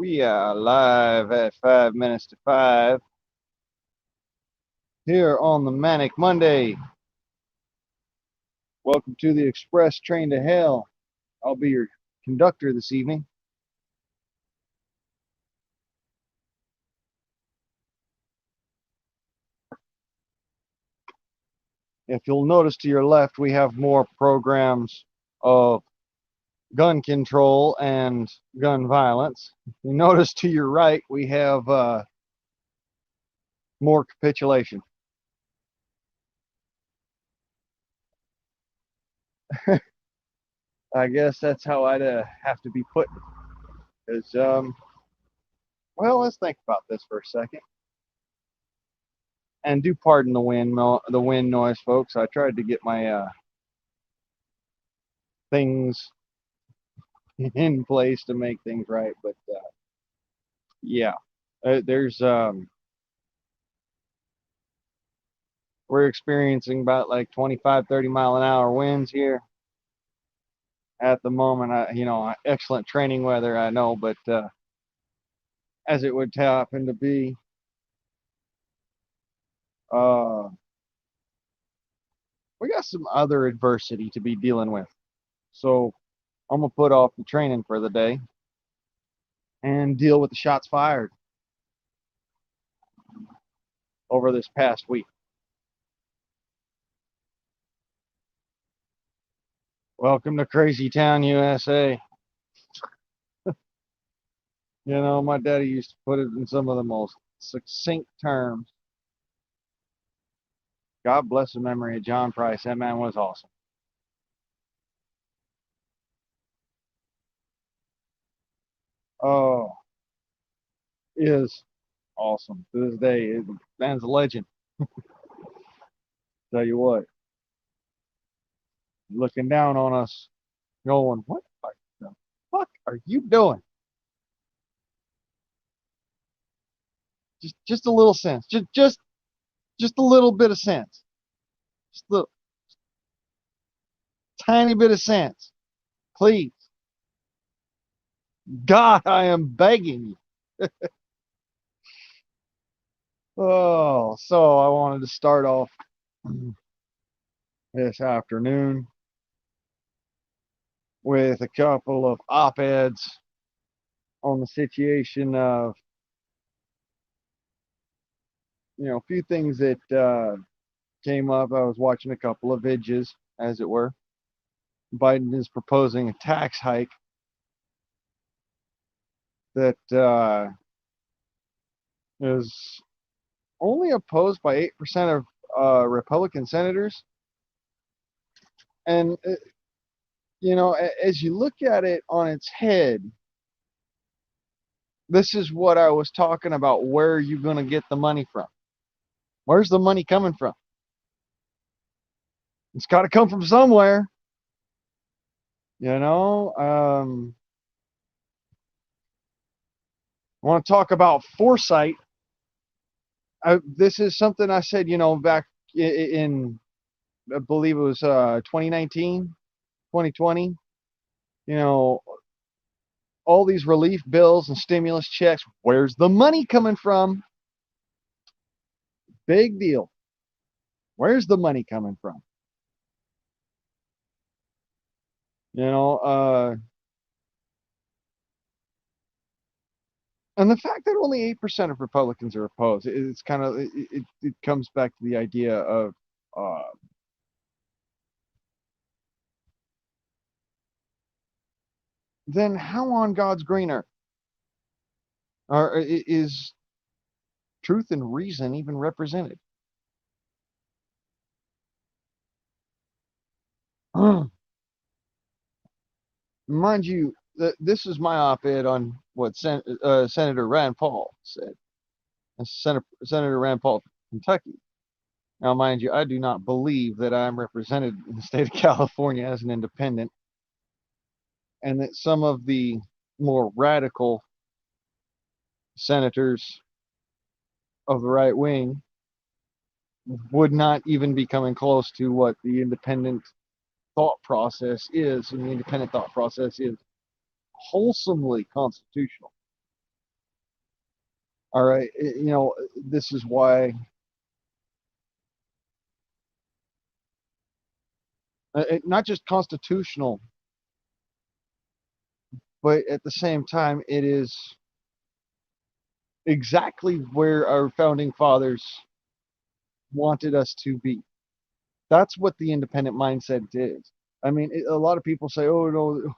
We are live at 5 minutes to 5 here on the Manic Monday. Welcome to the Express Train to Hell. I'll be your conductor this evening. If you'll notice to your left, we have more programs of gun control and gun violence. You notice to your right, we have more capitulation. I guess that's how I'd have to be put. Because, well, let's think about this for a second. And do pardon the wind noise, folks. I tried to get my things in place to make things right, but yeah, there's we're experiencing about like 25, 30 mile an hour winds here at the moment. Excellent training weather, I know, but as it would happen to be, uh, we got some other adversity to be dealing with. So I'm gonna put off the training for the day and deal with the shots fired over this past week. Welcome to Crazy Town, USA. My daddy used to put it in some of the most succinct terms. God bless the memory of John Price. That man was awesome. Oh, is awesome to this day. Man's a legend. Tell you what, looking down on us, going, "What the fuck are you doing?" Just a little sense. Just a little bit of sense. Just a little, tiny bit of sense, please. God, I am begging you. Oh, so I wanted to start off this afternoon with a couple of op-eds on the situation of, a few things that came up. I was watching a couple of vidges, as it were. Biden is proposing a tax hike that is only opposed by 8% of Republican senators. And, as you look at it on its head, this is what I was talking about. Where are you going to get the money from? Where's the money coming from? It's got to come from somewhere. I want to talk about foresight. This is something I said, back in, I believe it was 2019, 2020. All these relief bills and stimulus checks. Where's the money coming from? Big deal. Where's the money coming from? You know, uh, and the fact that only 8% of Republicans are opposed, it's kind of, it comes back to the idea of, uh, then how on God's green earth is truth and reason even represented? Mind you, this is my op-ed on what Senator Rand Paul said. Senator Rand Paul, Kentucky. Now, mind you, I do not believe that I'm represented in the state of California as an independent, and that some of the more radical senators of the right wing would not even be coming close to what the independent thought process is, and the independent thought process is wholesomely constitutional. All right. This is why, not just constitutional, but at the same time, it is exactly where our founding fathers wanted us to be. That's what the independent mindset is. I mean, a lot of people say, oh, no,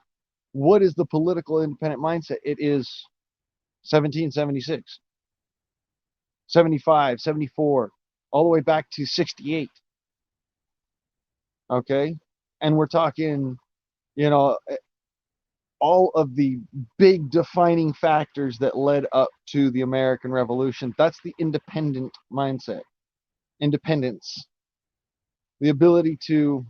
what is the political independent mindset? It is 1776, 75, 74, all the way back to 68. Okay. And we're talking, you know, all of the big defining factors that led up to the American Revolution. That's the independent mindset. Independence, the ability to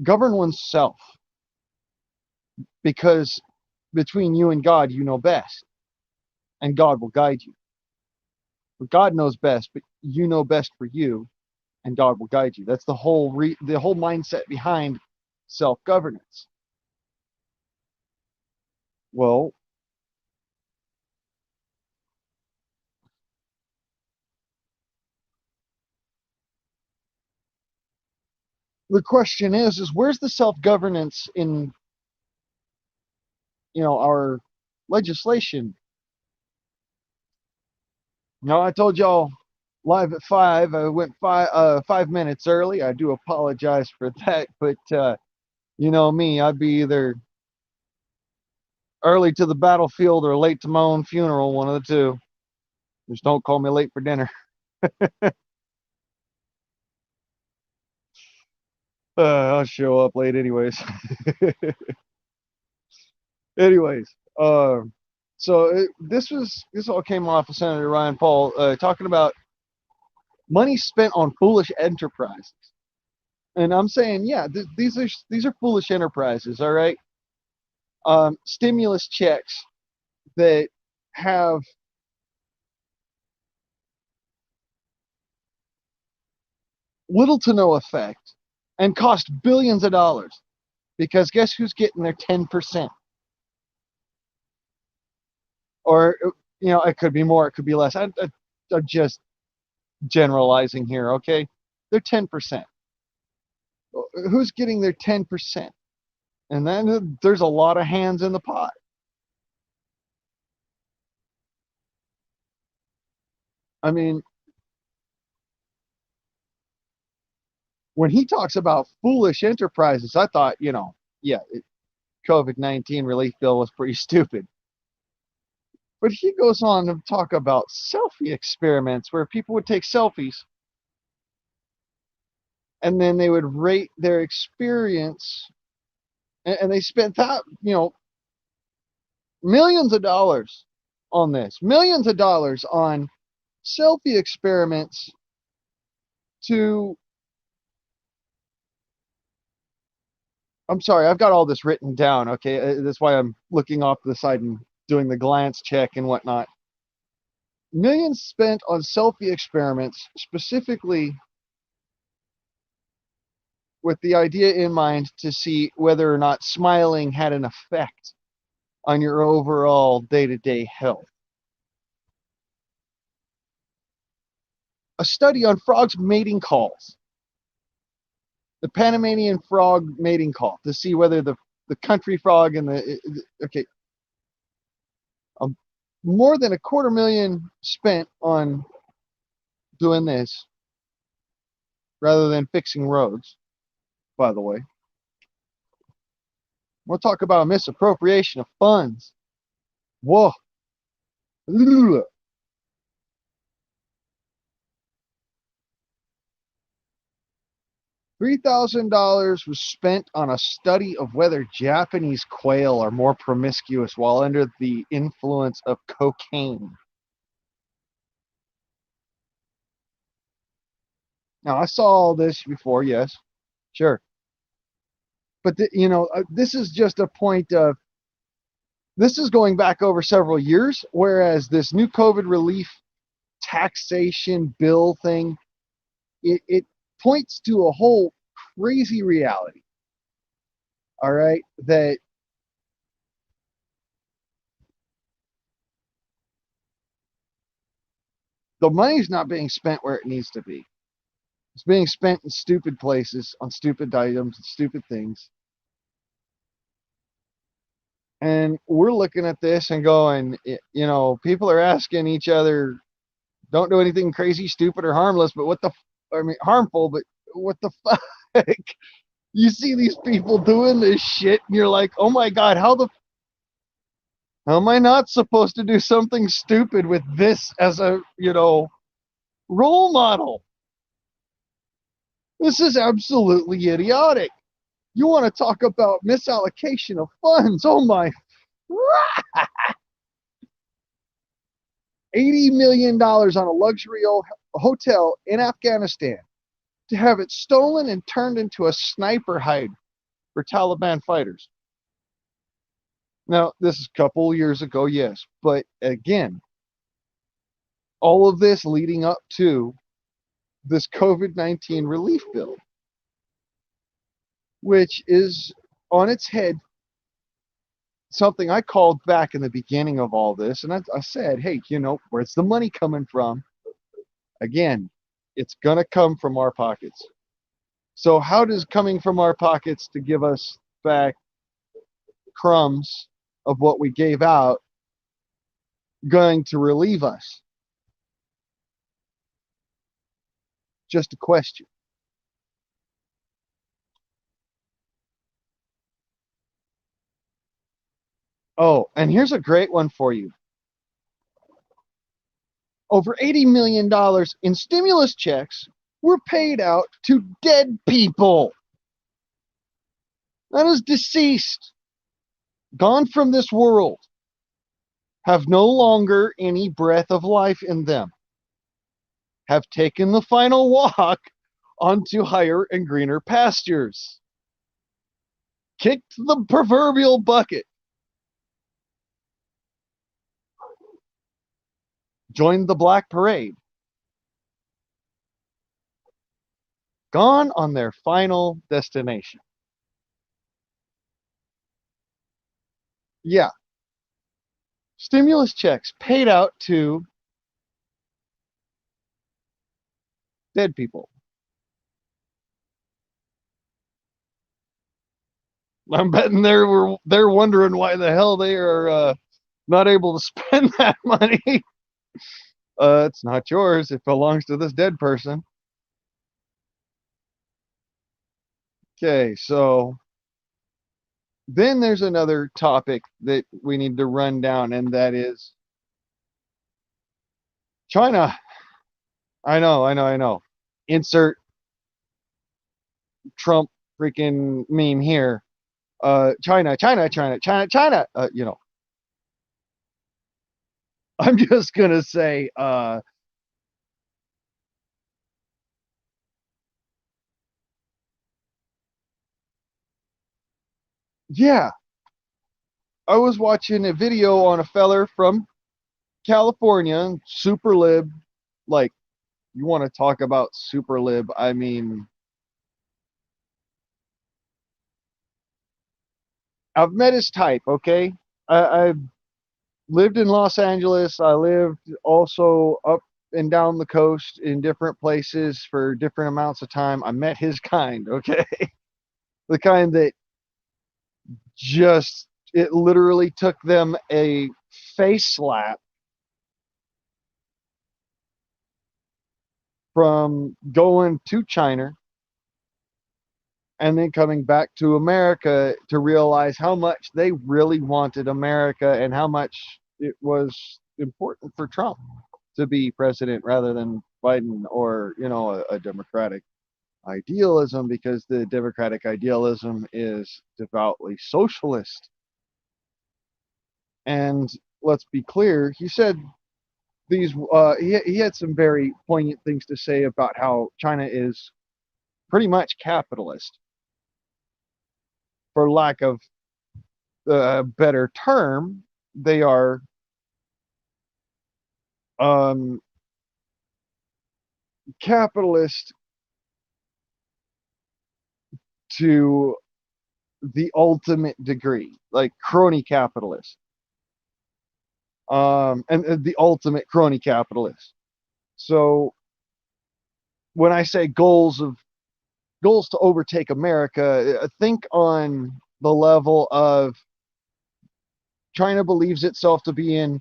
govern oneself, because between you and God, you know best, and God will guide you. But God knows best, but you know best for you, and God will guide you. That's the whole mindset behind self-governance. Well, the question is where's the self-governance in, our legislation? I told y'all live at 5. I went 5 minutes early. I do apologize for that, but you know me, I'd be either early to the battlefield or late to my own funeral, one of the two. Just don't call me late for dinner. I'll show up late anyways. anyways, uh, this all came off of Senator Ryan Paul talking about money spent on foolish enterprises, and I'm saying, yeah, these are foolish enterprises. All right, stimulus checks that have little to no effect and cost billions of dollars, because guess who's getting their 10%? Or, it could be more, it could be less. I'm just generalizing here, okay? They're 10%. Who's getting their 10%? And then there's a lot of hands in the pot. I mean, when he talks about foolish enterprises, I thought, yeah, COVID-19 relief bill was pretty stupid. But he goes on to talk about selfie experiments where people would take selfies and then they would rate their experience, and they spent that, millions of dollars on this, millions of dollars on selfie experiments to, I'm sorry, I've got all this written down, okay? That's why I'm looking off to the side and doing the glance check and whatnot. Millions spent on selfie experiments, specifically with the idea in mind to see whether or not smiling had an effect on your overall day-to-day health. A study on frogs' mating calls, the Panamanian frog mating call, to see whether the country frog and okay, um, more than $250,000 spent on doing this rather than fixing roads, by the way. We'll talk about misappropriation of funds. Whoa. $3,000 was spent on a study of whether Japanese quail are more promiscuous while under the influence of cocaine. Now, I saw all this before, yes, sure. But, this is just a point of, this is going back over several years, whereas this new COVID relief taxation bill thing, it points to a whole crazy reality, all right, that The money's not being spent where it needs to be. It's being spent in stupid places, on stupid items, stupid things. And we're looking at this and going, people are asking each other, don't do anything crazy, stupid, or harmless, but harmful, but what the fuck? You see these people doing this shit, and you're like, oh my God, how am I not supposed to do something stupid with this as a, role model? This is absolutely idiotic. You want to talk about misallocation of funds? Oh my. $80 million on a luxury hotel in Afghanistan to have it stolen and turned into a sniper hide for Taliban fighters. Now, this is a couple years ago, yes, but again, all of this leading up to this COVID-19 relief bill, which is on its head something I called back in the beginning of all this. And I said, hey, where's the money coming from? Again, it's going to come from our pockets. So how does coming from our pockets to give us back crumbs of what we gave out going to relieve us? Just a question. Oh, and here's a great one for you. Over $80 million in stimulus checks were paid out to dead people. That is deceased, gone from this world, have no longer any breath of life in them, have taken the final walk onto higher and greener pastures, kicked the proverbial bucket, joined the Black Parade, gone on their final destination. Yeah. Stimulus checks paid out to dead people. I'm betting they're wondering why the hell they are not able to spend that money. It's not yours. It belongs to this dead person. Okay, so then there's another topic that we need to run down, and that is China. I know. Insert Trump freaking meme here. China. I'm just gonna say, yeah. I was watching a video on a feller from California, super lib. Like, you want to talk about super lib? I mean, I've met his type. Okay, I've lived in Los Angeles. I lived also up and down the coast in different places for different amounts of time. I met his kind. Okay, the kind that just it literally took them a face slap from going to China and then coming back to America to realize how much they really wanted America and how much it was important for Trump to be president rather than Biden or, a Democratic idealism, because the Democratic idealism is devoutly socialist. And let's be clear, he said he had some very poignant things to say about how China is pretty much capitalist, for lack of a better term. They are um, capitalist to the ultimate degree, like crony capitalist, and the ultimate crony capitalist. So when I say goals to overtake America, think on the level of China believes itself to be in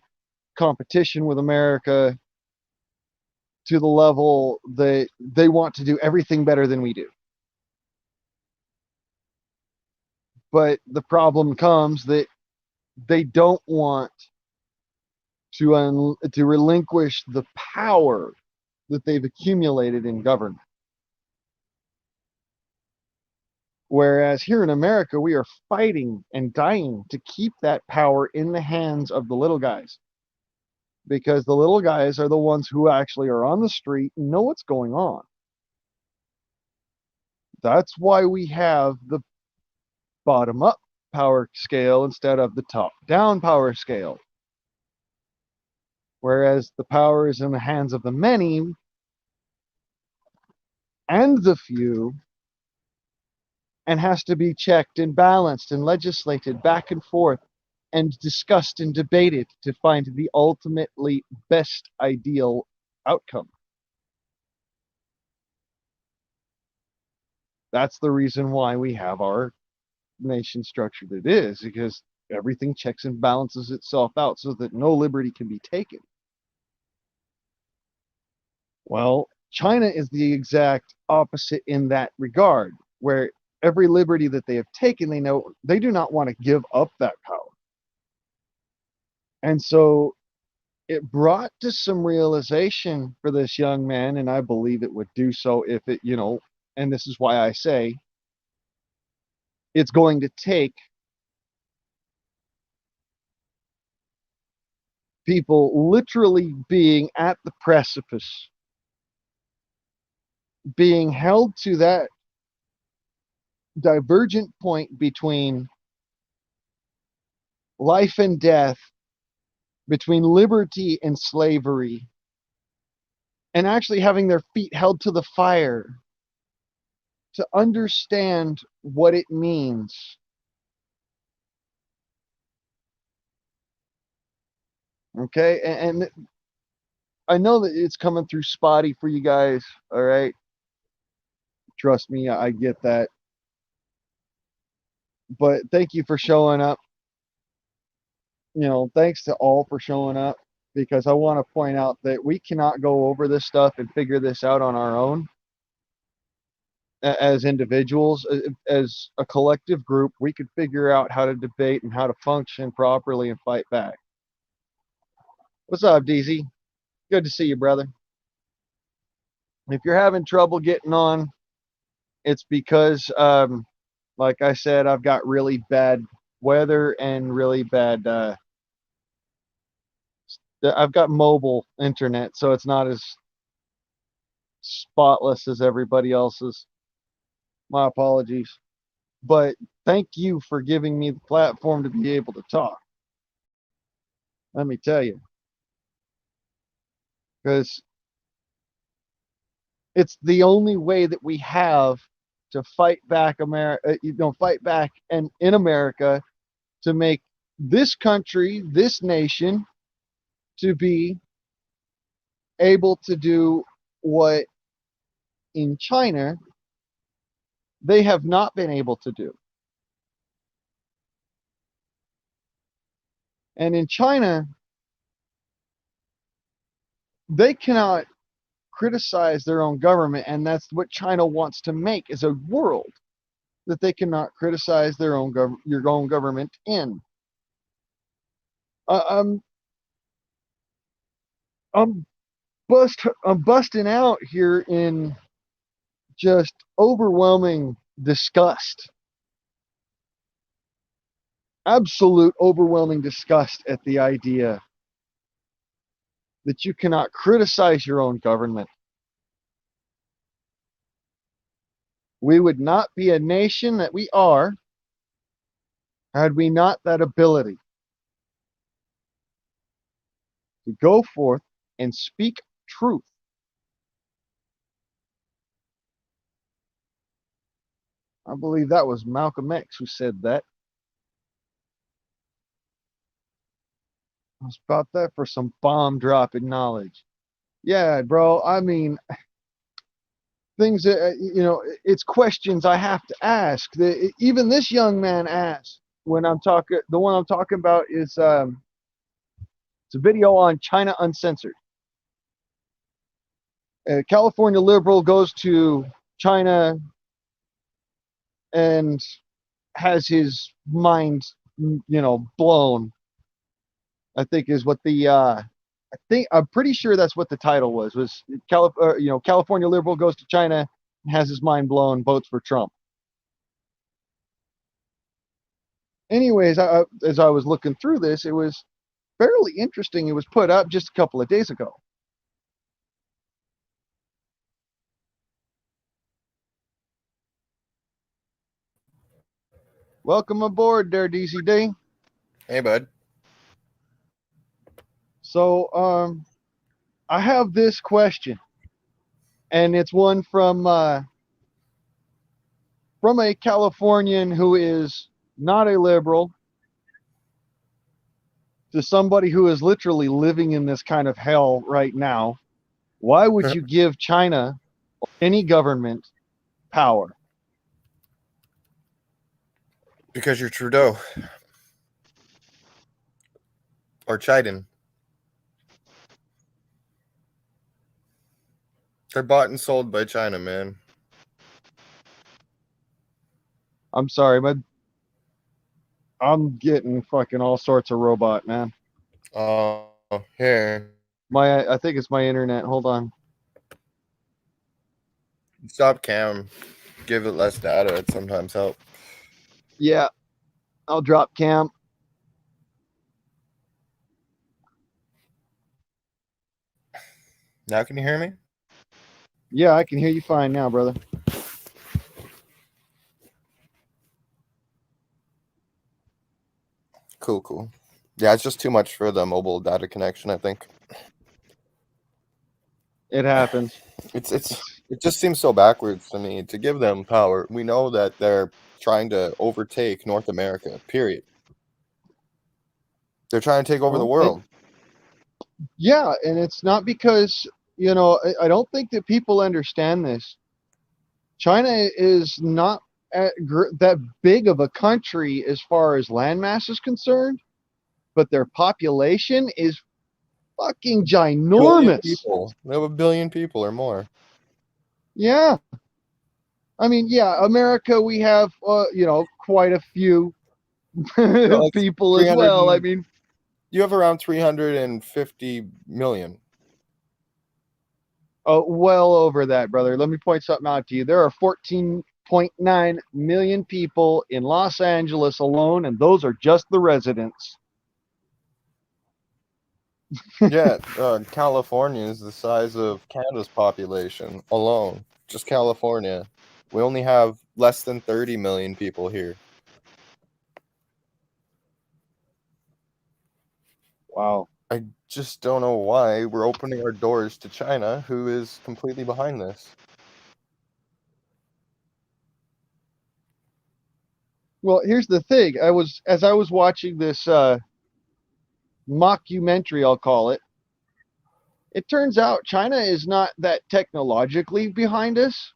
competition with America to the level that they want to do everything better than we do. But the problem comes that they don't want to relinquish the power that they've accumulated in government. Whereas here in America, we are fighting and dying to keep that power in the hands of the little guys, because the little guys are the ones who actually are on the street and know what's going on. That's why we have the bottom up power scale instead of the top down power scale. Whereas the power is in the hands of the many and the few, and has to be checked and balanced and legislated back and forth and discussed and debated to find the ultimately best ideal outcome. That's the reason why we have our nation structured it is, because everything checks and balances itself out so that no liberty can be taken. Well, China is the exact opposite in that regard, where every liberty that they have taken, they know they do not want to give up that power. And so it brought to some realization for this young man, and I believe it would do so if it, and this is why I say it's going to take people literally being at the precipice, being held to that divergent point between life and death, between liberty and slavery, and actually having their feet held to the fire to understand what it means. Okay, and I know that it's coming through spotty for you guys. All right, trust me, I get that. But thank you for showing up. Thanks to all for showing up, because I want to point out that we cannot go over this stuff and figure this out on our own as individuals. As a collective group, we could figure out how to debate and how to function properly and fight back. What's up, DZ? Good to see you, brother. If you're having trouble getting on, it's because, like I said, I've got really bad weather and really bad. I've got mobile internet, so it's not as spotless as everybody else's. My apologies. But thank you for giving me the platform to be able to talk. Let me tell you, because it's the only way that we have to fight back America, fight back and in America to make this country, this nation, to be able to do what in China they have not been able to do. And in China, they cannot criticize their own government, and that's what China wants to make, is a world that they cannot criticize your own government in. I'm I'm I'm busting out here in just overwhelming disgust, absolute overwhelming disgust at the idea that you cannot criticize your own government. We would not be a nation that we are had we not that ability to go forth and speak truth. I believe that was Malcolm X who said that. I was about that for some bomb dropping knowledge. Yeah, bro. I mean, things that it's questions I have to ask. Even this young man asked when I'm talking. The one I'm talking about is it's a video on China Uncensored. A California liberal goes to China and has his mind, blown. I think is what the I'm pretty sure that's what the title was California liberal goes to China and has his mind blown, votes for Trump. Anyways, as I was looking through this, it was fairly interesting. It was put up just a couple of days ago. Welcome aboard there, DCD. Hey, bud. So, I have this question, and it's one from a Californian who is not a liberal to somebody who is literally living in this kind of hell right now. Why would you give China or any government power? Because you're Trudeau. Or Chiden. They're bought and sold by China, man. I'm sorry, but I'm getting fucking all sorts of robot, man. Oh, here. I think it's my internet. Hold on. Stop cam. Give it less data. It sometimes help. Yeah, I'll drop cam. Now can you hear me? Yeah, I can hear you fine now, brother. Cool. Yeah, it's just too much for the mobile data connection, I think. It happens. It just seems so backwards to me to give them power. We know that they're trying to overtake North America, period. They're trying to take over the world. Yeah, and it's not because, I don't think that people understand this. China is not that big of a country as far as landmass is concerned, but their population is fucking ginormous. People. They have 1 billion people or more. Yeah. I mean, yeah, America, we have, quite a few like people as well. I mean, you have around 350 million. Oh, well over that, brother. Let me point something out to you. There are 14.9 million people in Los Angeles alone, and those are just the residents. Yeah, California is the size of Canada's population alone. Just California. We only have less than 30 million people here. Wow. I just don't know why we're opening our doors to China, who is completely behind this. Well, here's the thing. As I was watching this mockumentary, I'll call it. It turns out China is not that technologically behind us,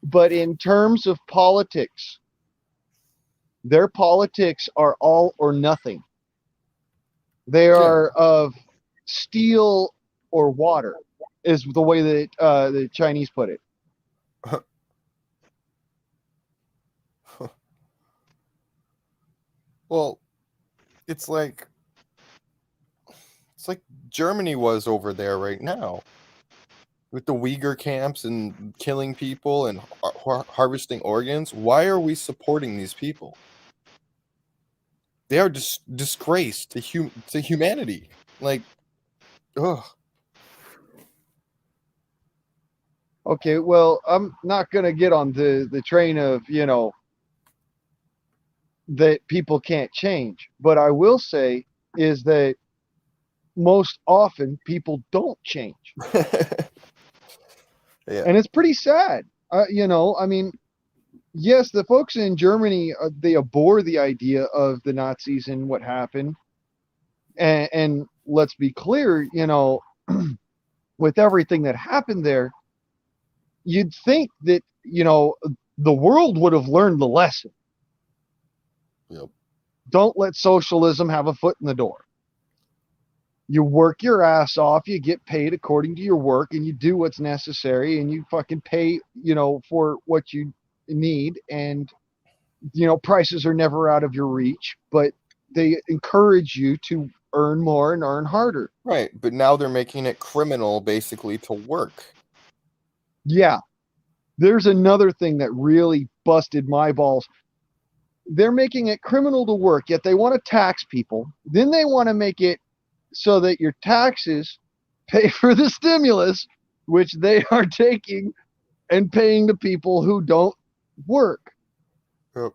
but in terms of politics, their politics are all or nothing. They are of steel or water, is the way that the Chinese put it. Well, it's like Germany was over there right now with the Uyghur camps and killing people and harvesting organs. Why are we supporting these people? They are disgrace to humanity. Like, ugh. Okay, well, I'm not going to get on the train of, that people can't change. But I will say is that most often people don't change. Yeah. And it's pretty sad. I mean, yes, the folks in Germany, they abhor the idea of the Nazis and what happened. And let's be clear, with everything that happened there, you'd think that, the world would have learned the lesson. Yep. Don't let socialism have a foot in the door. You work your ass off, you get paid according to your work, and you do what's necessary, and you fucking pay, for what you need, and prices are never out of your reach, but they encourage you to earn more and earn harder. Right, but now they're making it criminal basically to work. Yeah. There's another thing that really busted my balls. They're making it criminal to work, yet they want to tax people. Then they want to make it so that your taxes pay for the stimulus, which they are taking and paying to people who don't work. Yep.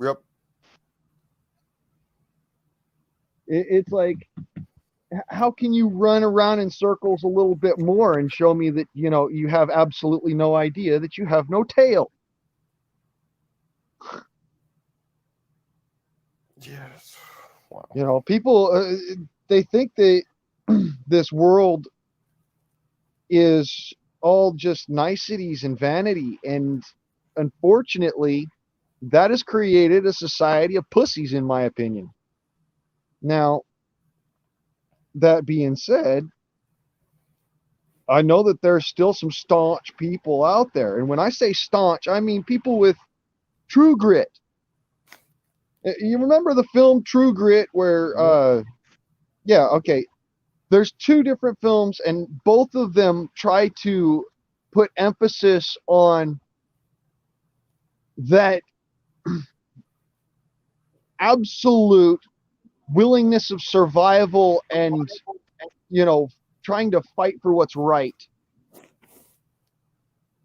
Yep. It's like, how can you run around in circles a little bit more and show me that, you have absolutely no idea that you have no tail? Yes. Wow. People, they think that this world is all just niceties and vanity. And unfortunately, that has created a society of pussies, in my opinion. Now, that being said, I know that there's still some staunch people out there. And when I say staunch, I mean people with true grit. You remember the film True Grit where, yeah, okay. There's two different films, and both of them try to put emphasis on that absolute willingness of survival and, trying to fight for what's right.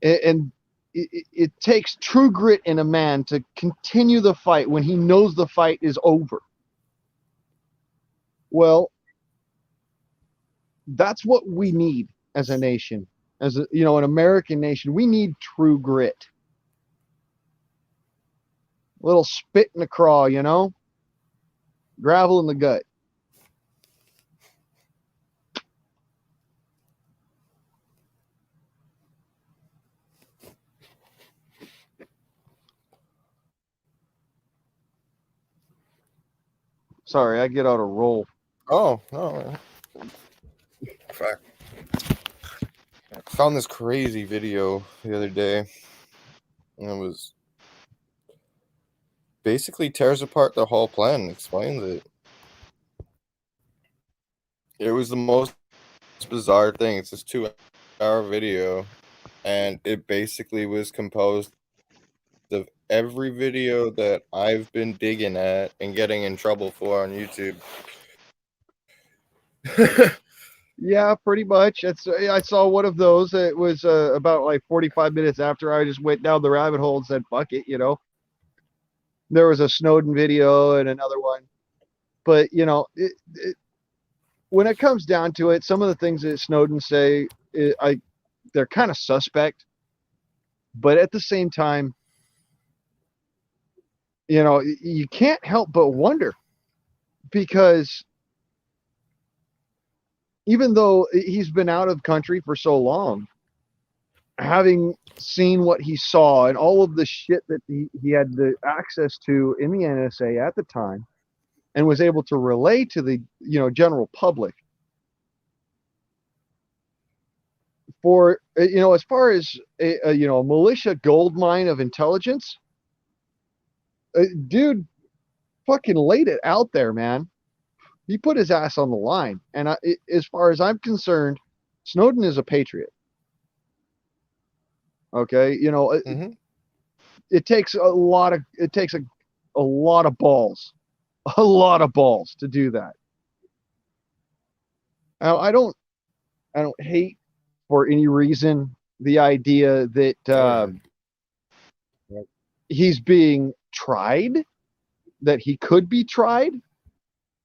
And it takes true grit in a man to continue the fight when he knows the fight is over. Well, that's what we need as a nation, as an American nation. We need true grit. A little spit in the craw, gravel in the gut. Sorry, I get out of roll. Oh, no. Fact. I found this crazy video the other day. And it was basically tears apart the whole plan and explains it. It was the most bizarre thing. It's this 2-hour video, and it basically was composed of every video that I've been digging at and getting in trouble for on YouTube. Yeah, pretty much. I saw one of those. It was about like 45 minutes after I just went down the rabbit hole and said, fuck it, There was a Snowden video and another one. But, when it comes down to it, some of the things that Snowden say, they're kind of suspect. But at the same time, you can't help but wonder, because even though he's been out of country for so long, having seen what he saw and all of the shit that he had the access to in the NSA at the time, and was able to relay to the general public, for as far as a militia gold mine of intelligence, dude fucking laid it out there, man. He put his ass on the line. And as far as I'm concerned, Snowden is a patriot. Okay, Mm-hmm. it takes a lot of balls, a lot of balls to do that. Now, I don't hate for any reason the idea that he's being tried, that he could be tried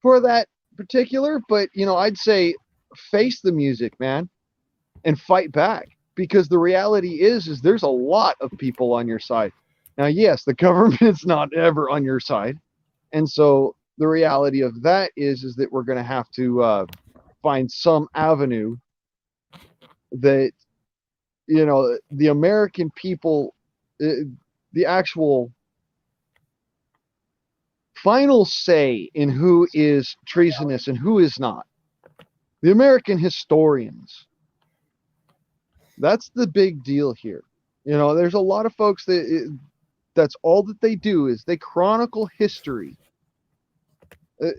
for that particular, but I'd say face the music, man, and fight back, because the reality is there's a lot of people on your side. Now, yes, the government's not ever on your side, and so the reality of that is that we're going to have to find some avenue that, the American people, the actual final say in who is treasonous and who is not. The American historians. That's the big deal here. There's a lot of folks that's all that they do is they chronicle history.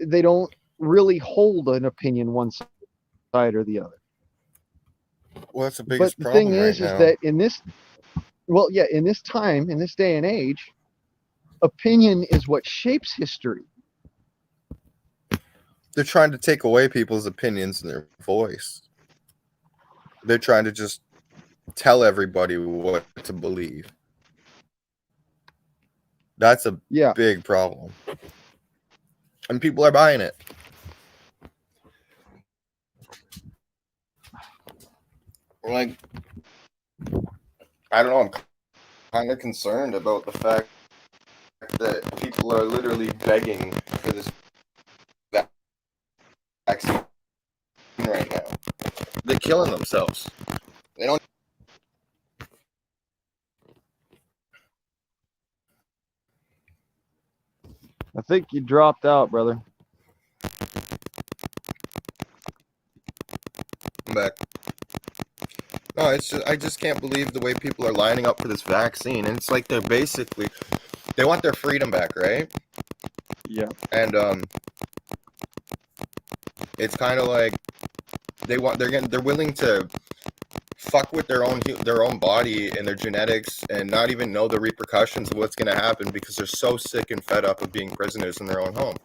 They don't really hold an opinion one side or the other. Well, that's the But biggest the thing problem right is now. that in this time, in this day and age, opinion is what shapes history. They're trying to take away people's opinions and their voice. They're trying to just tell everybody what to believe. That's a big problem. And people are buying it. Like, I don't know, I'm kind of concerned about the fact that people are literally begging for this vaccine right now. They're killing themselves. They don't. I think you dropped out, brother. I'm back. No, it's just, I just can't believe the way people are lining up for this vaccine. And it's like they want their freedom back, right? Yeah. And it's kind of like they're willing to fuck with their own body and their genetics and not even know the repercussions of what's going to happen because they're so sick and fed up of being prisoners in their own home.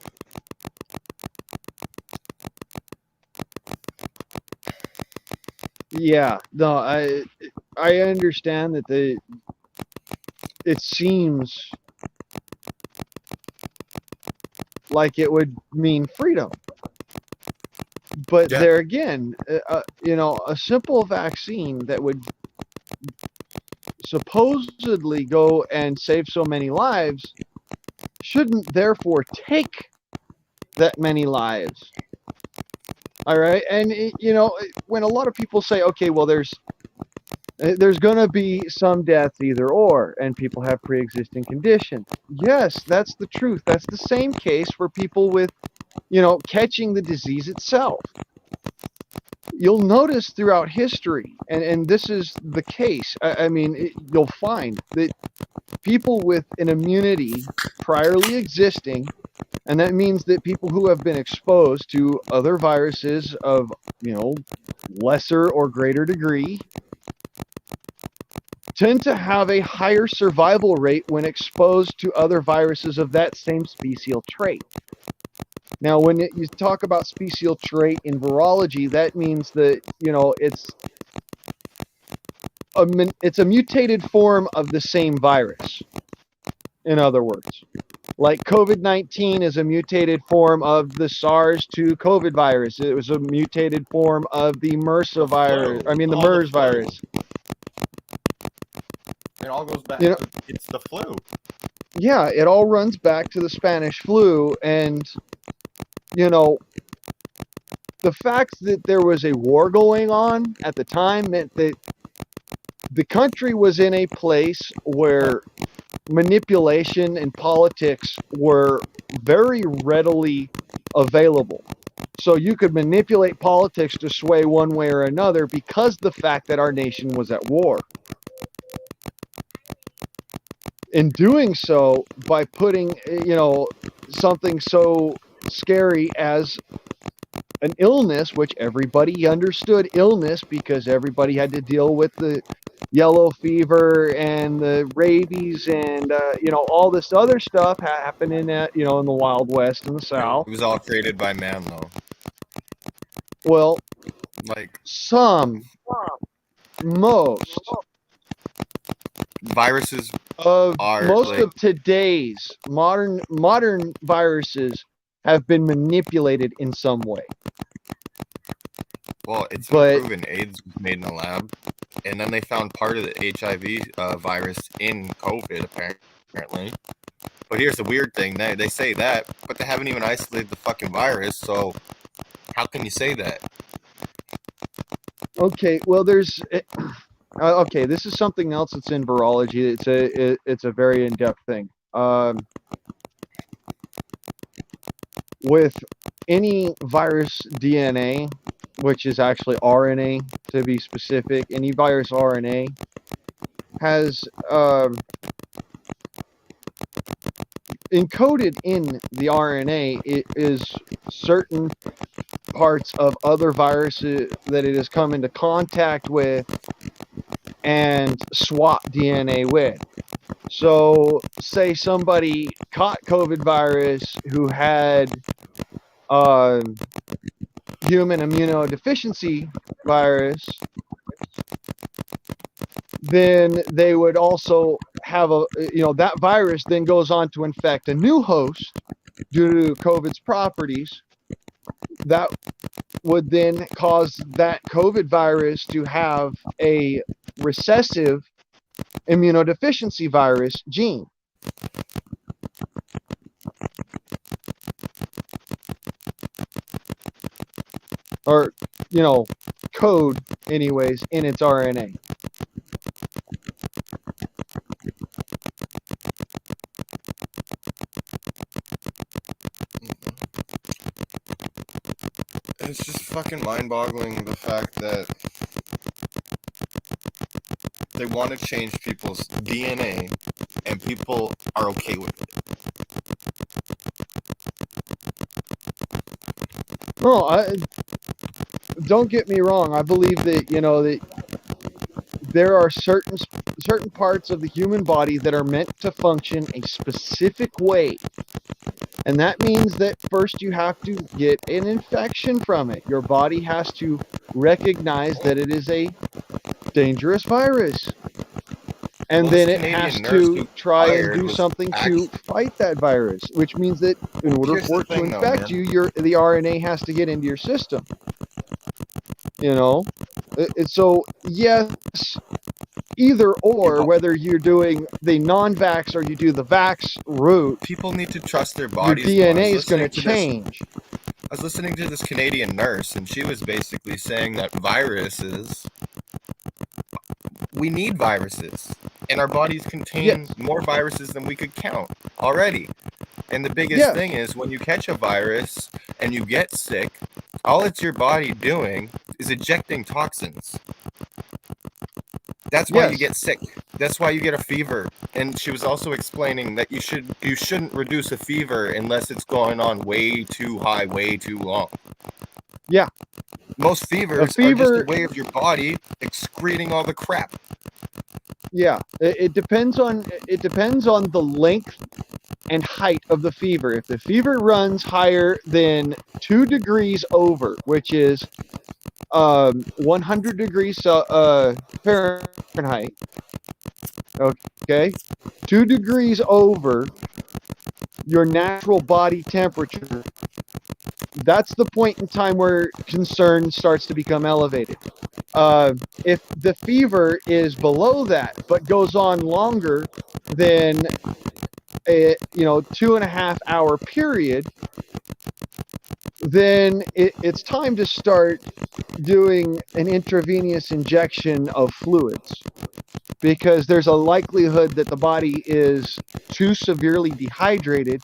Yeah, no, I understand that it seems like it would mean freedom. But there again, a simple vaccine that would supposedly go and save so many lives shouldn't therefore take that many lives. All right. And, when a lot of people say, okay, well, there's going to be some deaths either or, and people have pre-existing conditions. Yes, that's the truth. That's the same case for people with, catching the disease itself. You'll notice throughout history, and this is the case, you'll find that people with an immunity priorly existing, and that means that people who have been exposed to other viruses of, lesser or greater degree tend to have a higher survival rate when exposed to other viruses of that same special trait. Now, when you talk about special trait in virology, that means that, it's a mutated form of the same virus. In other words, like COVID-19 is a mutated form of the SARS-2 virus. It was a mutated form of the MRSA virus. The MERS virus. It all goes back to it's the flu. Yeah, it all runs back to the Spanish flu. And, the fact that there was a war going on at the time meant that the country was in a place where manipulation and politics were very readily available. So you could manipulate politics to sway one way or another because the fact that our nation was at war. In doing so, by putting, something so scary as an illness, which everybody understood illness because everybody had to deal with the yellow fever and the rabies and, all this other stuff happening in the Wild West and the South. It was all created by man, though. Well, like most viruses of of today's modern viruses have been manipulated in some way. Well, it's been proven AIDS was made in a lab, and then they found part of the HIV virus in COVID, apparently. But here's the weird thing: they say that, but they haven't even isolated the fucking virus. So how can you say that? Okay, well, okay. This is something else that's in virology. It's a very in-depth thing. With any virus DNA, which is actually RNA to be specific, any virus RNA has encoded in the RNA is certain parts of other viruses that it has come into contact with and swap DNA with. So, say somebody caught COVID virus who had uh, human immunodeficiency virus, then they would also have that virus then goes on to infect a new host due to COVID's properties. That would then cause that COVID virus to have a recessive immunodeficiency virus gene. Or, code, anyways, in its RNA. It's just fucking mind-boggling the fact that they want to change people's DNA and people are okay with it. No, don't get me wrong. I believe that that there are certain parts of the human body that are meant to function a specific way. And that means that first you have to get an infection from it. Your body has to recognize that it is a dangerous virus. And then it has to try and do something to fight that virus, which means that in order for it to infect you, the RNA has to get into your system. So yes, either or, whether you're doing the non-vax or you do the vax route, people need to trust their bodies. Your DNA is going to change. I was listening to this Canadian nurse, and she was basically saying that we need viruses, and our bodies contain more viruses than we could count already. And the biggest thing is when you catch a virus and you get sick, all it's your body doing is ejecting toxins. That's why you get sick. That's why you get a fever. And she was also explaining that you shouldn't reduce a fever unless it's going on way too high, way too long. Yeah. Most fevers are just a way of your body excreting all the crap. Yeah, it depends on the length and height of the fever. If the fever runs higher than 2 degrees over, which is 100 degrees Fahrenheit, okay, 2 degrees over your natural body temperature, that's the point in time where concern starts to become elevated. If the fever is below that but goes on longer than a 2.5 hour period, then it's time to start doing an intravenous injection of fluids, because there's a likelihood that the body is too severely dehydrated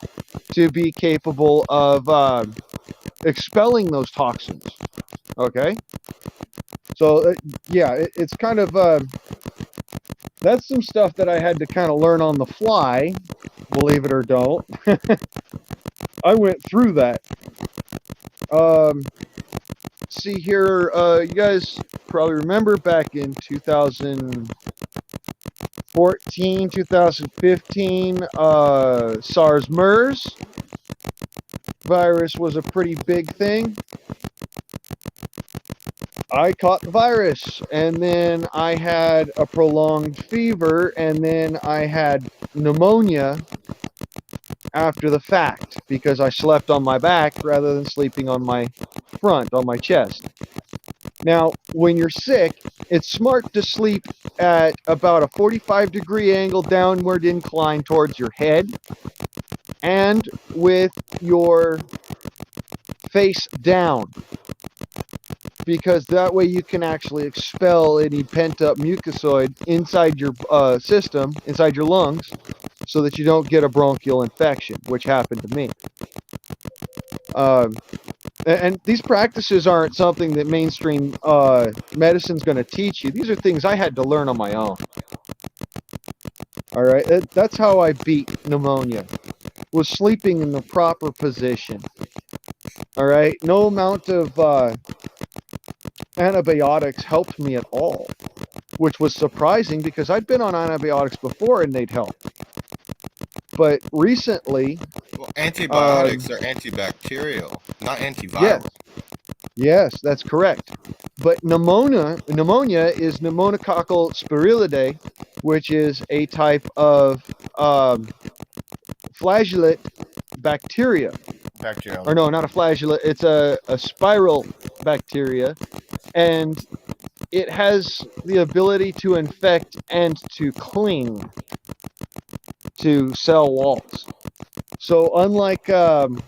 to be capable of expelling those toxins. Okay? So, it's kind of, that's some stuff that I had to kind of learn on the fly, believe it or don't. I went through that. See here, you guys probably remember back in 2014, 2015, SARS-MERS virus was a pretty big thing. I caught the virus, and then I had a prolonged fever, and then I had pneumonia after the fact because I slept on my back rather than sleeping on my front, on my chest. Now, when you're sick, it's smart to sleep at about a 45-degree angle downward incline towards your head and with your face down. because that way you can actually expel any pent-up mucosoid inside your system, inside your lungs, so that you don't get a bronchial infection, which happened to me. And these practices aren't something that mainstream medicine's going to teach you. These are things I had to learn on my own. All right, that's how I beat pneumonia, was sleeping in the proper position. All right, no amount of antibiotics helped me at all, which was surprising because I'd been on antibiotics before and they'd help. But recently, Well, antibiotics are antibacterial, not antiviral. yes, that's correct. But pneumonia is pneumococcal spirilidae, which is a type of flagellate bacteria. Bacterial. Or no, not a flagellate. It's a spiral bacteria, and it has the ability to infect and to cling to cell walls. So unlike some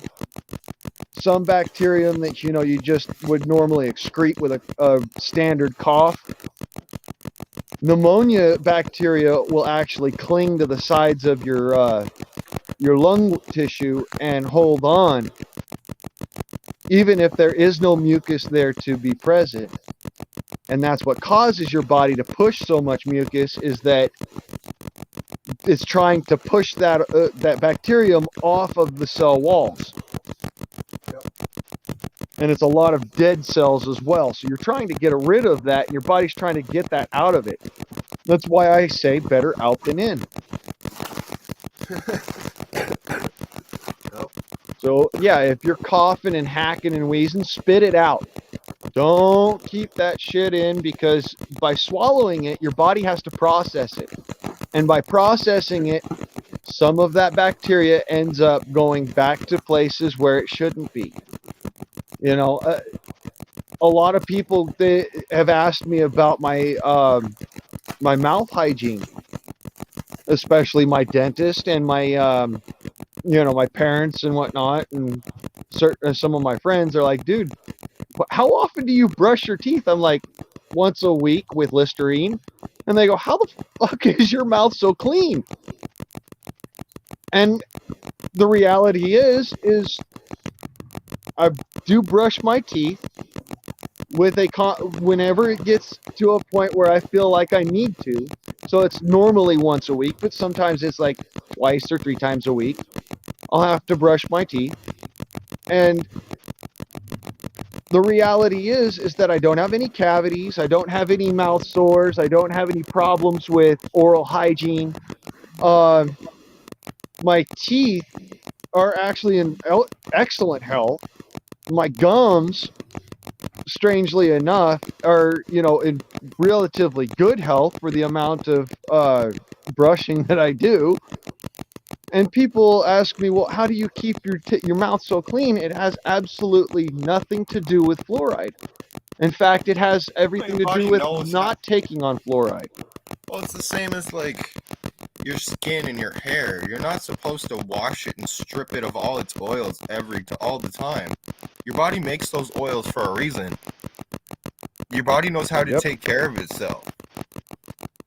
bacterium that you just would normally excrete with a standard cough, pneumonia bacteria will actually cling to the sides of your lung tissue and hold on, even if there is no mucus there to be present. And that's what causes your body to push so much mucus, is that it's trying to push that bacterium off of the cell walls. Yep. And it's a lot of dead cells as well. So you're trying to get rid of that, and your body's trying to get that out of it. That's why I say better out than in. So yeah, if you're coughing and hacking and wheezing, spit it out. Don't keep that shit in, because by swallowing it, your body has to process it. And by processing it, some of that bacteria ends up going back to places where it shouldn't be. A lot of people, they have asked me about my my mouth hygiene, especially my dentist and my my parents and whatnot, and some of my friends are like, dude, how often do you brush your teeth? I'm like, once a week with Listerine. And they go, how the fuck is your mouth so clean? And the reality is I do brush my teeth with whenever it gets to a point where I feel like I need to. So it's normally once a week, but sometimes it's like twice or 3 times a week. I'll have to brush my teeth. And the reality is that I don't have any cavities. I don't have any mouth sores. I don't have any problems with oral hygiene. My teeth are actually in excellent health. My gums, strangely enough, are in relatively good health for the amount of brushing that I do. And people ask me, well, how do you keep your mouth so clean? It has absolutely nothing to do with fluoride. In fact, it has everything to do with not taking on fluoride. Well, it's the same as like your skin and your hair. You're not supposed to wash it and strip it of all its oils all the time. Your body makes those oils for a reason. Your body knows how to take care of itself.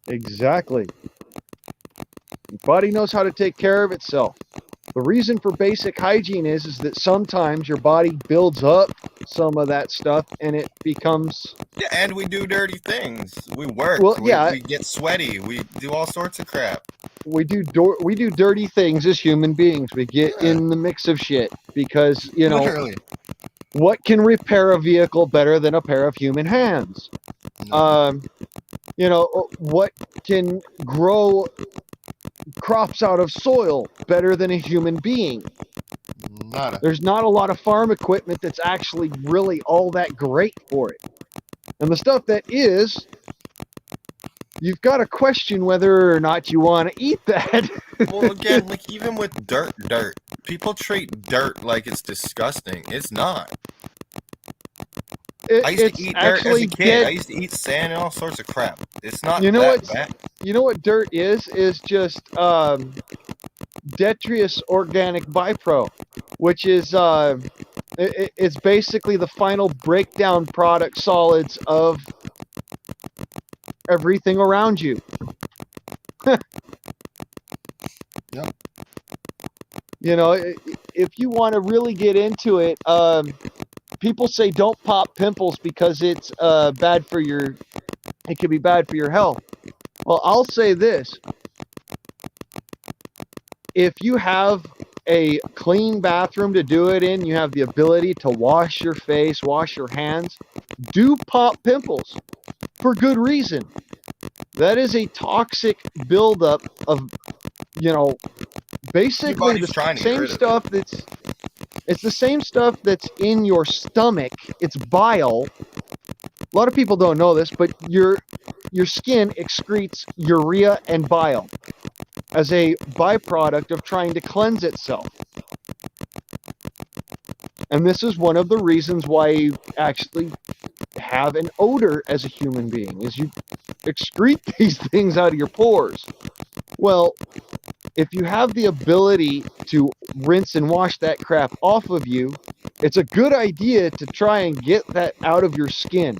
Exactly. Your body knows how to take care of itself. The reason for basic hygiene is that sometimes your body builds up some of that stuff and it becomes... Yeah, and we do dirty things. We work. Well, we get sweaty. We do all sorts of crap. We do dirty things as human beings. We get in the mix of shit because, Literally. What can repair a vehicle better than a pair of human hands? No. What can grow crops out of soil better than a human being? Nada. There's not a lot of farm equipment that's actually really all that great for it. And the stuff that is, you've got to question whether or not you want to eat that. Well, again, like even with dirt, people treat dirt like it's disgusting. It's not. I used to eat dirt as a kid. I used to eat sand and all sorts of crap. It's not that bad. You know what dirt is? Is just detritus organic bipro, which is It's basically the final breakdown product solids of everything around you. Yep. You know, if you want to really get into it, people say don't pop pimples because it's bad for your. It can be bad for your health. Well, I'll say this: if you have a clean bathroom to do it in, you have the ability to wash your face, wash your hands, do pop pimples for good reason. That is a toxic buildup of, you know, Your basically the body's trying to get same rid of it. stuff it's the same stuff that's in your stomach. It's bile. A lot of people don't know this, but your skin excretes urea and bile as a byproduct of trying to cleanse itself. And this is one of the reasons why you actually have an odor as a human being, is you excrete these things out of your pores. Well, if you have the ability to rinse and wash that crap off of you, it's a good idea to try and get that out of your skin,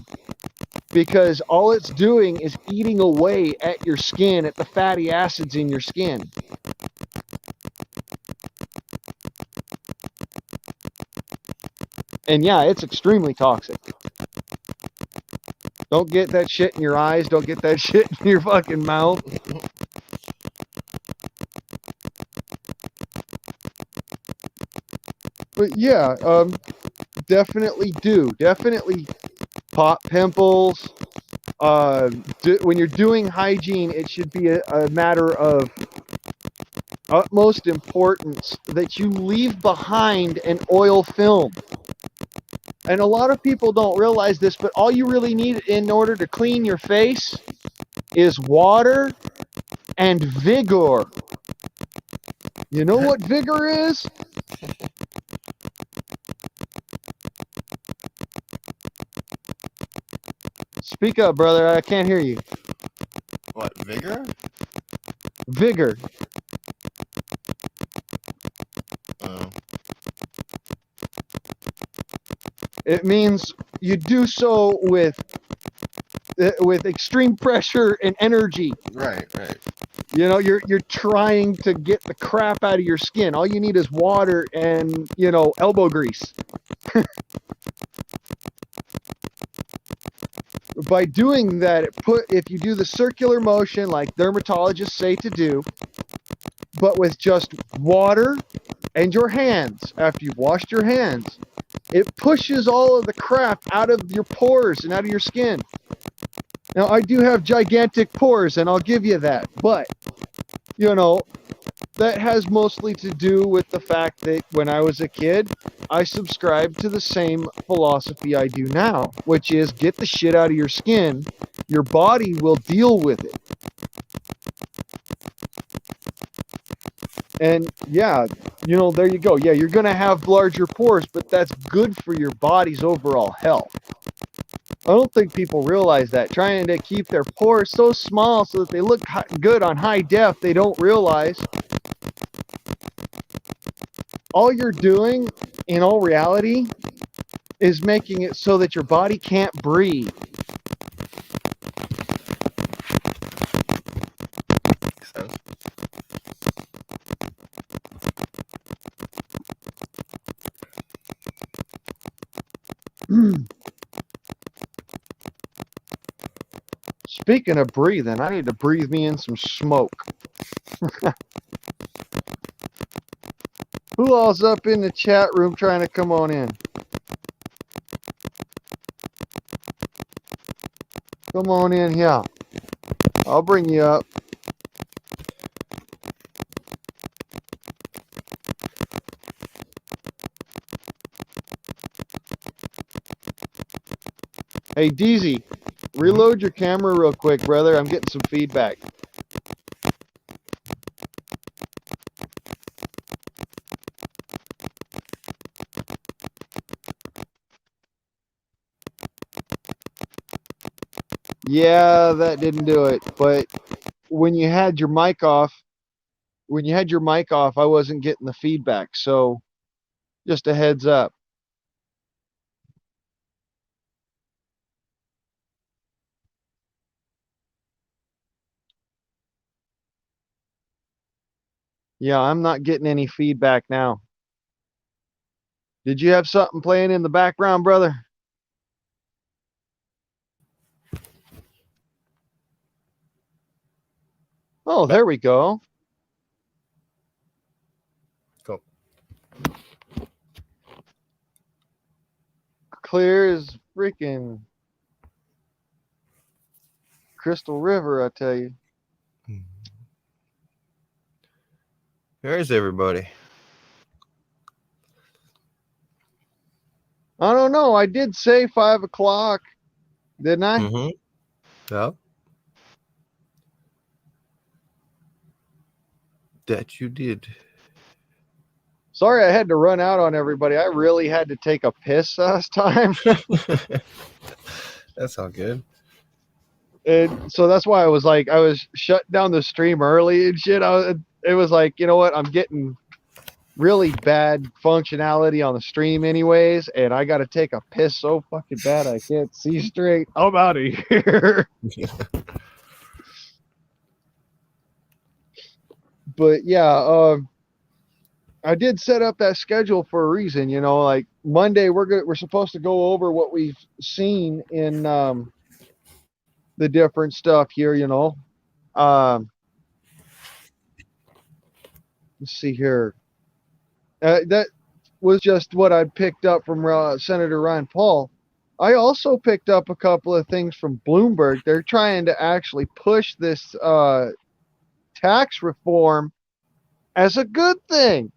because all it's doing is eating away at your skin, at the fatty acids in your skin. And yeah, it's extremely toxic. Don't get that shit in your eyes. Don't get that shit in your fucking mouth. But yeah, definitely do. Definitely pop pimples. When you're doing hygiene, it should be a matter of utmost importance that you leave behind an oil film. And a lot of people don't realize this, but all you really need in order to clean your face is water and vigor. You know what vigor is? Speak up, brother. I can't hear you. What, vigor? Vigor. Oh. It means you do so with extreme pressure and energy. Right, right. You know, you're trying to get the crap out of your skin. All you need is water and, you know, elbow grease. By doing that, if you do the circular motion like dermatologists say to do, but with just water and your hands, after you've washed your hands, it pushes all of the crap out of your pores and out of your skin. Now, I do have gigantic pores, and I'll give you that, but, you know, that has mostly to do with the fact that when I was a kid, I subscribed to the same philosophy I do now, which is get the shit out of your skin. Your body will deal with it. And yeah, you know, there you go. Yeah, you're going to have larger pores, but that's good for your body's overall health. I don't think people realize that. Trying to keep their pores so small so that they look good on high def, they don't realize all you're doing, in all reality, is making it so that your body can't breathe. Makes sense. Speaking of breathing, I need to breathe me in some smoke. Who all's up in the chat room trying to come on in? Come on in here. I'll bring you up. Hey, DZ, reload your camera real quick, brother. I'm getting some feedback. Yeah, that didn't do it. But when you had your mic off, I wasn't getting the feedback. So just a heads up. Yeah, I'm not getting any feedback now. Did you have something playing in the background, brother? Oh, there we go. Cool. Clear as freaking Crystal River, I tell you. Where is everybody? I don't know. I did say 5 o'clock, didn't I? Mm-hmm. Yeah. That you did. Sorry I had to run out on everybody. I really had to take a piss last time. That's all good. And so that's why I was shutting down the stream early and shit. It was like, you know what? I'm getting really bad functionality on the stream anyways, and I got to take a piss so fucking bad I can't see straight. I'm out of here. But yeah, I did set up that schedule for a reason, you know, like Monday we're supposed to go over what we've seen in the different stuff here, you know. Let's see here. That was just what I picked up from Senator Rand Paul. I also picked up a couple of things from Bloomberg. They're trying to actually push this tax reform as a good thing.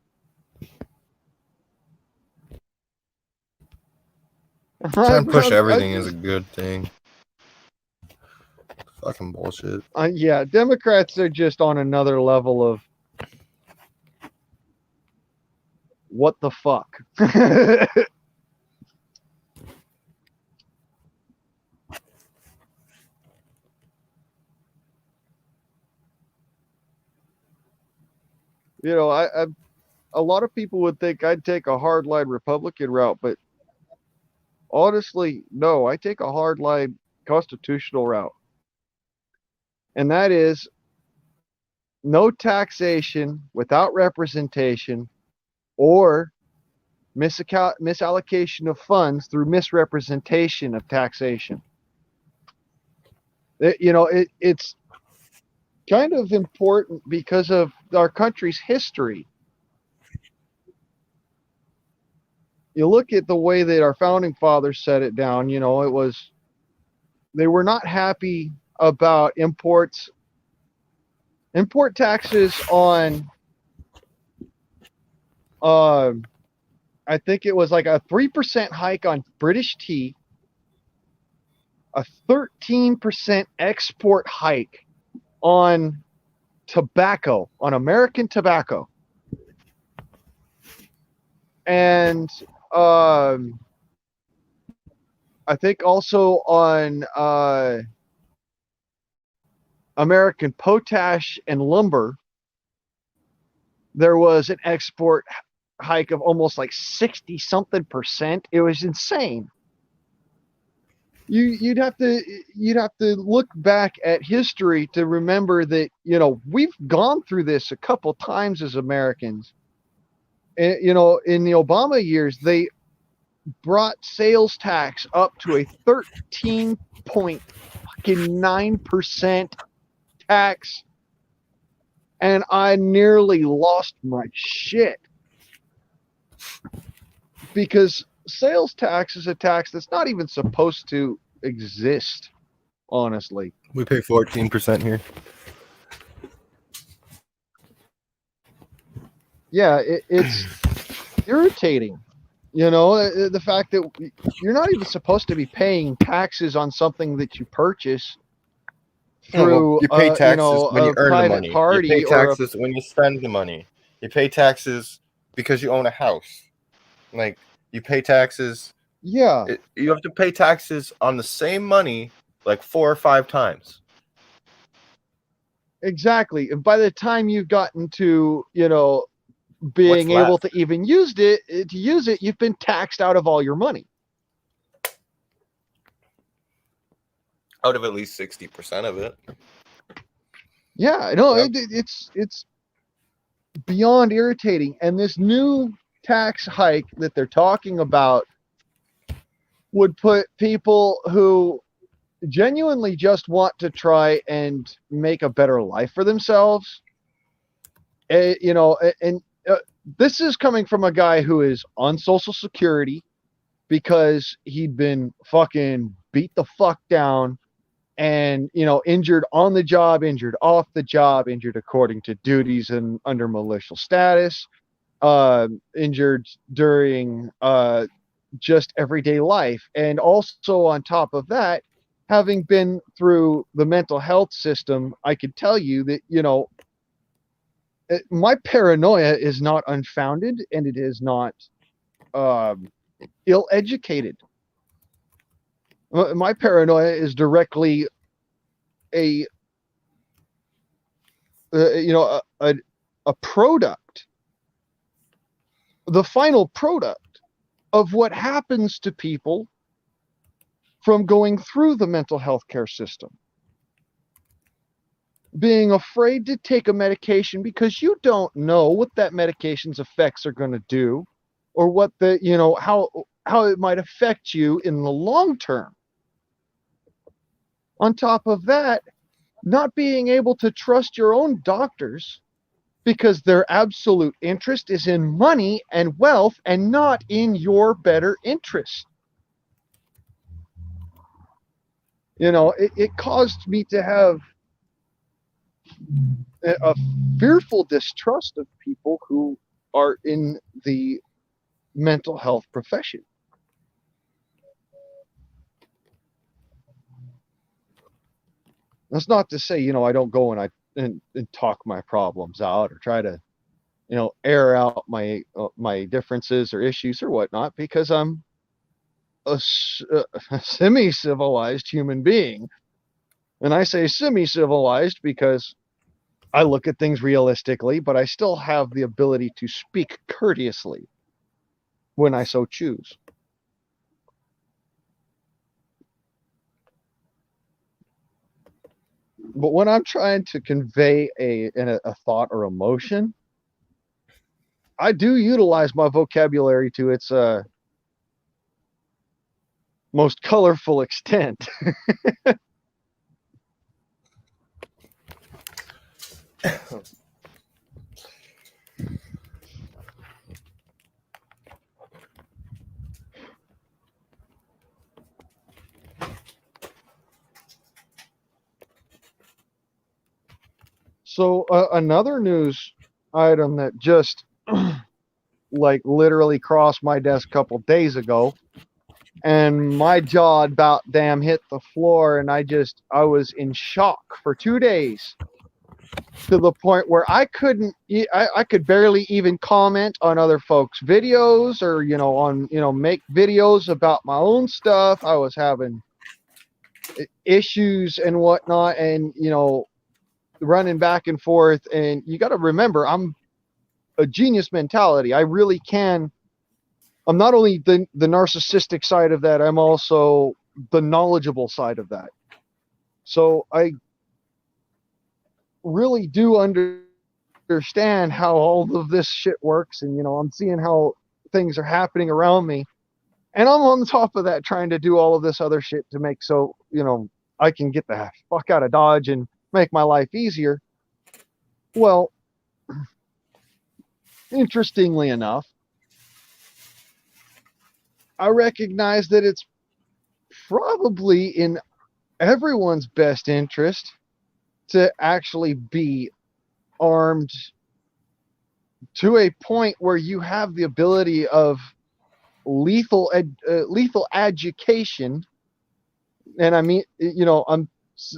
Trying to push everything is a good thing. Fucking bullshit. Yeah, Democrats are just on another level of what the fuck. You know, a lot of people would think I'd take a hardline Republican route, but honestly, no, I take a hardline constitutional route. And that is no taxation without representation or misallocation of funds through misrepresentation of taxation. It's kind of important because of our country's history. You look at the way that our founding fathers set it down, you know, they were not happy about import taxes on I think it was like a 3% hike on British tea, a 13% export hike on tobacco, on American tobacco. And I think also on American potash and lumber, there was an export hike of almost like 60 something percent. It was insane. You'd have to look back at history to remember that, you know, we've gone through this a couple times as Americans. And, you know, in the Obama years, they brought sales tax up to a 13.9% tax, and I nearly lost my shit because sales tax is a tax that's not even supposed to exist, honestly. We pay 14% here. Yeah, it's irritating. You know, the fact that you're not even supposed to be paying taxes on something that you purchase through, you pay taxes when you a earn the private money. party You pay or taxes when you spend the money. You pay taxes because you own a house. Like, you pay taxes. yeah, You have to pay taxes on the same money like 4 or 5 times. exactly. And by the time you've gotten to, you know, What's being able left? to even use it, you've been taxed out of all your money. Out of at least 60% of it. Yeah, no, Yep. it's beyond irritating. And this new tax hike that they're talking about would put people who genuinely just want to try and make a better life for themselves, and this is coming from a guy who is on Social Security because he'd been fucking beat the fuck down and injured on the job, injured off the job, injured according to duties and under militia status, injured during just everyday life. And also on top of that, having been through the mental health system, I could tell you that my paranoia is not unfounded, and it is not ill-educated. My paranoia is directly a a product, the final product of what happens to people from going through the mental health care system. Being afraid to take a medication because you don't know what that medication's effects are going to do, or what how it might affect you in the long term. On top of that, not being able to trust your own doctors because their absolute interest is in money and wealth and not in your better interest. It caused me to have a fearful distrust of people who are in the mental health profession. That's not to say, I don't go and talk my problems out or try to, air out my differences or issues or whatnot, because I'm a semi-civilized human being. And I say semi-civilized because I look at things realistically, but I still have the ability to speak courteously when I so choose. But when I'm trying to convey a thought or emotion, I do utilize my vocabulary to its most colorful extent. So another news item that just like literally crossed my desk a couple days ago, and my jaw about damn hit the floor, and I was in shock for 2 days, to the point where I could barely even comment on other folks' videos, or make videos about my own stuff. I was having issues and whatnot, and running back and forth. And you got to remember, I'm a genius mentality. I really can. I'm not only the narcissistic side of that, I'm also the knowledgeable side of that. So I really do understand how all of this shit works, and I'm seeing how things are happening around me, and I'm on top of that trying to do all of this other shit to make so I can get the fuck out of Dodge and make my life easier. Well, interestingly enough, I recognize that it's probably in everyone's best interest to actually be armed to a point where you have the ability of lethal education. And I mean,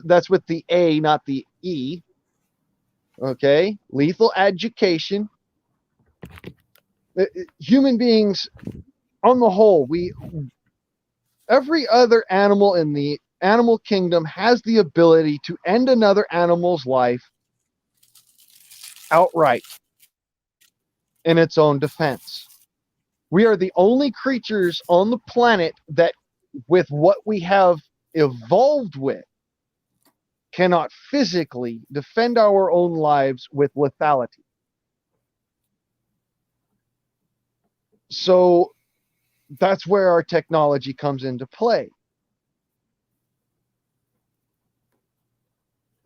that's with the A, not the E. Okay, lethal education. Human beings, on the whole, every other animal in the animal kingdom has the ability to end another animal's life outright in its own defense. We are the only creatures on the planet that, with what we have evolved with, cannot physically defend our own lives with lethality. So that's where our technology comes into play.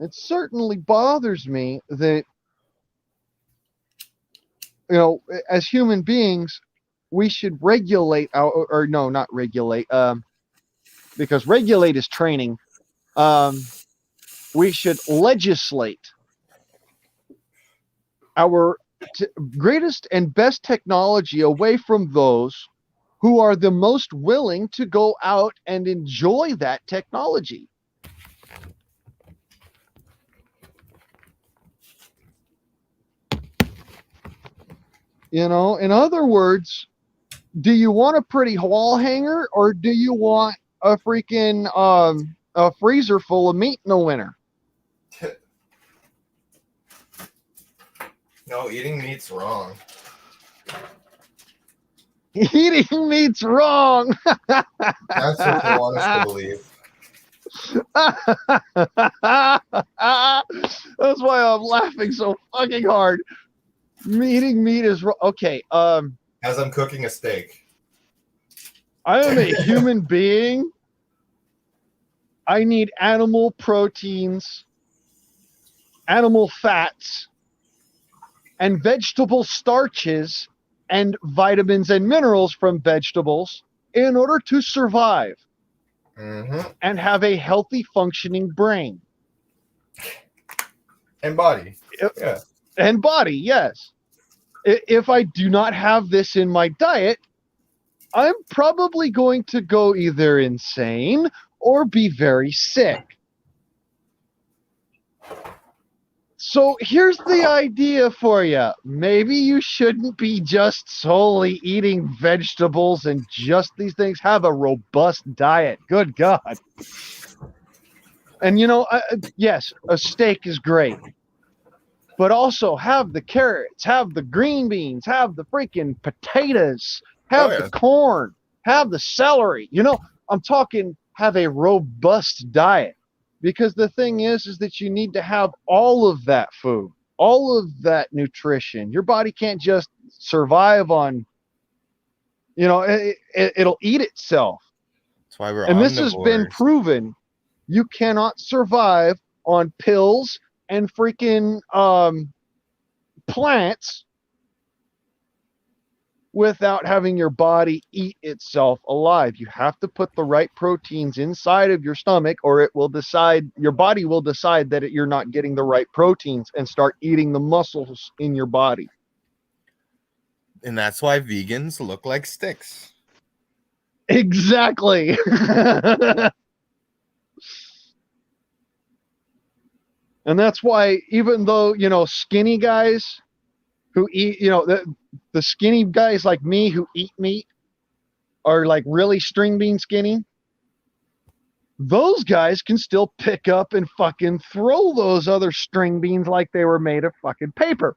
It certainly bothers me that, as human beings, we should regulate or no, not regulate, because regulate is training. We should legislate our greatest and best technology away from those who are the most willing to go out and enjoy that technology. In other words, do you want a pretty wall hanger or do you want a freaking a freezer full of meat in the winter? No, eating meat's wrong. Eating meat's wrong. That's what they want us to believe. That's why I'm laughing so fucking hard. Eating meat is wrong. Okay. As I'm cooking a steak. I am a human being. I need animal proteins, animal fats, and vegetable starches and vitamins and minerals from vegetables in order to survive and have a healthy functioning brain. And body. Yeah. And body, yes. If I do not have this in my diet, I'm probably going to go either insane or be very sick. So here's the idea for you. Maybe you shouldn't be just solely eating vegetables and just these things. Have a robust diet. Good God. And yes, a steak is great. But also have the carrots, have the green beans, have the freaking potatoes, have the corn, have the celery. I'm talking have a robust diet. Because the thing is that you need to have all of that food, all of that nutrition. Your body can't just survive on, it'll eat itself. That's why we're and omnivores. This has been proven. You cannot survive on pills and freaking plants without having your body eat itself alive. You have to put the right proteins inside of your stomach, or your body will decide that you're not getting the right proteins and start eating the muscles in your body. And that's why vegans look like sticks. Exactly. And that's why, even though, skinny guys who eat, the skinny guys like me who eat meat are like really string bean skinny, those guys can still pick up and fucking throw those other string beans like they were made of fucking paper.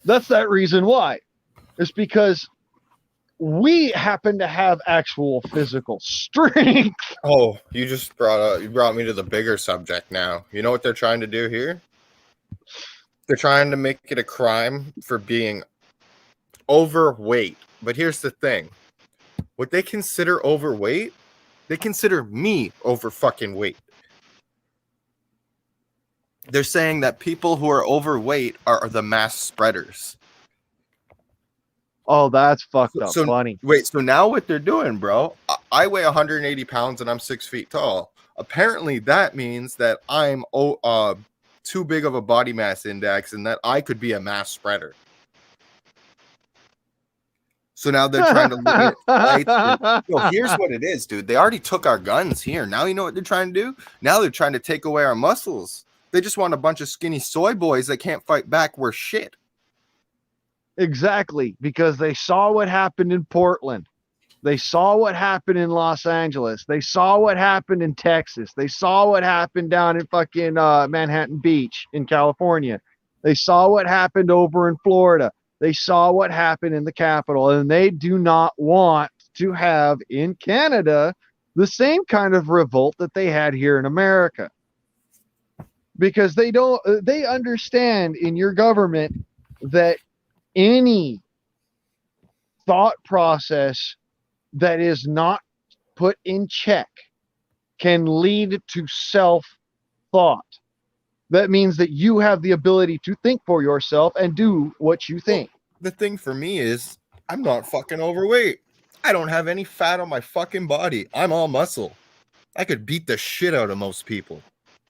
That's that reason why. It's because we happen to have actual physical strength. Oh, you brought me to the bigger subject now. You know what they're trying to do here? They're trying to make it a crime for being overweight. But here's the thing. What they consider overweight, they consider me over fucking weight. They're saying that people who are overweight are the mass spreaders. Oh, that's fucked up funny. Wait, so now what they're doing, bro, I weigh 180 pounds and I'm 6 feet tall. Apparently that means that I'm too big of a body mass index and that I could be a mass spreader. So now they're trying to limit flights. Here's what it is, dude. They already took our guns here. Now you know what they're trying to do? Now they're trying to take away our muscles. They just want a bunch of skinny soy boys that can't fight back. We're shit. Exactly, because they saw what happened in Portland. They saw what happened in Los Angeles. They saw what happened in Texas. They saw what happened down in fucking Manhattan Beach in California. They saw what happened over in Florida. They saw what happened in the capital, and they do not want to have in Canada the same kind of revolt that they had here in America. Because they understand in your government that any thought process that is not put in check can lead to self-thought. That means that you have the ability to think for yourself and do what you think. Well, the thing for me is I'm not fucking overweight. I don't have any fat on my fucking body. I'm all muscle. I could beat the shit out of most people.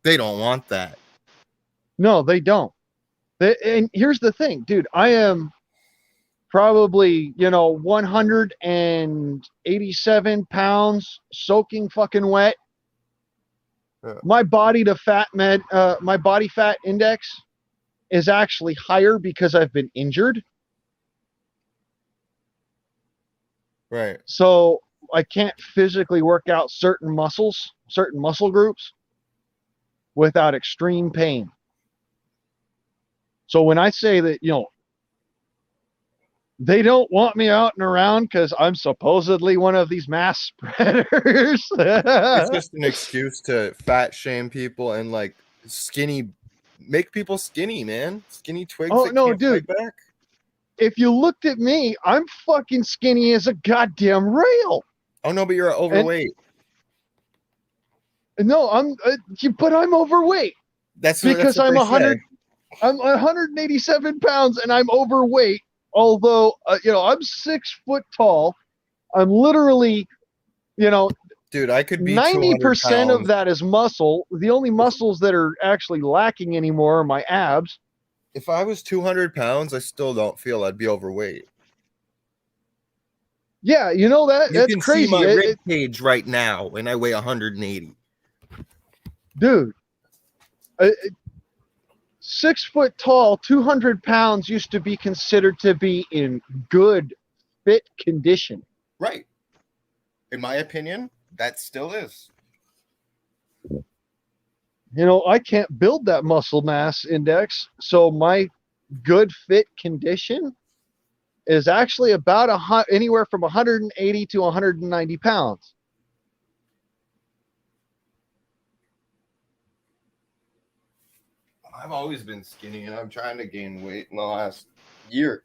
They don't want that. No, they don't. And here's the thing, dude. I am probably, 187 pounds, soaking fucking wet. Yeah. My body fat index is actually higher because I've been injured. Right. So I can't physically work out certain muscle groups without extreme pain. So when I say that, they don't want me out and around because I'm supposedly one of these mass spreaders. It's just an excuse to fat shame people and like make people skinny, man. Skinny twigs Oh, that no, can't dude. fight back. If you looked at me, I'm fucking skinny as a goddamn rail. Oh no, but you're overweight. No, but I'm overweight. That's because what I'm they say. I'm 187 pounds and I'm overweight. Although, I'm 6 foot tall. I'm literally, Dude, I could be 90% of that is muscle. The only muscles that are actually lacking anymore are my abs. If I was 200 pounds, I still don't feel I'd be overweight. Yeah, You that's can crazy. see my rib cage right now, and I weigh 180. Dude, 6 foot tall, 200 pounds used to be considered to be in good, fit condition. Right. In my opinion, that still is. I can't build that muscle mass index, so my good fit condition is actually about anywhere from 180 to 190 pounds. I've always been skinny, and I'm trying to gain weight in the last year.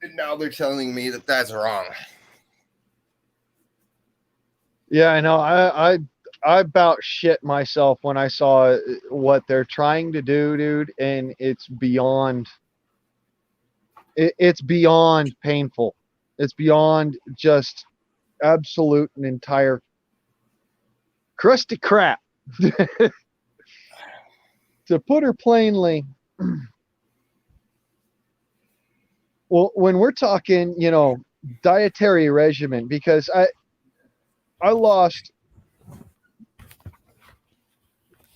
And now they're telling me that that's wrong. Yeah, I know. I about shit myself when I saw what they're trying to do, dude, and it's beyond. It's beyond painful. It's beyond just absolute and entire crusty crap. To put her plainly, well, when we're talking, dietary regimen, because I lost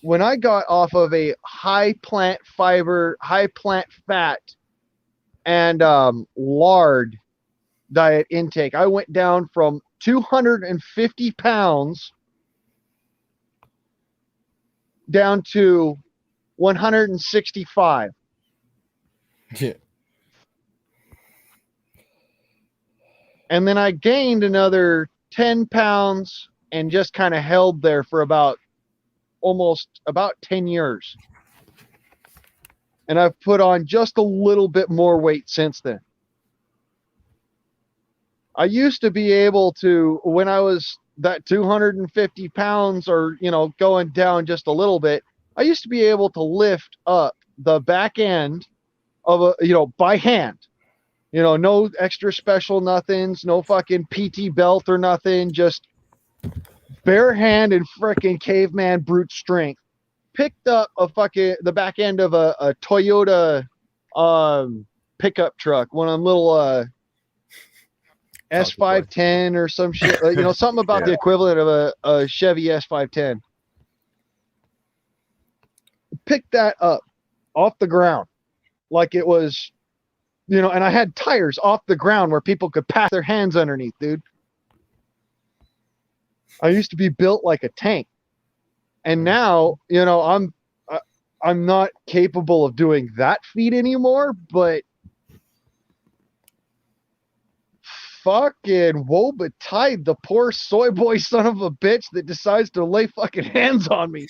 when I got off of a high plant fiber, high plant fat, and lard diet intake. I went down from 250 pounds down to 165. Yeah. And then I gained another 10 pounds and just kind of held there for about 10 years. And I've put on just a little bit more weight since then. I used to be able to, when I was that 250 pounds or, going down just a little bit, I used to be able to lift up the back end of by hand. No extra special nothings, no fucking PT belt or nothing, just bare hand and frickin' caveman brute strength. Picked up the back end of a Toyota pickup truck, one of them little S510 or some shit, something about the equivalent of a Chevy S510. Picked that up off the ground like it was, and I had tires off the ground where people could pass their hands underneath, dude. I used to be built like a tank. And now, I'm not capable of doing that feat anymore, but fucking woe betide the poor soy boy son of a bitch that decides to lay fucking hands on me.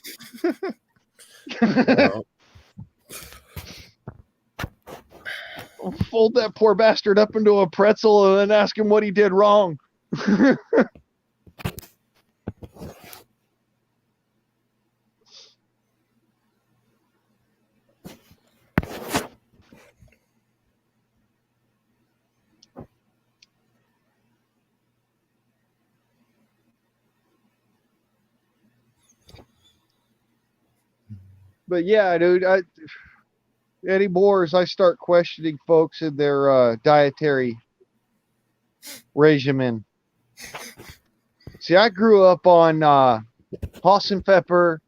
fold that poor bastard up into a pretzel and then ask him what he did wrong. But yeah, dude, anymore as I start questioning folks in their dietary regimen. See, I grew up on Hassenpfeffer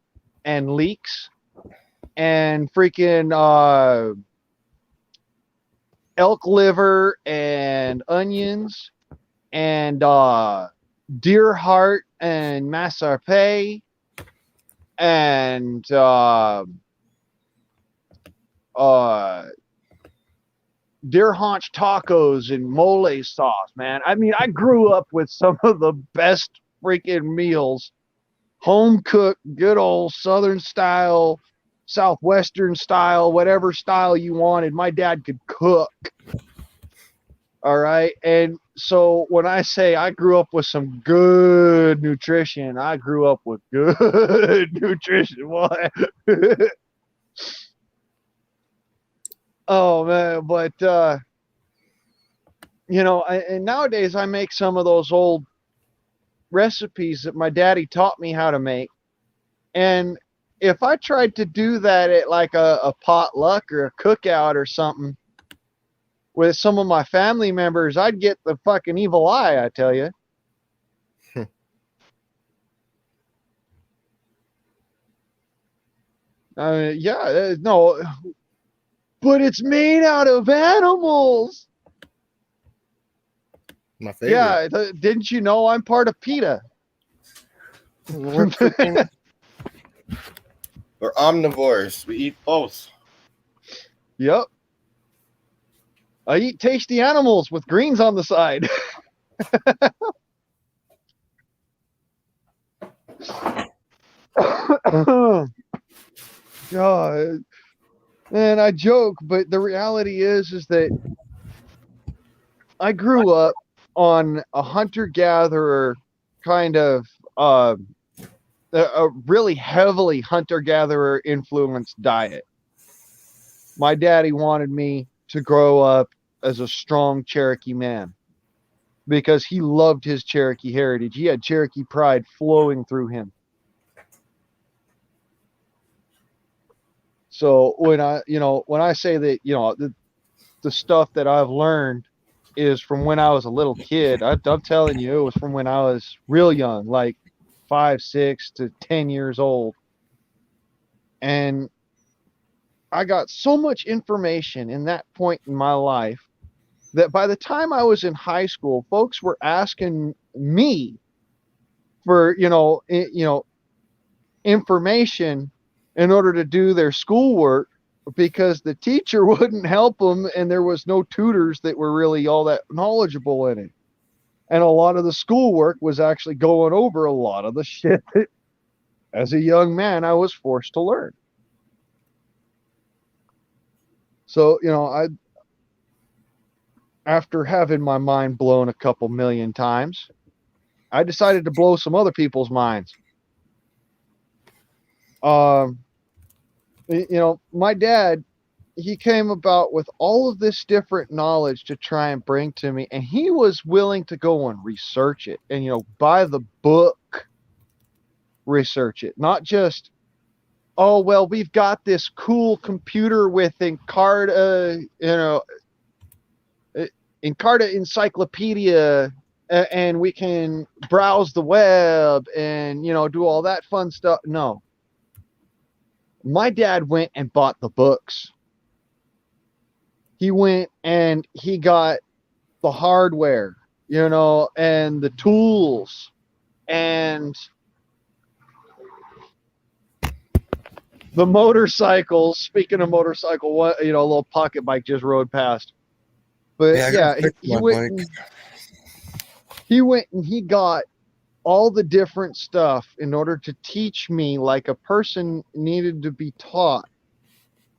and leeks and freaking elk liver and onions and deer heart and masarpe and deer haunch tacos and mole sauce, man. I mean, I grew up with some of the best freaking meals, home cooked, good old Southern style, Southwestern style, whatever style you wanted. My dad could cook. All right. And so when I say I grew up with some good nutrition, I grew up with good nutrition. Boy. Oh man, but and nowadays I make some of those old recipes that my daddy taught me how to make. And if I tried to do that at like a potluck or a cookout or something with some of my family members, I'd get the fucking evil eye, I tell you. No, but it's made out of animals. My favorite. Yeah, didn't you know I'm part of PETA? We're omnivores. We eat both. Yep. I eat tasty animals with greens on the side. God, man, I joke, but the reality is that I grew up on a hunter-gatherer kind of a really heavily hunter-gatherer influenced diet. My daddy wanted me to grow up as a strong Cherokee man because he loved his Cherokee heritage. He had Cherokee pride flowing through him. So when I say that, the stuff that I've learned is from when I was a little kid. I'm telling you, it was from when I was real young, like 5, 6 to 10 years old. And I got so much information in that point in my life that by the time I was in high school, folks were asking me for, information in order to do their schoolwork because the teacher wouldn't help them and there was no tutors that were really all that knowledgeable in it. And a lot of the schoolwork was actually going over a lot of the shit that as a young man I was forced to learn. So, after having my mind blown a couple million times, I decided to blow some other people's minds. My dad, he came about with all of this different knowledge to try and bring to me, and he was willing to go and research it and, by the book, research it. Not just, oh, well, we've got this cool computer with Encarta encyclopedia and we can browse the web and, do all that fun stuff. No. My dad went and bought the books. He went and he got the hardware, and the tools and the motorcycles. Speaking of motorcycle, a little pocket bike just rode past. But he went and he got all the different stuff in order to teach me like a person needed to be taught.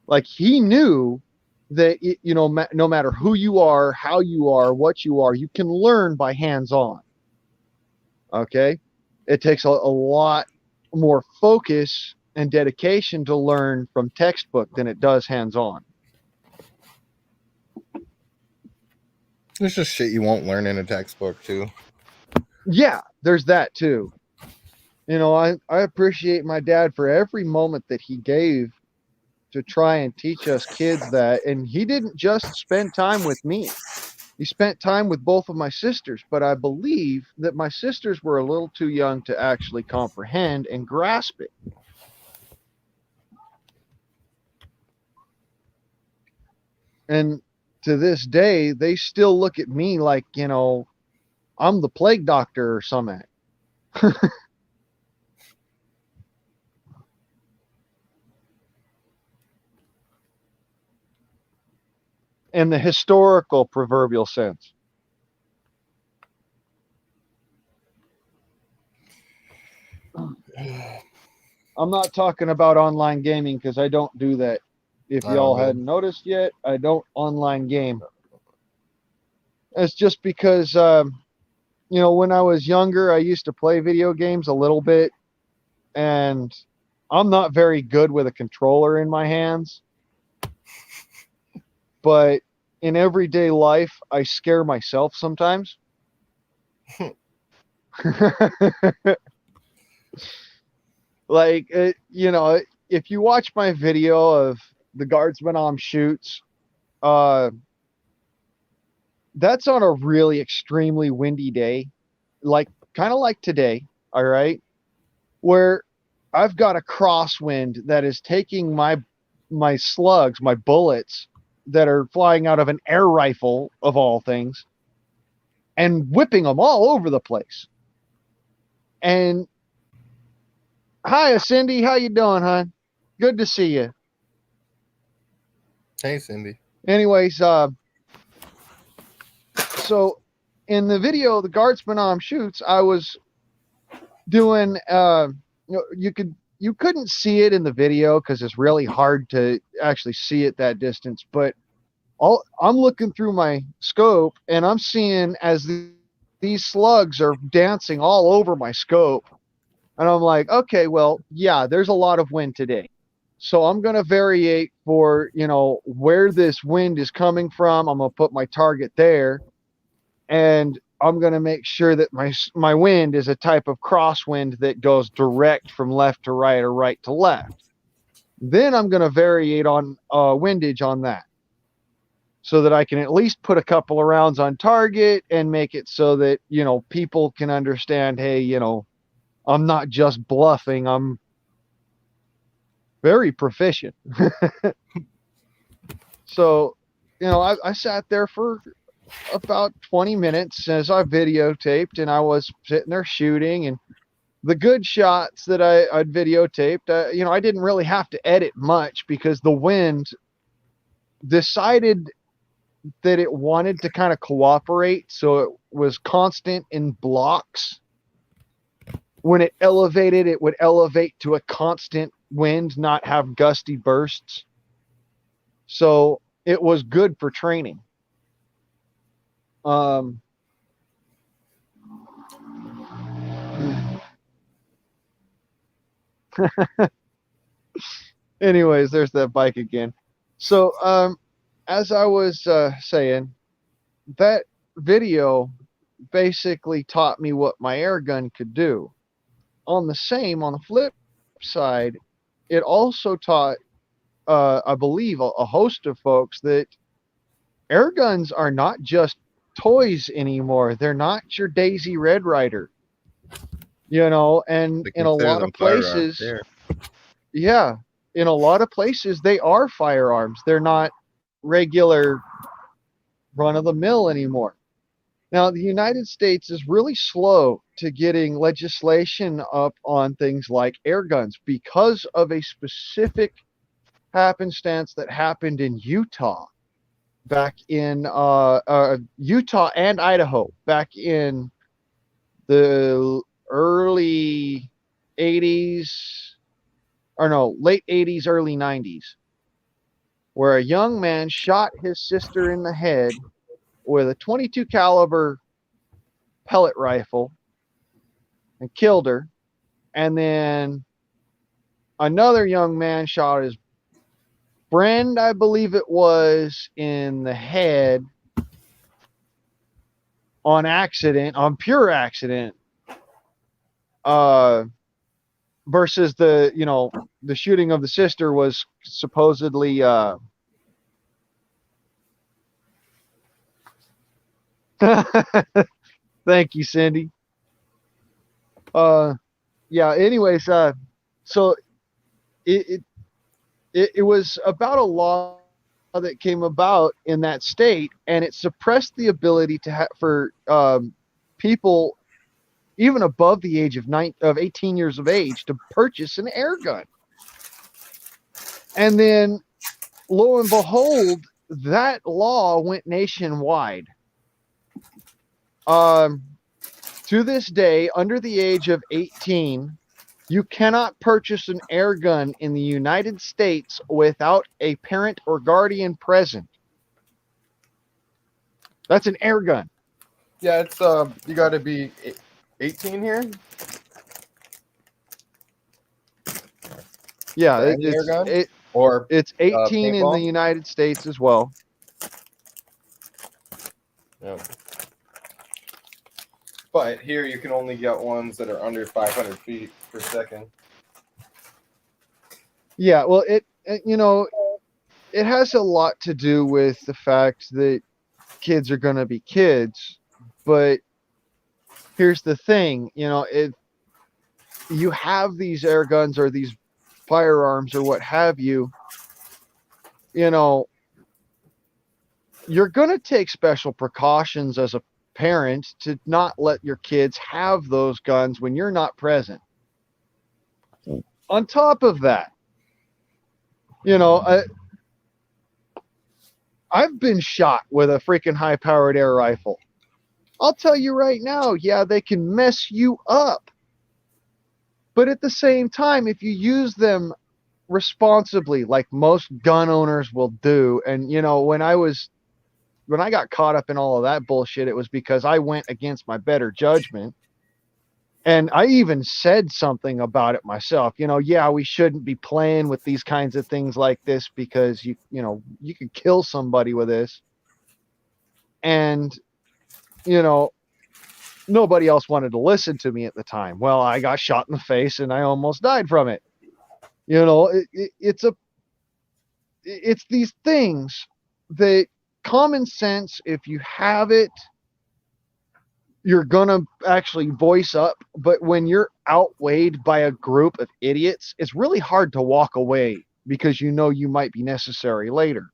Like he knew that no matter who you are, how you are, what you are, you can learn by hands-on. Okay, it takes a lot more focus and dedication to learn from textbook than it does hands-on. There's just shit you won't learn in a textbook too. Yeah, there's that too. I appreciate my dad for every moment that he gave to try and teach us kids that. And he didn't just spend time with me. He spent time with both of my sisters, but I believe that my sisters were a little too young to actually comprehend and grasp it. And to this day, they still look at me like, I'm the plague doctor or something. In the historical proverbial sense. I'm not talking about online gaming because I don't do that. If I don't y'all know. hadn't noticed yet, I don't online game. It's just because, when I was younger, I used to play video games a little bit, and I'm not very good with a controller in my hands. But in everyday life, I scare myself sometimes. Like, if you watch my video of the guardsman arm shoots, uh, that's on a really extremely windy day, like kind of like today, all right, where I've got a crosswind that is taking my slugs, my bullets that are flying out of an air rifle of all things, and whipping them all over the place. And hi, Cindy, how you doing, hon? Good to see you. Hey, Cindy. Anyways, so in the video, the guardsman arm shoots, I was doing you couldn't see it in the video because it's really hard to actually see it that distance, but I'm looking through my scope and I'm seeing as these slugs are dancing all over my scope, and I'm like, okay, well, yeah, there's a lot of wind today, so I'm going to variate for where this wind is coming from. I'm going to put my target there, and I'm going to make sure that my wind is a type of crosswind that goes direct from left to right or right to left. Then I'm going to variate on windage on that, so that I can at least put a couple of rounds on target and make it so that people can understand, hey, I'm not just bluffing, I'm very proficient. So I sat there for about 20 minutes as I videotaped, and I was sitting there shooting, and the good shots that I'd videotaped, I didn't really have to edit much because the wind decided that it wanted to kind of cooperate, so it was constant in blocks. When it elevated, it would elevate to a constant wind, not have gusty bursts. So it was good for training. Um, anyways, there's that bike again. So, as I was saying, that video basically taught me what my air gun could do. On the flip side, it also taught, I believe, a host of folks that air guns are not just toys anymore. They're not your Daisy Red Ryder, and They in a consider lot them of firearms places, here. yeah, in a lot of places, they are firearms. They're not regular run of the mill anymore. Now, the United States is really slow to getting legislation up on things like air guns because of a specific happenstance that happened in Utah back in Utah and Idaho back in the early 80s, or no, late 80s, early 90s. where a young man shot his sister in the head with a 22 caliber pellet rifle and killed her. And then another young man shot his friend, I believe it was, in the head on accident, on pure accident. Versus the shooting of the sister was supposedly thank you, Cindy. uh yeah, anyways, so it, it was about a law that came about in that state, and it suppressed the ability for people even above the age of 18 years of age to purchase an air gun. And then lo and behold, that law went nationwide. um to this day, under the age of 18, you cannot purchase an air gun in the United States without a parent or guardian present. That's an air gun. Yeah, it's you got to be 18 here Yeah, for any air gun or it's 18 in the paintball. United States as well. Yeah. But here you can only get ones that are under 500 feet per second. Yeah, well, it has a lot to do with the fact that kids are going to be kids. But here's the thing, if you have these air guns or these firearms or what have you, you know, you're going to take special precautions as a parent to not let your kids have those guns when you're not present. On top of that, you know, I've been shot with a freaking high powered air rifle. I'll tell you right now, yeah, they can mess you up. But at the same time, if you use them responsibly, like most gun owners will do, and when I got caught up in all of that bullshit, it was because I went against my better judgment. And I even said something about it myself. Yeah, we shouldn't be playing with these kinds of things like this because you could kill somebody with this. And, nobody else wanted to listen to me at the time. Well, I got shot in the face and I almost died from it. It's these things that common sense, if you have it, you're gonna actually voice up. But when you're outweighed by a group of idiots, it's really hard to walk away because you might be necessary later.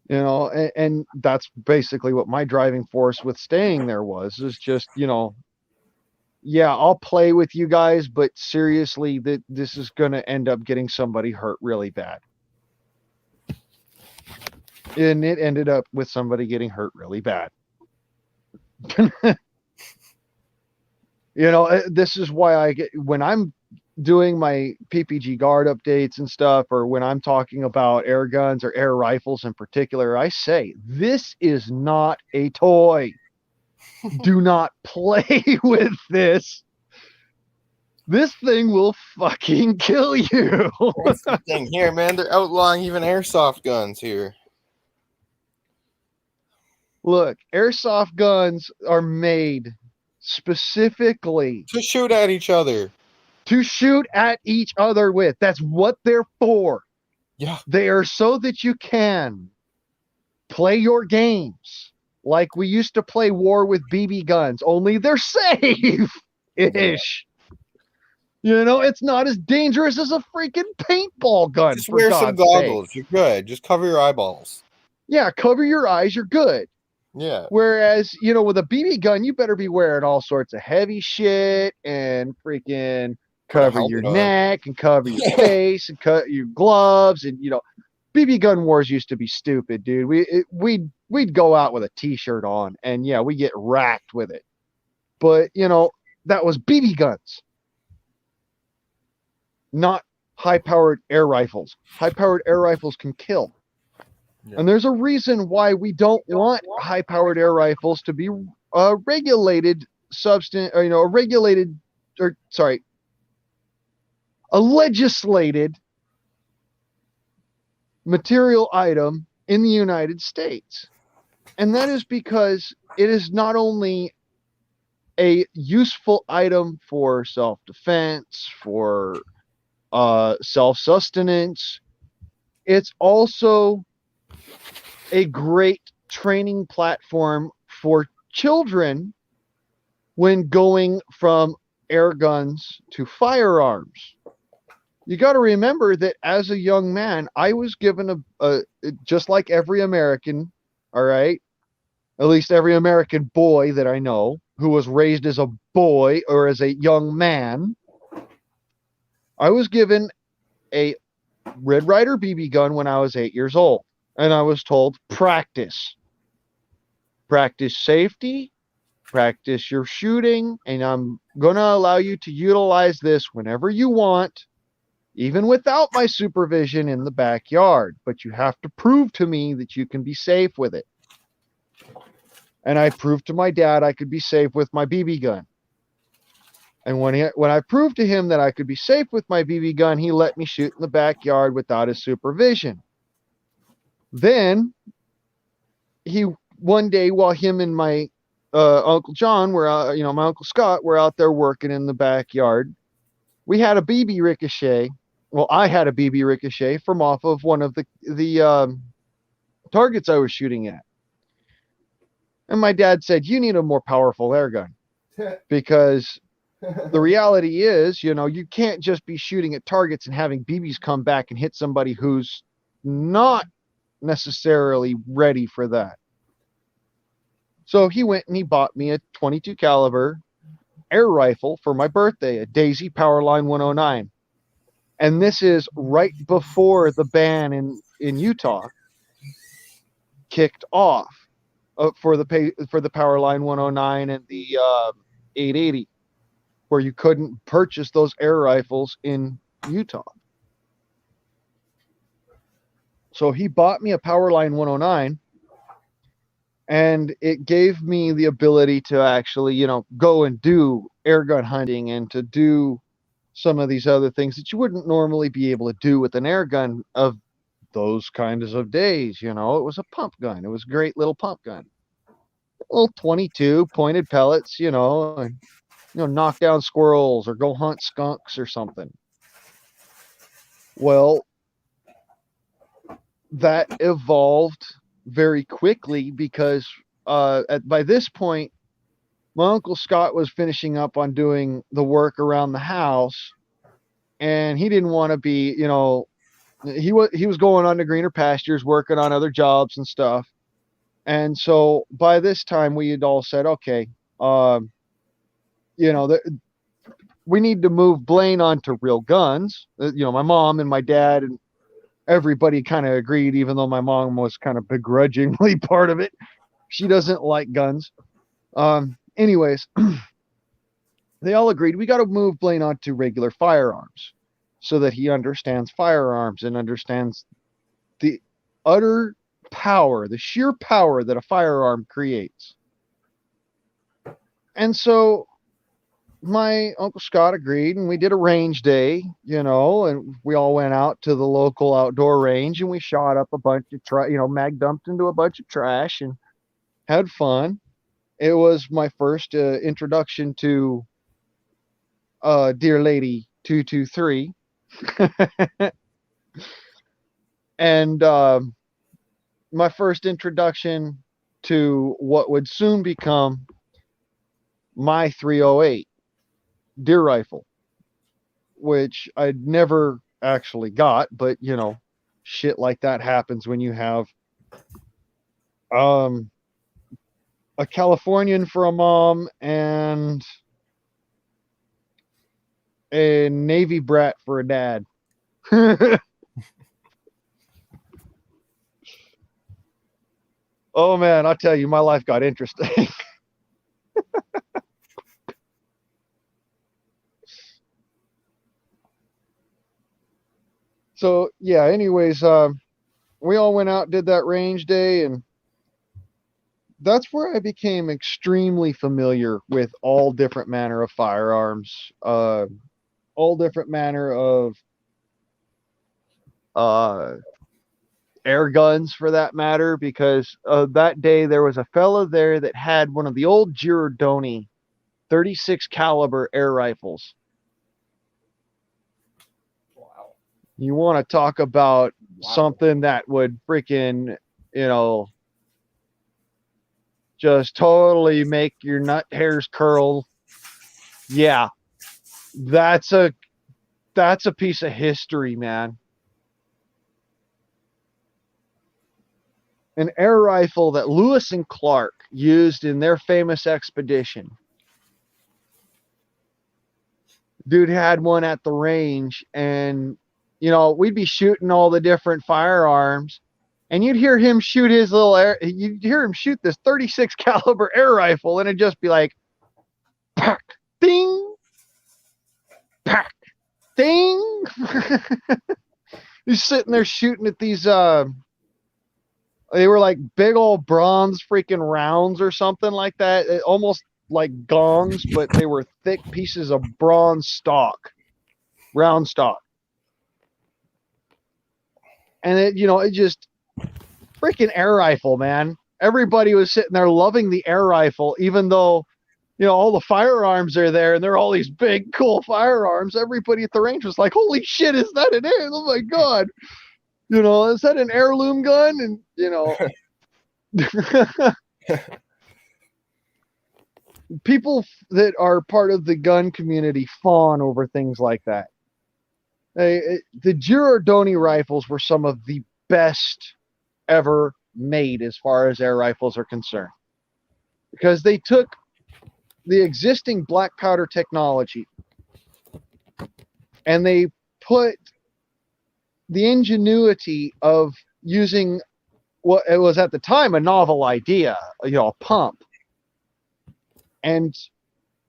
And that's basically what my driving force with staying there is just, yeah, I'll play with you guys, but seriously, this is gonna end up getting somebody hurt really bad. And it ended up with somebody getting hurt really bad. This is why when I'm doing my PPG guard updates and stuff, or when I'm talking about air guns or air rifles in particular, I say, this is not a toy. Do not play with this. This thing will fucking kill you. That's the thing here, man. They're outlawing even airsoft guns here. Look, airsoft guns are made specifically to shoot at each other. To shoot at each other with. That's what they're for. Yeah. They are so that you can play your games like we used to play war with BB guns, only they're safe-ish. Yeah. It's not as dangerous as a freaking paintball gun. Just wear some goggles. You're good. Just cover your eyeballs. Yeah, cover your eyes. You're good. Yeah. Whereas, with a BB gun, you better be wearing all sorts of heavy shit and freaking cover your neck and cover your face and cut your gloves. And, BB gun wars used to be stupid, dude. We'd go out with a t-shirt on and yeah, we get racked with it. But, that was BB guns, not high-powered air rifles. High-powered air rifles can kill. Yeah. And there's a reason why we don't want high-powered air rifles to be regulated substance, or, a regulated, or sorry, a legislated material item in the United States. And that is because it is not only a useful item for self-defense, for self-sustenance, it's also a great training platform for children when going from air guns to firearms. You got to remember that as a young man, I was given a just like every American, all right, at least every American boy that I know who was raised as a boy or as a young man, I was given a Red Ryder BB gun when I was 8 years old. And I was told, practice safety, practice your shooting, and I'm going to allow you to utilize this whenever you want, even without my supervision in the backyard. But you have to prove to me that you can be safe with it. And I proved to my dad I could be safe with my BB gun. And when I proved to him that I could be safe with my BB gun, he let me shoot in the backyard without his supervision. Then one day while him and my Uncle John were, my Uncle Scott were out there working in the backyard, we had a BB ricochet. Well, I had a BB ricochet from off of one of the targets I was shooting at. And my dad said, you need a more powerful air gun, because the reality is, you can't just be shooting at targets and having BBs come back and hit somebody who's not necessarily ready for that. So he went and he bought me a 22 caliber air rifle for my birthday, a Daisy Powerline 109. And this is right before the ban in Utah kicked off for the Powerline 109 and the 880, where you couldn't purchase those air rifles in Utah. So he bought me a Powerline 109, and it gave me the ability to actually, go and do air gun hunting and to do some of these other things that you wouldn't normally be able to do with an air gun of those kinds of days. It was a pump gun. It was a great little pump gun. A little 22 pointed pellets, and, knock down squirrels or go hunt skunks or something. Well, that evolved very quickly because by this point, my Uncle Scott was finishing up on doing the work around the house, and he didn't want to be, he was going on to greener pastures, working on other jobs and stuff. And so by this time, we had all said, okay, we need to move Blaine onto real guns. My mom and my dad and everybody kind of agreed, even though my mom was kind of begrudgingly part of it. She doesn't like guns. Anyways, they all agreed we got to move Blaine onto regular firearms so that he understands firearms and understands the utter power, the sheer power that a firearm creates. And so my Uncle Scott agreed, and we did a range day, and we all went out to the local outdoor range, and we shot up a bunch of mag dumped into a bunch of trash and had fun. It was my first introduction to Dear Lady 223. And my first introduction to what would soon become my 308 deer rifle, which I'd never actually got, but shit like that happens when you have a Californian for a mom and a Navy brat for a dad. Oh man, I'll tell you, my life got interesting. So yeah, anyways, we all went out, did that range day, and that's where I became extremely familiar with all different manner of firearms, all different manner of uh, air guns for that matter. Because that day there was a fella there that had one of the old Giordoni 36 caliber air rifles. Wow. You want to talk about Wow. something that would freaking, you know, just totally make your nut hairs curl. Yeah, that's a piece of history, man. An air rifle that Lewis and Clark used in their famous expedition. Dude had one at the range, and we'd be shooting all the different firearms, and you'd hear him shoot his little air. You'd hear him shoot this 36 caliber air rifle, and it'd just be like, pack, ding, pack, ding. He's sitting there shooting at these. They were like big old bronze freaking rounds or something like that. Almost like gongs, but they were thick pieces of bronze stock, round stock. And it just freaking air rifle, man. Everybody was sitting there loving the air rifle, even though, all the firearms are there and they're all these big, cool firearms. Everybody at the range was like, holy shit, is that an air? Oh my God. Is that an heirloom gun? And, people that are part of the gun community fawn over things like that. The Giordoni rifles were some of the best ever made as far as air rifles are concerned, because they took the existing black powder technology and they put the ingenuity of using what it was at the time a novel idea, a pump, and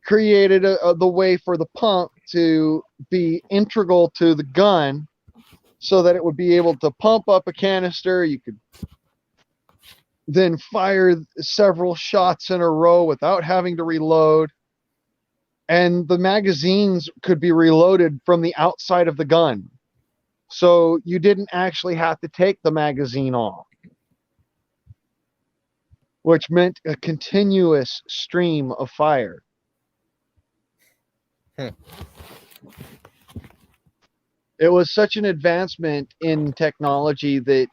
created the way for the pump to be integral to the gun, so that it would be able to pump up a canister. You could then fire several shots in a row without having to reload, and the magazines could be reloaded from the outside of the gun, so you didn't actually have to take the magazine off, which meant a continuous stream of fire. It was such an advancement in technology that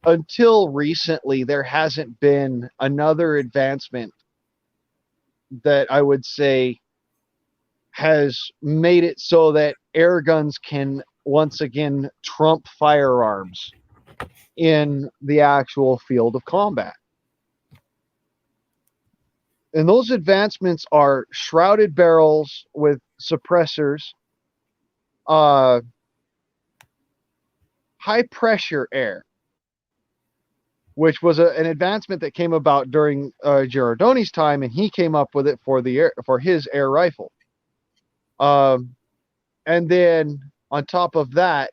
until recently there hasn't been another advancement that I would say has made it so that air guns can once again trump firearms in the actual field of combat. And those advancements are shrouded barrels with suppressors, high pressure air, which was an advancement that came about during Giordoni's time, and he came up with it for his air rifle. And then on top of that,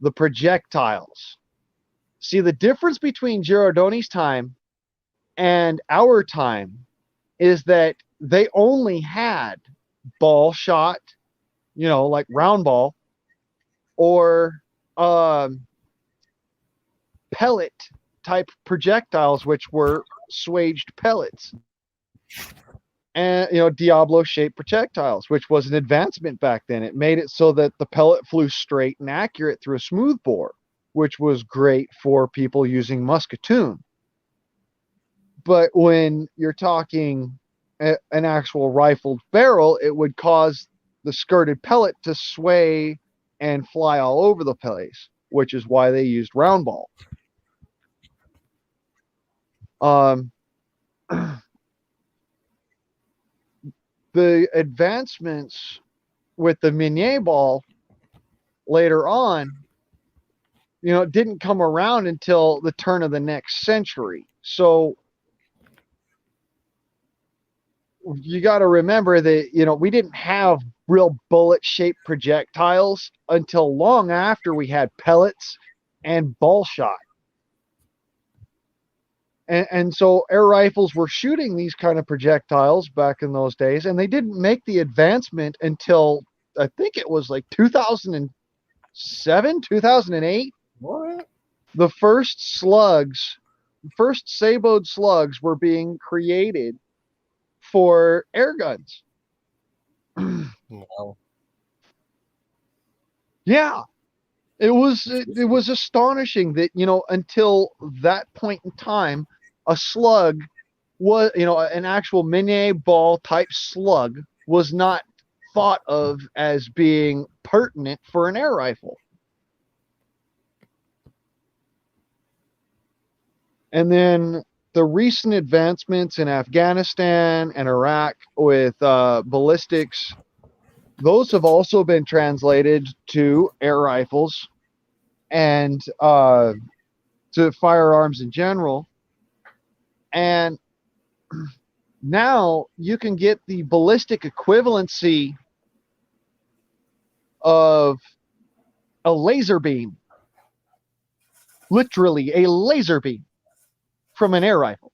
the projectiles. See, the difference between Giordoni's time and our time is that they only had ball shot, like round ball, or pellet type projectiles, which were swaged pellets, and Diablo shaped projectiles, which was an advancement back then. It made it so that the pellet flew straight and accurate through a smooth bore, which was great for people using musketoon. But when you're talking an actual rifled barrel, it would cause the skirted pellet to sway and fly all over the place, which is why they used round ball. The advancements with the Minier ball later on, didn't come around until the turn of the next century. So you got to remember that, we didn't have real bullet-shaped projectiles until long after we had pellets and ball shot. And so air rifles were shooting these kind of projectiles back in those days, and they didn't make the advancement until I think it was like 2007, 2008. What? The first sabot slugs were being created for air guns. Wow. Yeah, it was astonishing that, until that point in time, a slug was, an actual minier ball type slug was not thought of as being pertinent for an air rifle. And then the recent advancements in Afghanistan and Iraq with ballistics, those have also been translated to air rifles and to firearms in general. And now you can get the ballistic equivalency of a laser beam, literally a laser beam, from an air rifle.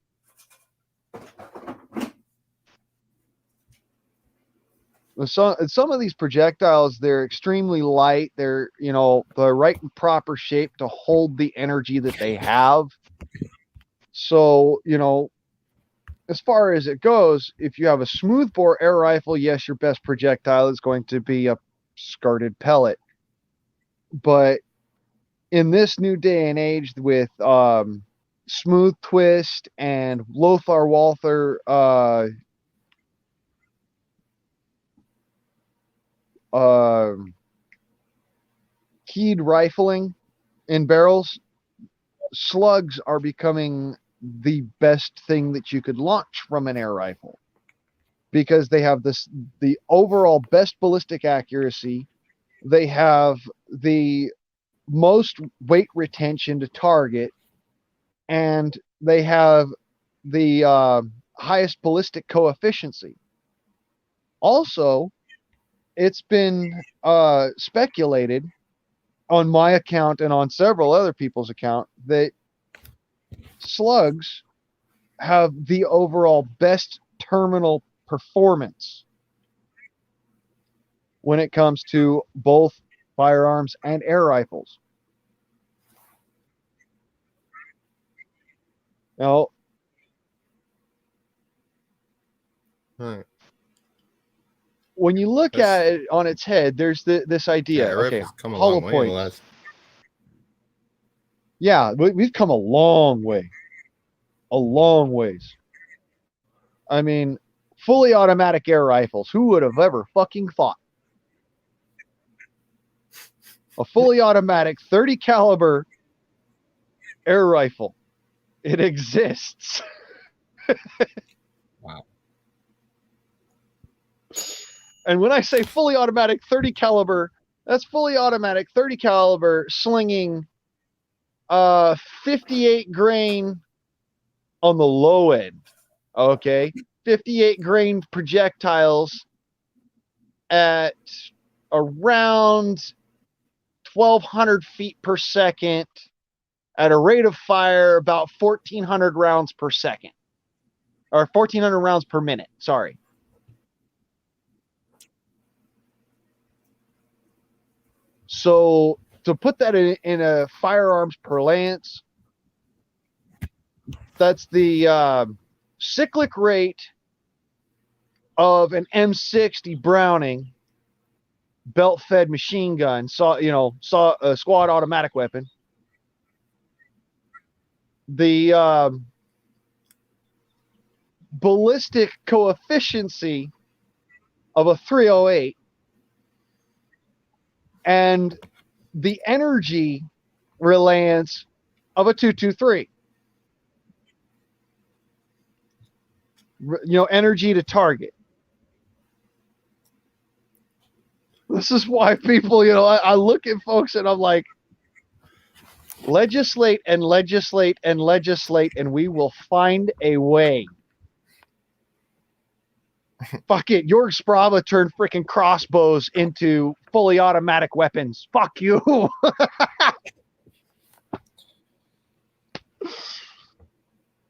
Some of these projectiles, they're extremely light. They're, the right and proper shape to hold the energy that they have. So, as far as it goes, if you have a smoothbore air rifle, yes, your best projectile is going to be a skirted pellet. But in this new day and age with smooth twist and Lothar Walther keyed rifling in barrels, slugs are becoming the best thing that you could launch from an air rifle, because they have the overall best ballistic accuracy. They have the most weight retention to target, and they have the highest ballistic coefficiency. Also, it's been speculated on my account and on several other people's account that slugs have the overall best terminal performance when it comes to both firearms and air rifles. Now, when you look at it on its head, there's this idea. Yeah, okay, come a hollow long way points. in the last... Yeah, we've come a long way. A long ways. I mean, fully automatic air rifles. Who would have ever fucking thought? A fully automatic 30 caliber air rifle. It exists. Wow. And when I say fully automatic 30 caliber, that's fully automatic 30 caliber slinging 58 grain on the low end. Okay? 58 grain projectiles at around 1,200 feet per second at a rate of fire about 1,400 rounds per second. Or 1,400 rounds per minute. Sorry. So to put that in a firearms parlance, that's the cyclic rate of an M60 Browning belt-fed machine gun, a squad automatic weapon. The ballistic coefficiency of a 308 and the energy reliance of a 223. Energy to target. This is why people, I look at folks and I'm like, legislate and legislate and legislate, and we will find a way. Fuck it. Your Sprava turned freaking crossbows into fully automatic weapons. Fuck you.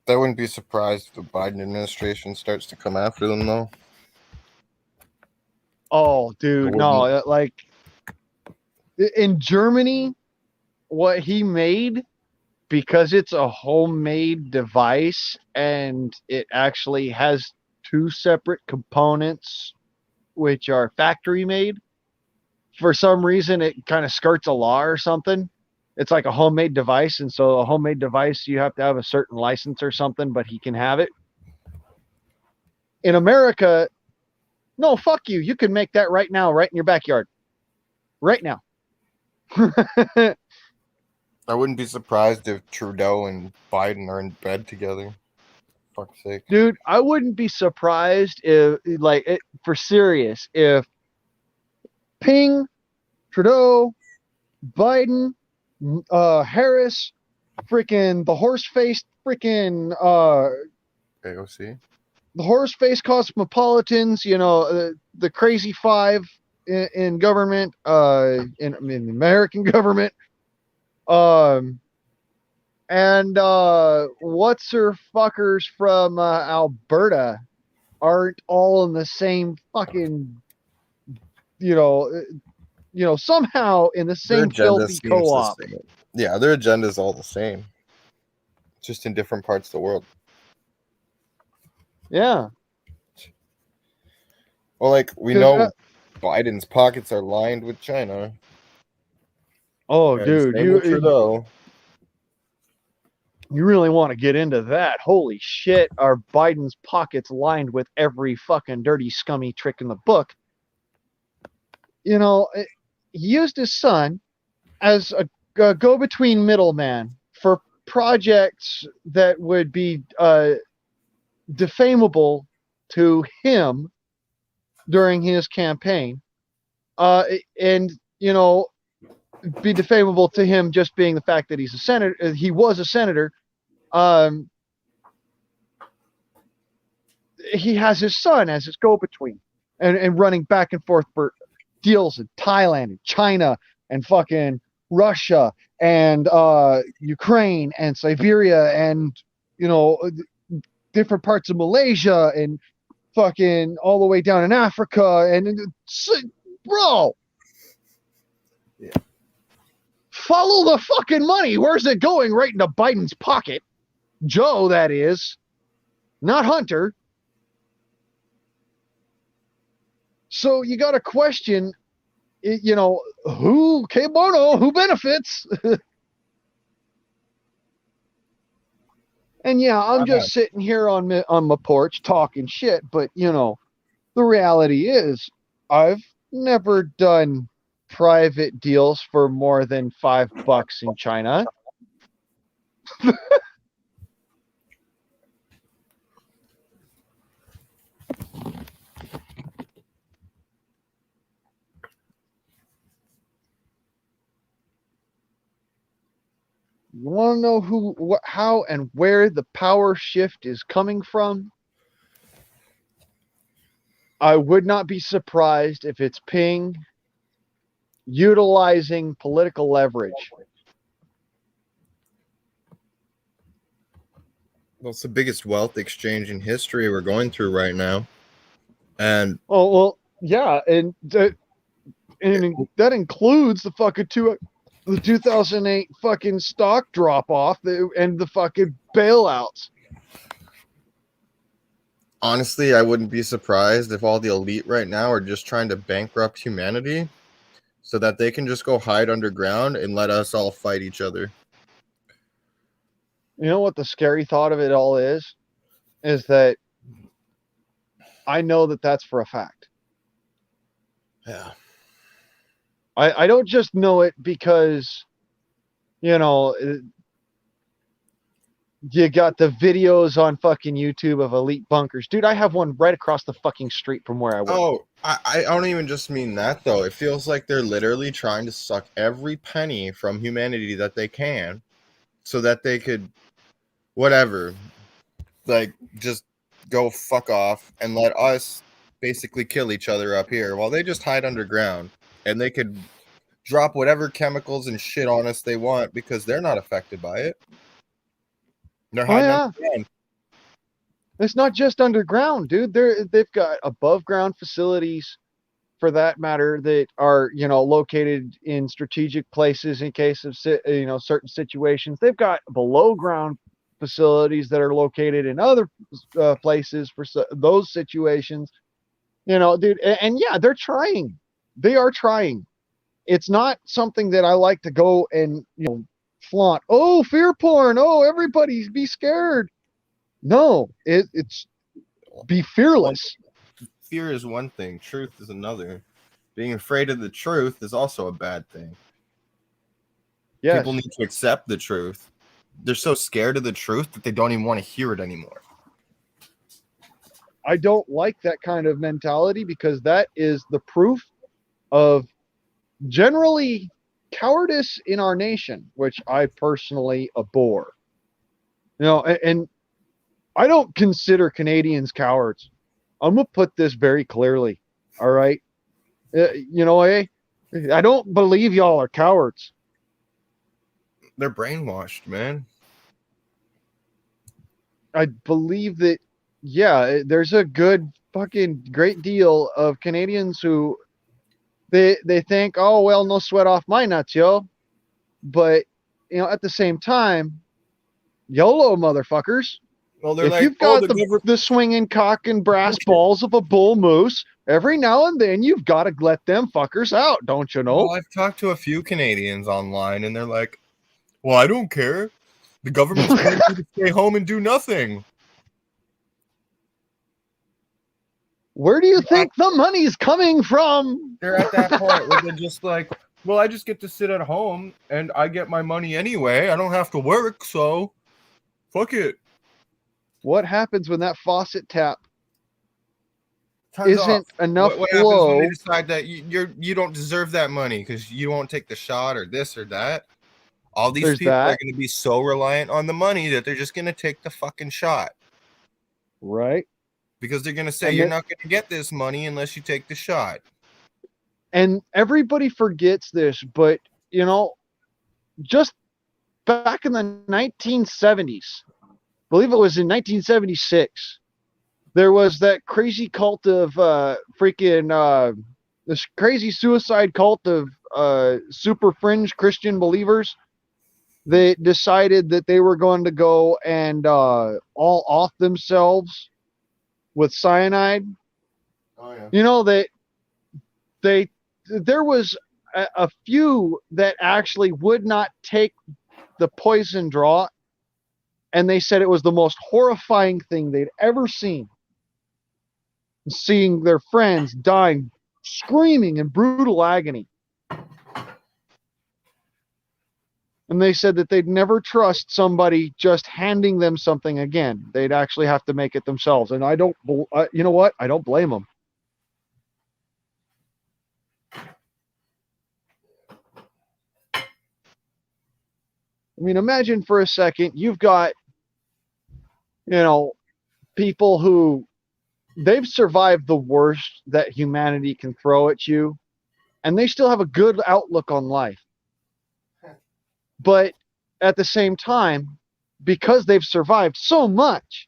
I wouldn't be surprised if the Biden administration starts to come after them, though. Oh, dude, no. Like in Germany, what he made, because it's a homemade device and it actually has two separate components, which are factory made. For some reason, it kind of skirts a law or something. It's like a homemade device, and so a homemade device, you have to have a certain license or something, but he can have it. In America, no, fuck you. You can make that right now, right in your backyard, right now. I wouldn't be surprised if Trudeau and Biden are in bed together. Fuck's sake. Dude, I wouldn't be surprised if, like, for serious, if Ping, Trudeau, Biden, Harris, freaking the horse-faced, freaking AOC. the horse-faced cosmopolitans, the crazy five in government, in the American government, and what's her fuckers from Alberta aren't all in the same fucking, somehow in the Their same agenda filthy seems co-op. the same. Yeah, their agenda is all the same, just in different parts of the world. Yeah. Well, like, we know Biden's pockets are lined with China. Oh, And dude, same with Trudeau. you really want to get into that? Holy shit, are Biden's pockets lined with every fucking dirty, scummy trick in the book? He used his son as a go-between middleman for projects that would be defamable to him during his campaign, and be defamable to him just being the fact that he's a senator. He was a senator. He has his son as his go-between, and running back and forth for deals in Thailand and China and fucking Russia and Ukraine and Siberia and different parts of Malaysia and fucking all the way down in Africa and bro. Yeah. Follow the fucking money. Where's it going? Right into Biden's pocket. Joe, that is. Not Hunter. So you got to question, who, que bono, who benefits? And yeah, I'm just sitting here on my porch talking shit, but the reality is I've never done private deals for more than $5 in China. You want to know who, how, and where the power shift is coming from? I would not be surprised if it's Ping utilizing political leverage. Well, it's the biggest wealth exchange in history we're going through right now. And oh, well, yeah, and that includes the fucking the 2008 fucking stock drop off and the fucking bailouts. Honestly, I wouldn't be surprised if all the elite right now are just trying to bankrupt humanity so that they can just go hide underground and let us all fight each other. You know what the scary thought of it all is that I know that that's for a fact. Yeah. I don't just know it because, you got the videos on fucking YouTube of elite bunkers. Dude, I have one right across the fucking street from where I work. Oh, I don't even just mean that, though. It feels like they're literally trying to suck every penny from humanity that they can so that they could, whatever, like, just go fuck off and let us basically kill each other up here while they just hide underground, and they could drop whatever chemicals and shit on us they want because they're not affected by it. They're Oh hiding yeah, underground. it's not just underground, dude. They've got above ground facilities, for that matter, that are located in strategic places in case of certain situations. They've got below ground facilities that are located in other places for those situations. Dude, and yeah, they're trying. They are trying. It's not something that I like to go and flaunt. Oh, fear porn. Oh, everybody be scared. No, it's be One, fearless. fear is one thing, truth is another. Being afraid of the truth is also a bad thing. People Yes, need to accept the truth. They're so scared of the truth that they don't even want to hear it anymore. I don't like that kind of mentality because that is the proof of generally cowardice in our nation, which I personally abhor. And I don't consider Canadians cowards. I'm gonna put this very clearly. All right, I don't believe y'all are cowards. They're brainwashed, man. I believe that, yeah, there's a good fucking great deal of Canadians who they think, oh well, no sweat off my nuts, yo. But at the same time, YOLO, motherfuckers. Well, they're If like, you've oh, got the swinging cock and brass balls of a bull moose, every now and then you've got to let them fuckers out, don't you know? Well, I've talked to a few Canadians online, and they're like, well, I don't care. The government's paying me to stay home and do nothing. Where do you think the money's coming from? They're at that point where they're just like, well, I just get to sit at home and I get my money anyway. I don't have to work, so fuck it. What happens when that faucet tap Turns off. isn't enough What happens when they flow? decide that you don't deserve that money because you won't take the shot or this or that? All these There's people are that, going to be so reliant on the money that they're just going to take the fucking shot right? because they're going to say And you're that, not going to get this money unless you take the shot. and everybody forgets this, but just back in the 1970s, I believe it was in 1976, there was that crazy cult of this crazy suicide cult of super fringe Christian believers that decided that they were going to go and all off themselves with cyanide. Oh yeah. That they there was a few that actually would not take the poison draw, and they said it was the most horrifying thing they'd ever seen, seeing their friends dying screaming in brutal agony. And they said that they'd never trust somebody just handing them something again. They'd actually have to make it themselves. And I don't, you know what? I don't blame them. I mean, imagine for a second, you've got, people who they've survived the worst that humanity can throw at you, and they still have a good outlook on life. But at the same time, because they've survived so much,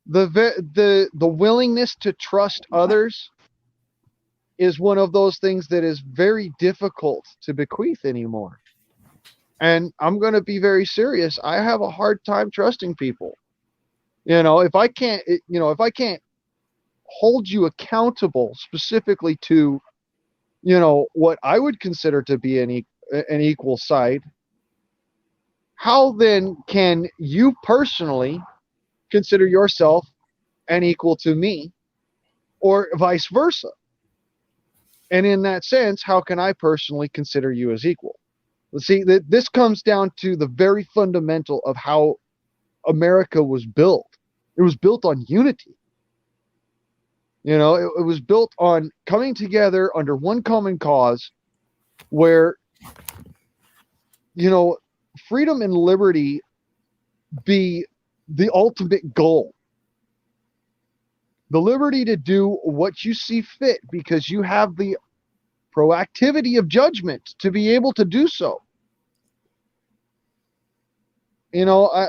the willingness to trust others is one of those things that is very difficult to bequeath anymore. And I'm going to be very serious. I have a hard time trusting people. If I can't hold you accountable specifically to, what I would consider to be an equal side, how then can you personally consider yourself an equal to me, or vice versa? And in that sense, how can I personally consider you as equal? See, that this comes down to the very fundamental of how America was built. It was built on unity. It was built on coming together under one common cause where, freedom and liberty be the ultimate goal. the liberty to do what you see fit because you have the proactivity of judgment to be able to do so. You know,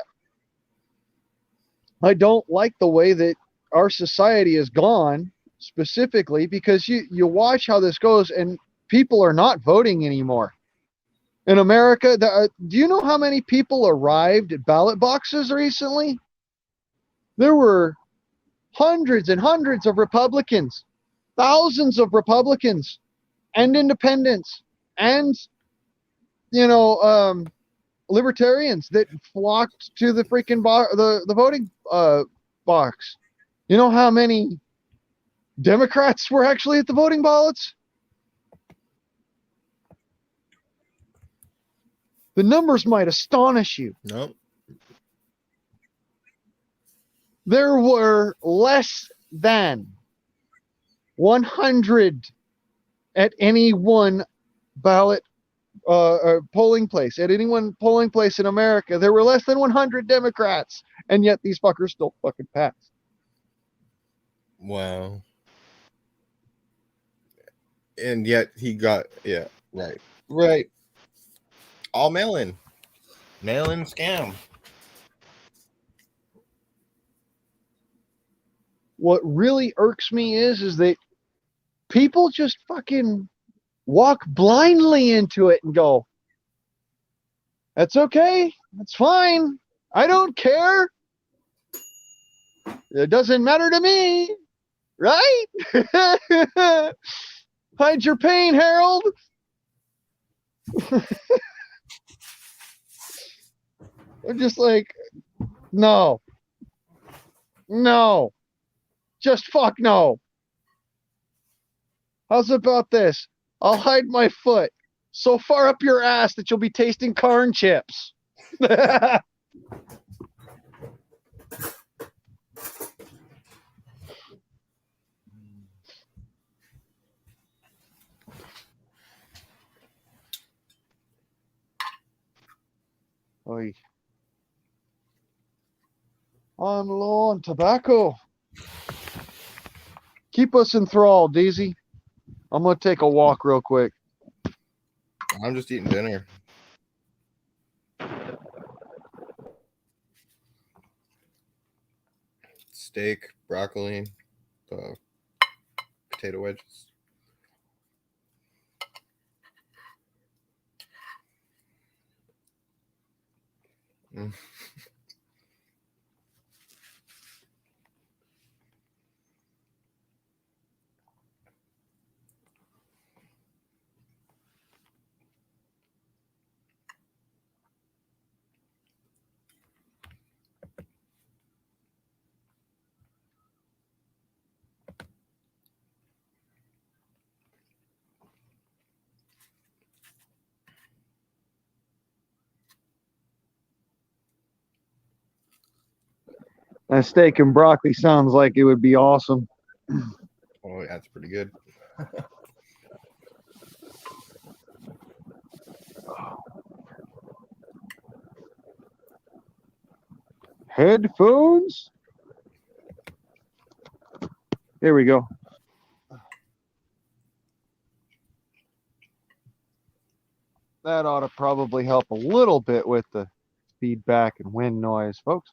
I don't like the way that our society has gone, specifically because you watch how this goes and people are not voting anymore. In America, do you know how many people arrived at ballot boxes recently? There were hundreds and hundreds of Republicans, thousands of Republicans and independents and, you know, libertarians that flocked to the freaking the voting box. You know how many Democrats were actually at the voting ballots? The numbers might astonish you. Nope. There were less than 100 at any one ballot polling place. At any one polling place in America, there were less than 100 Democrats, and yet these fuckers still fucking passed. Wow. And yet he got, yeah, right. Right. All mail-in. Mail-in scam. What really irks me is that people just fucking walk blindly into it and go, that's okay, that's fine, I don't care, it doesn't matter to me, right? Hide your pain, Harold. I'm just like, no, just fuck no. How's about this? I'll hide my foot so far up your ass that you'll be tasting corn chips. Oy. I'm low on tobacco. Keep us enthralled, Daisy. I'm going to take a walk real quick. I'm just eating dinner. Steak, broccoli, potato wedges. Mm. That steak and broccoli sounds like it would be awesome. Oh, yeah, that's pretty good. Headphones? There we go. That ought to probably help a little bit with the feedback and wind noise, folks.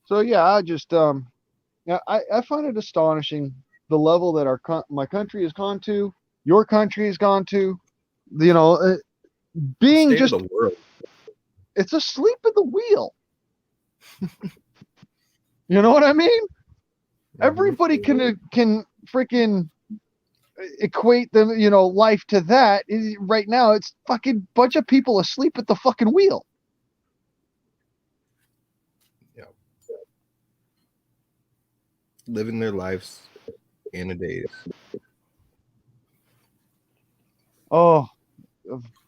So yeah, I just yeah, I find it astonishing the level that my country has gone to, your country has gone to. You know, being State just of the world. It's asleep at the wheel. You know what I mean? Everybody can freaking equate them, you know, life to that. Right now, it's fucking bunch of people asleep at the fucking wheel. Yeah. Living their lives in a daze. Oh,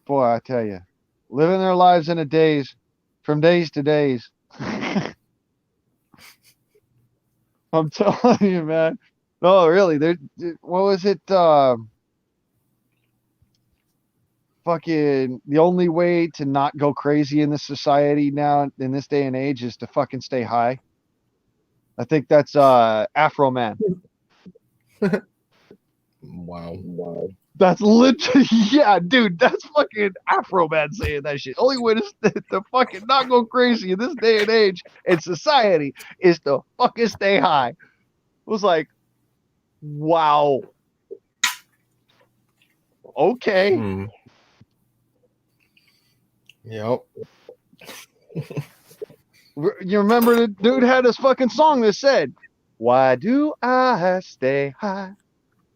boy, I tell you, living their lives in a daze, from days to days. I'm telling you, man. No, really. What was it? Fucking the only way to not go crazy in this society now, in this day and age, is to fucking stay high. I think that's Afro Man. Wow. That's literally, yeah, dude, that's fucking Afro Man saying that shit. Only way to fucking not go crazy in this day and age in society is to fucking stay high. It was like, wow, okay. Hmm. Yep. You remember the dude had this fucking song that said, "Why do I stay high?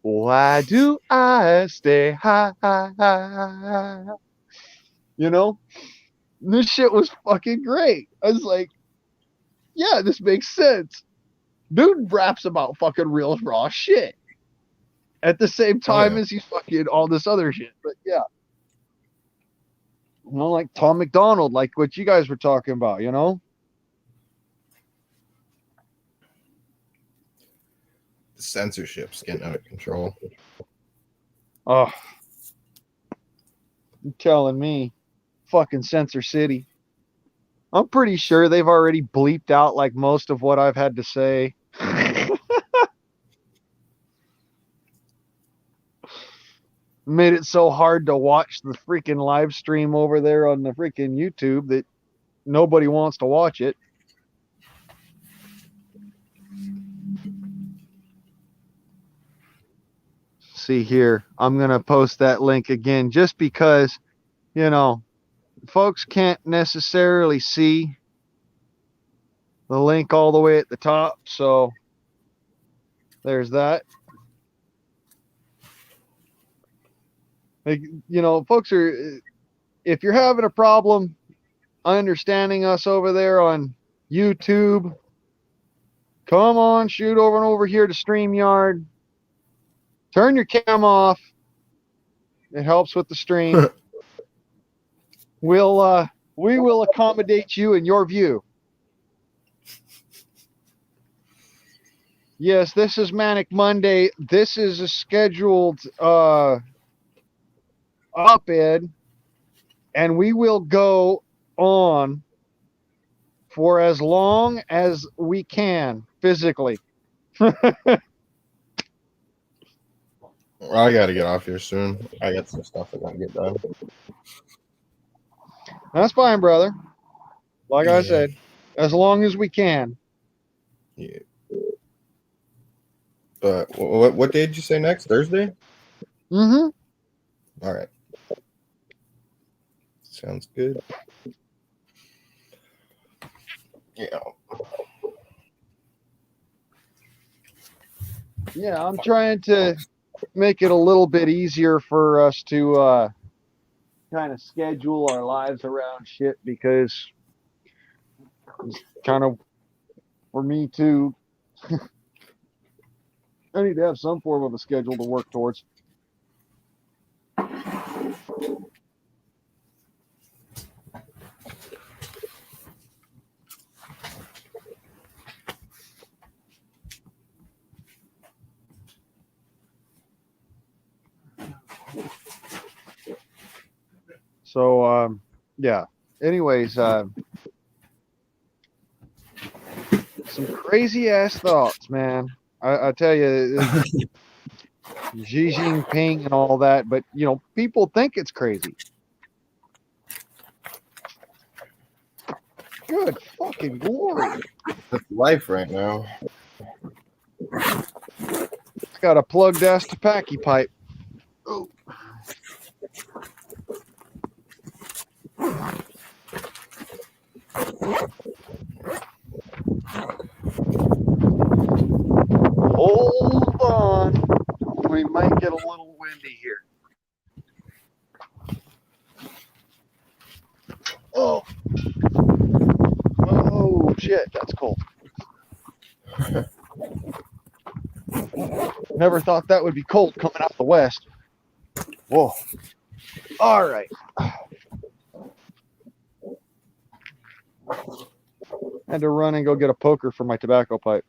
Why do I stay high?" You know, this shit was fucking great. I was like, yeah, this makes sense. Dude raps about fucking real raw shit at the same Oh time yeah. as he's fucking all this other shit. But yeah, like Tom McDonald, like what you guys were talking about, The censorship's getting out of control. Oh, you're telling me, fucking Censor City. I'm pretty sure they've already bleeped out like most of what I've had to say. Made it so hard to watch the freaking live stream over there on the freaking YouTube that nobody wants to watch it. See here, I'm going to post that link again just because, folks can't necessarily see the link all the way at the top. So there's that. Like, folks if you're having a problem understanding us over there on YouTube, come on, shoot over and over here to StreamYard. Turn your cam off. It helps with the stream. We will accommodate you in your view. Yes, this is Manic Monday. This is a scheduled op-ed, and we will go on for as long as we can physically. I gotta get off here soon. I got some stuff I gotta get done. That's fine, brother. Like I Yeah. said, as long as we can. Yeah. But what day did you say next? Thursday? Mm-hmm. All right. Sounds good. Yeah. Yeah, I'm trying to make it a little bit easier for us to kind of schedule our lives around shit because it's kind of for me too. I need to have some form of a schedule to work towards. So, yeah. Anyways, some crazy ass thoughts, man. I tell you, Xi Jinping and all that, but people think it's crazy. Good fucking glory! That's life right now. It's got a plugged ass tobacco pipe. Oh. Hold on. We might get a little windy here. Oh. Oh, shit. That's cold. Never thought that would be cold coming out the west. Whoa. All right. Had to run and go get a poker for my tobacco pipe.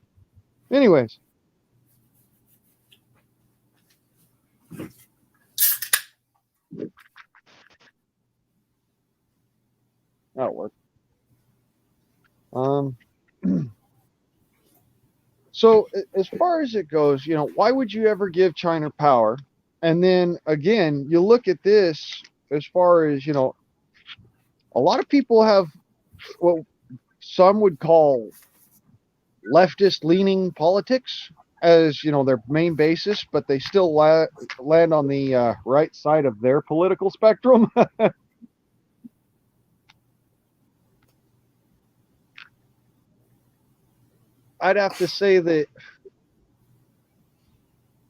Anyways. That'll work. So as far as it goes, why would you ever give China power? And then again, you look at this as far as, a lot of people have what some would call leftist leaning politics as, their main basis, but they still land on the right side of their political spectrum. I'd have to say that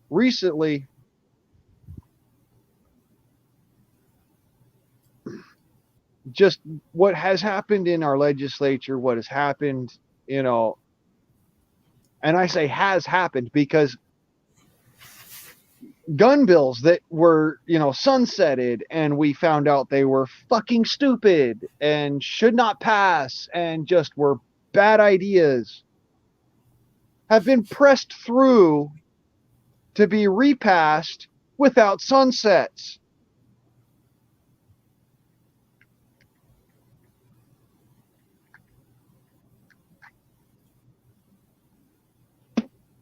recently, just what has happened in our legislature, what has happened, and I say has happened because gun bills that were, sunsetted and we found out they were fucking stupid and should not pass and just were bad ideas have been pressed through to be repassed without sunsets.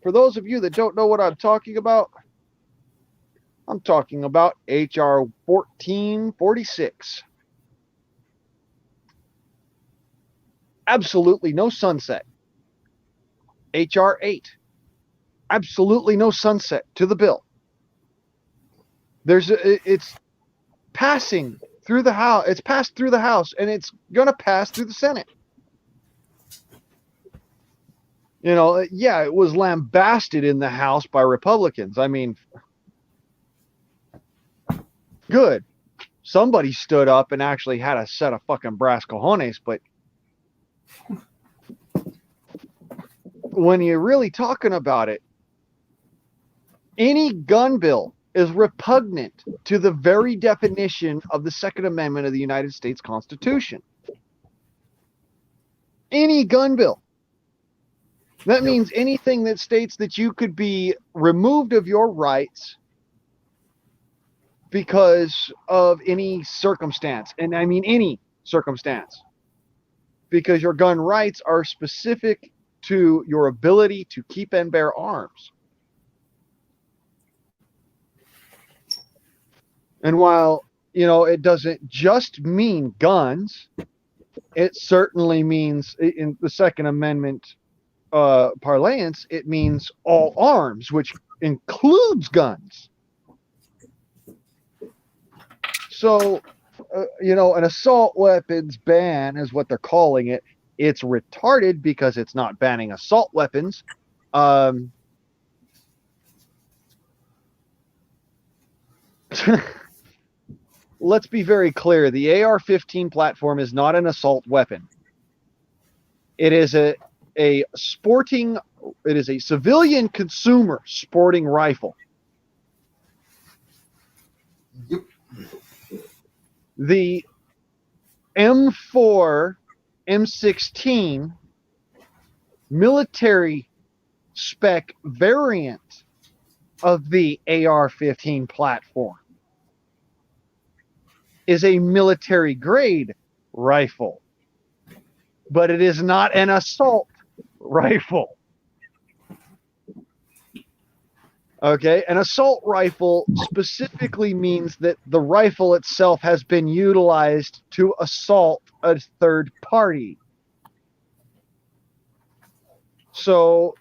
For those of you that don't know what I'm talking about HR 1446. Absolutely no sunset. HR 8. Absolutely no sunset to the bill. It's passing through the House. It's passed through the House, and it's going to pass through the Senate. Yeah, it was lambasted in the House by Republicans. I mean, good. Somebody stood up and actually had a set of fucking brass cojones, but when you're really talking about it, any gun bill is repugnant to the very definition of the Second Amendment of the United States Constitution. Any gun bill. That means anything that states that you could be removed of your rights because of any circumstance. And I mean any circumstance. Because your gun rights are specific to your ability to keep and bear arms. And while, it doesn't just mean guns, it certainly means, in the Second Amendment parlance, it means all arms, which includes guns. So, an assault weapons ban is what they're calling it. It's retarded because it's not banning assault weapons. Let's be very clear. The AR-15 platform is not an assault weapon. It is a civilian consumer sporting rifle. Yep. The M4, M16 military spec variant of the AR-15 platform is a military grade rifle, but it is not an assault rifle. Okay, an assault rifle specifically means that the rifle itself has been utilized to assault a third party. So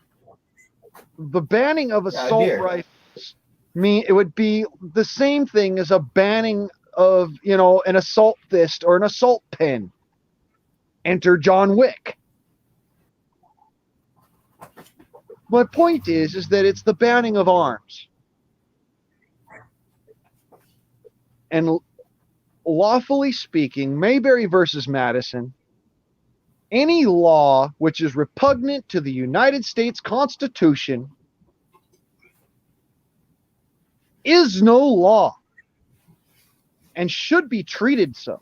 the banning of assault rifles it would be the same thing as a banning of, an assault fist or an assault pen. Enter John Wick. My point is that it's the banning of arms. And lawfully speaking, Mayberry versus Madison, any law which is repugnant to the United States Constitution is no law and should be treated so.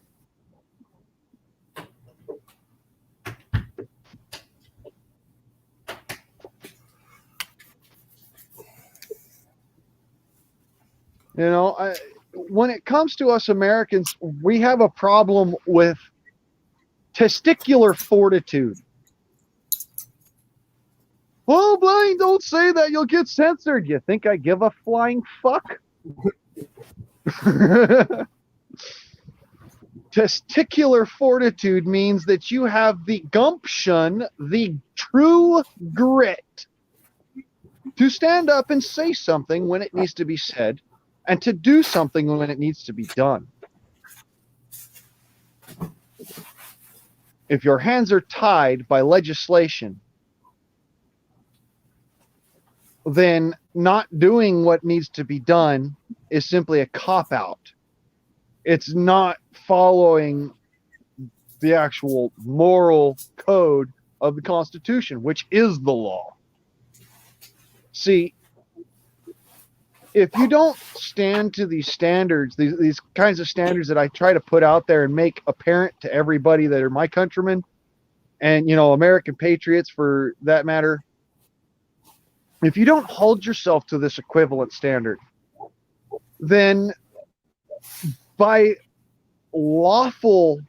When it comes to us Americans, we have a problem with testicular fortitude. Oh, Blaine, don't say that. You'll get censored. You think I give a flying fuck? Testicular fortitude means that you have the gumption, the true grit, to stand up and say something when it needs to be said, and to do something when it needs to be done. If your hands are tied by legislation, then not doing what needs to be done is simply a cop-out. It's not following the actual moral code of the Constitution, which is the law. See, if you don't stand to these standards, these kinds of standards that I try to put out there and make apparent to everybody that are my countrymen and, American patriots for that matter, if you don't hold yourself to this equivalent standard, then by lawful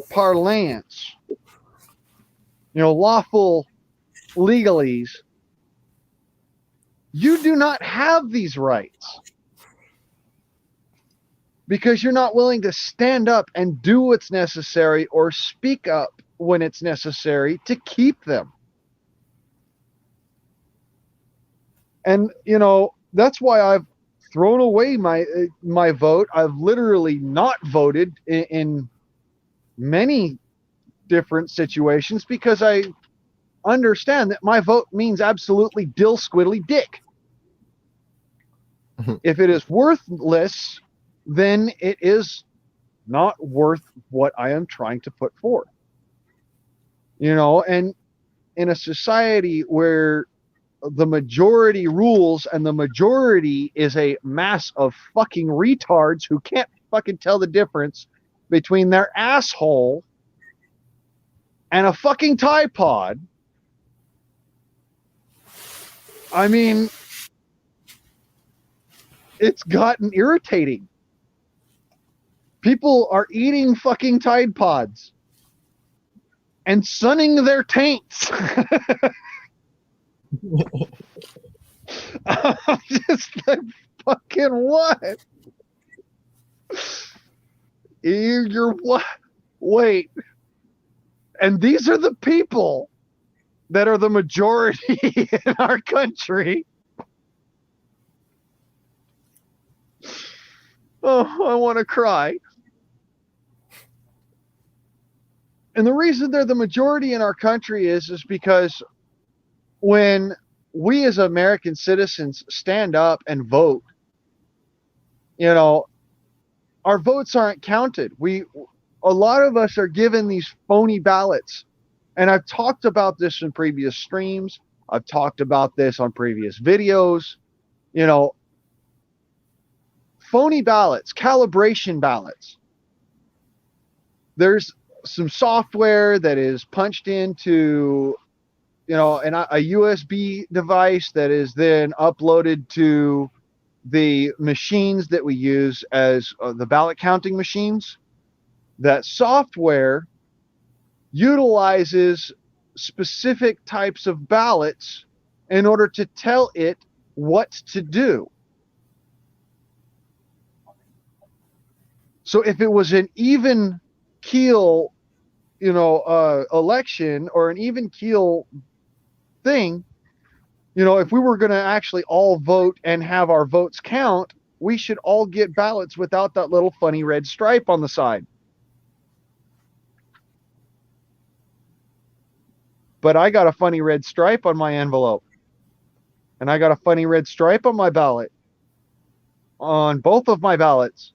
parlance, lawful legalese, you do not have these rights because you're not willing to stand up and do what's necessary or speak up when it's necessary to keep them. And, that's why I've thrown away my vote. I've literally not voted in many different situations because I understand that my vote means absolutely dill squiddly dick. If it is worthless, then it is not worth what I am trying to put forth. And in a society where the majority rules and the majority is a mass of fucking retards who can't fucking tell the difference between their asshole and a fucking Tide Pod, I mean, it's gotten irritating. People are eating fucking Tide Pods and sunning their taints. I'm just like, fucking what? You're what? Wait. And these are the people that are the majority in our country. Oh, I want to cry. And the reason they're the majority in our country is because when we as American citizens stand up and vote, our votes aren't counted. A lot of us are given these phony ballots. And I've talked about this in previous streams. I've talked about this on previous videos. Phony ballots, calibration ballots. There's some software that is punched into a USB device that is then uploaded to the machines that we use as the ballot counting machines. That software utilizes specific types of ballots in order to tell it what to do. So if it was an even keel, election or an even keel thing, if we were going to actually all vote and have our votes count, we should all get ballots without that little funny red stripe on the side. But I got a funny red stripe on my envelope. And I got a funny red stripe on my ballot. On both of my ballots.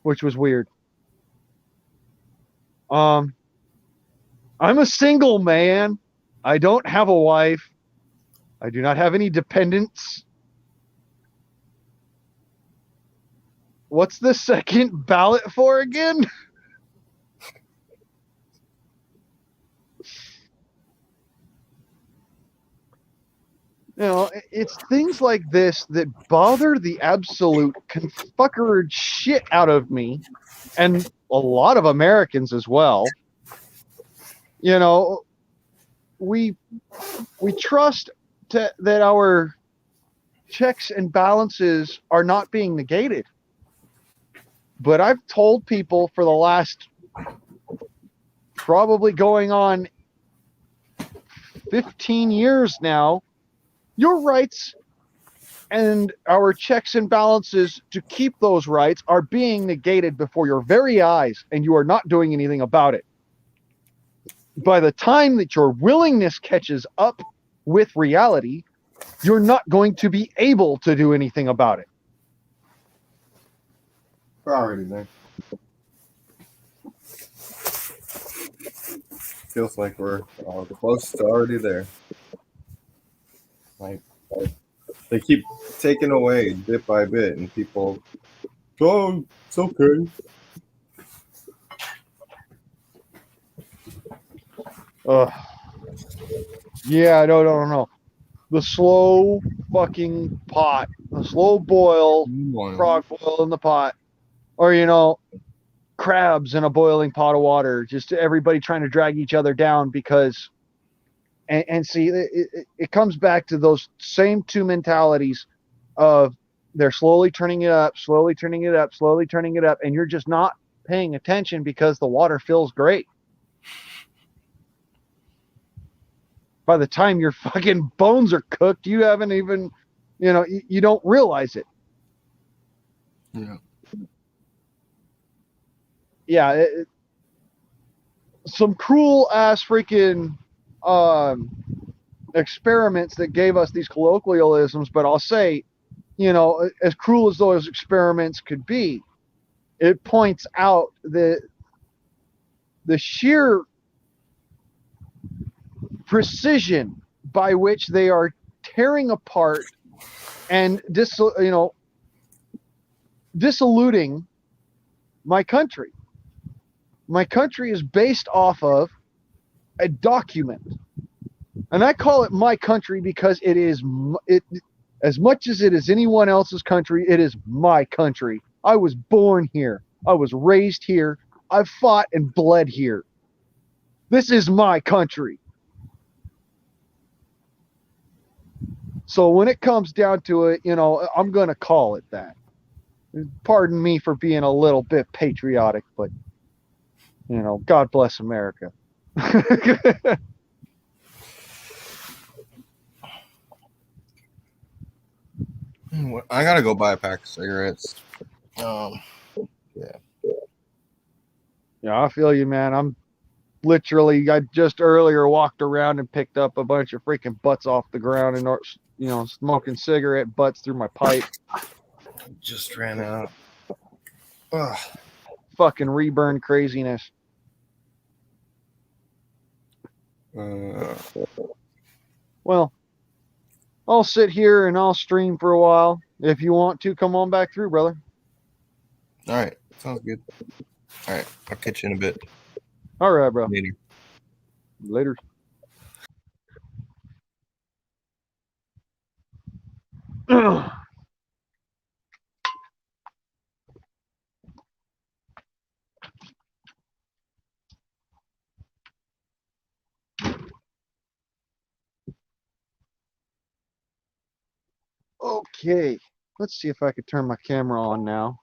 Which was weird. I'm a single man. I don't have a wife. I do not have any dependents. What's the second ballot for again? It's things like this that bother the absolute confuckered shit out of me, and a lot of Americans as well. You know, we trust that our checks and balances are not being negated. But I've told people for the last probably going on 15 years now, your rights and our checks and balances to keep those rights are being negated before your very eyes, and you are not doing anything about it. By the time that your willingness catches up with reality, you're not going to be able to do anything about it. We're already there. Feels like we're close to already there. Like they keep taking away bit by bit, and people, oh, it's okay. Ugh. Yeah, no. The slow fucking pot, the slow boil, frog boil in the pot, or crabs in a boiling pot of water. Just everybody trying to drag each other down because, and see, it comes back to those same two mentalities of they're slowly turning it up, slowly turning it up, slowly turning it up, and you're just not paying attention because the water feels great. By the time your fucking bones are cooked, you haven't even, you don't realize it. Yeah. Yeah, some cruel ass freaking um, experiments that gave us these colloquialisms, but I'll say, as cruel as those experiments could be, it points out the sheer precision by which they are tearing apart and dissoluting my country. My country is based off of a document, and I call it my country because it is it as much as it is anyone else's country. It is my country. I was born here. I was raised here. I've fought and bled here. This is my country. So when it comes down to it, I'm going to call it that. Pardon me for being a little bit patriotic, but, God bless America. I gotta go buy a pack of cigarettes. Yeah. Yeah, I feel you, man. I just earlier walked around and picked up a bunch of freaking butts off the ground and, smoking cigarette butts through my pipe. Just ran out. Ugh. Fucking reburn craziness. Well, I'll sit here and I'll stream for a while. If you want to, come on back through, brother. All right. Sounds good. All right. I'll catch you in a bit. All right, bro. Later. Later. Okay. Let's see if I could turn my camera on now.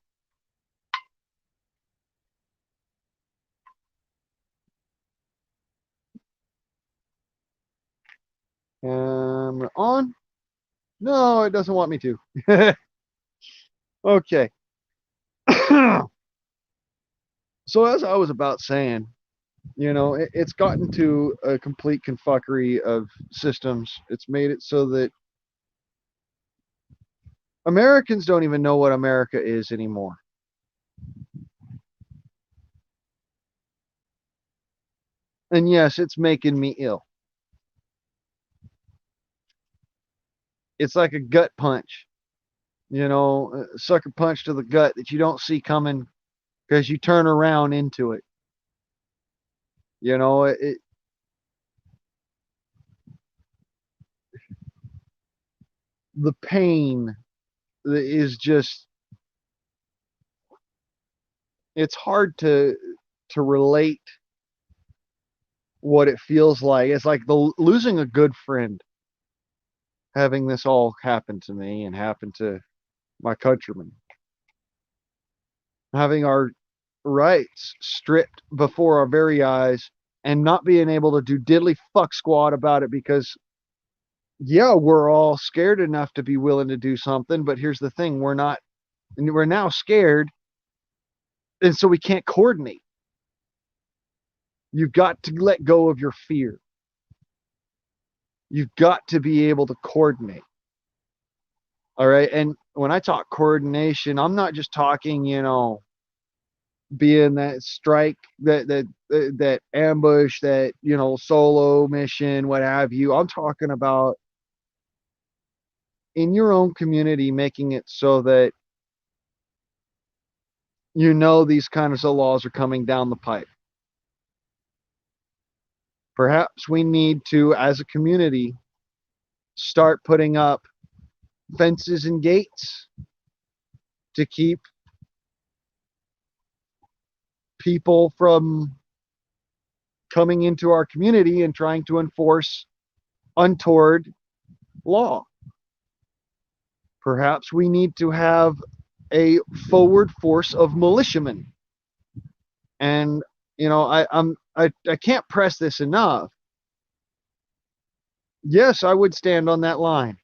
Camera on? No, it doesn't want me to. Okay. So as I was about saying, it's gotten to a complete confuckery of systems. It's made it so that Americans don't even know what America is anymore. And yes, it's making me ill. It's like a gut punch, a sucker punch to the gut that you don't see coming because you turn around into it. The pain is just, it's hard to relate what it feels like. It's like losing a good friend, having this all happen to me and happen to my countrymen, having our rights stripped before our very eyes and not being able to do diddly fuck squat about it because, yeah, we're all scared enough to be willing to do something, but here's the thing, we're not, and we're now scared, and so we can't coordinate. You've got to let go of your fear. You've got to be able to coordinate. All right. And when I talk coordination, I'm not just talking, being that strike, that ambush, that, solo mission, what have you. I'm talking about in your own community, making it so that these kinds of laws are coming down the pipe. Perhaps we need to, as a community, start putting up fences and gates to keep people from coming into our community and trying to enforce untoward law. Perhaps we need to have a forward force of militiamen. And I can't press this enough. Yes, I would stand on that line.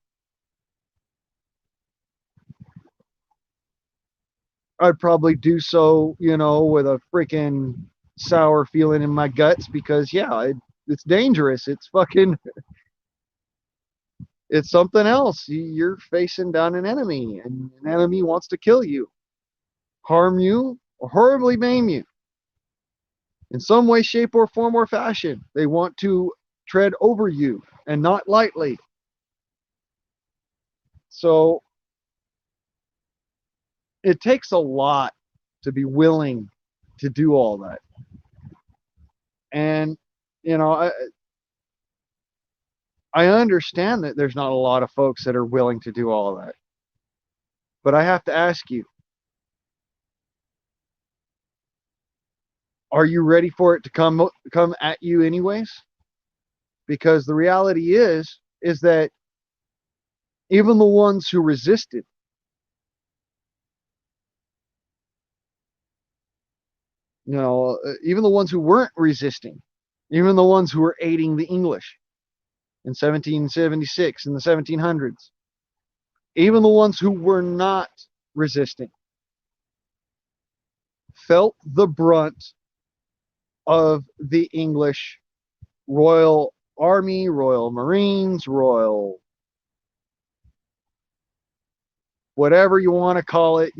I'd probably do so, with a freaking sour feeling in my guts because, yeah, it's dangerous. It's fucking, it's something else. You're facing down an enemy, and an enemy wants to kill you, harm you, or horribly maim you in some way, shape, or form or fashion. They want to tread over you, and not lightly. So it takes a lot to be willing to do all that. And, I understand that there's not a lot of folks that are willing to do all that. But I have to ask you, are you ready for it to come at you anyways? Because the reality is that even the ones who resisted, even the ones who weren't resisting, even the ones who were aiding the English in 1776 in the 1700s, even the ones who were not resisting felt the brunt of the English Royal Army, Royal Marines, Royal whatever you want to call it,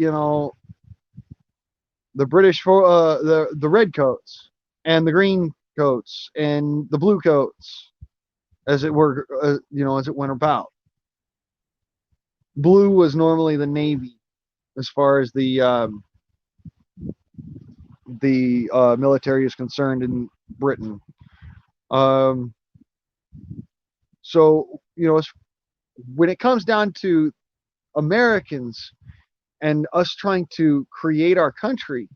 the British for the red coats and the green coats and the blue coats, as it were, as it went about. Blue was normally the Navy, as far as the military is concerned in Britain. Um, so when it comes down to Americans and us trying to create our country,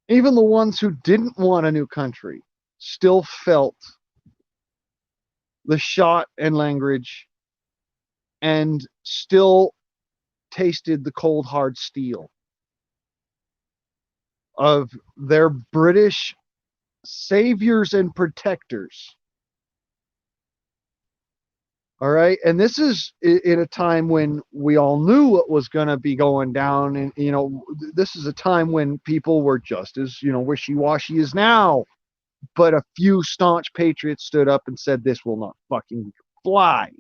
even the ones who didn't want a new country still felt the shot and language and still tasted the cold hard steel of their British saviors and protectors. All right. And this is in a time when we all knew what was going to be going down. And, this is a time when people were just as, wishy washy as now. But a few staunch patriots stood up and said, this will not fucking fly.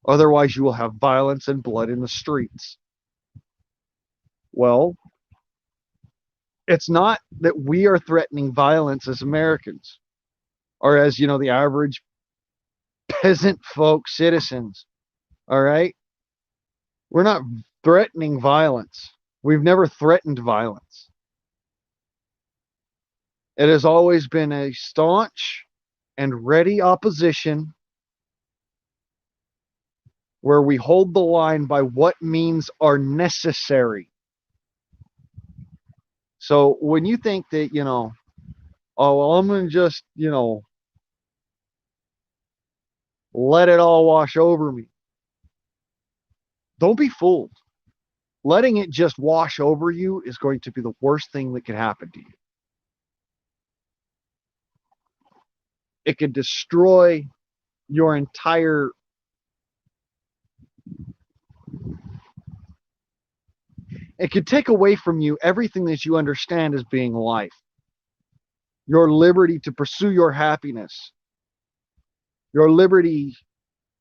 Otherwise, you will have violence and blood in the streets. Well, it's not that we are threatening violence as Americans or as, the average peasant folk citizens. All right. We're not threatening violence. We've never threatened violence. It has always been a staunch and ready opposition where we hold the line by what means are necessary. So when you think that, oh, well, I'm going to just, let it all wash over me, don't be fooled. Letting it just wash over you is going to be the worst thing that could happen to you. It could destroy your entire, it could take away from you everything that you understand as being life. Your liberty to pursue your happiness, your liberty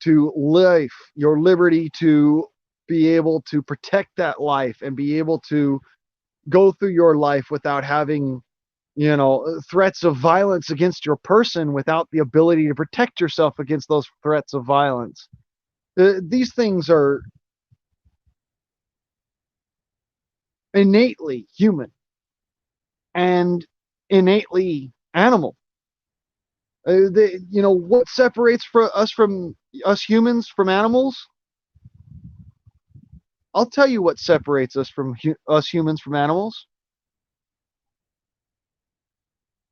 to live, your liberty to be able to protect that life and be able to go through your life without having, threats of violence against your person, without the ability to protect yourself against those threats of violence. These things are innately human and innately animal. What separates from us humans from animals? I'll tell you what separates us humans from animals.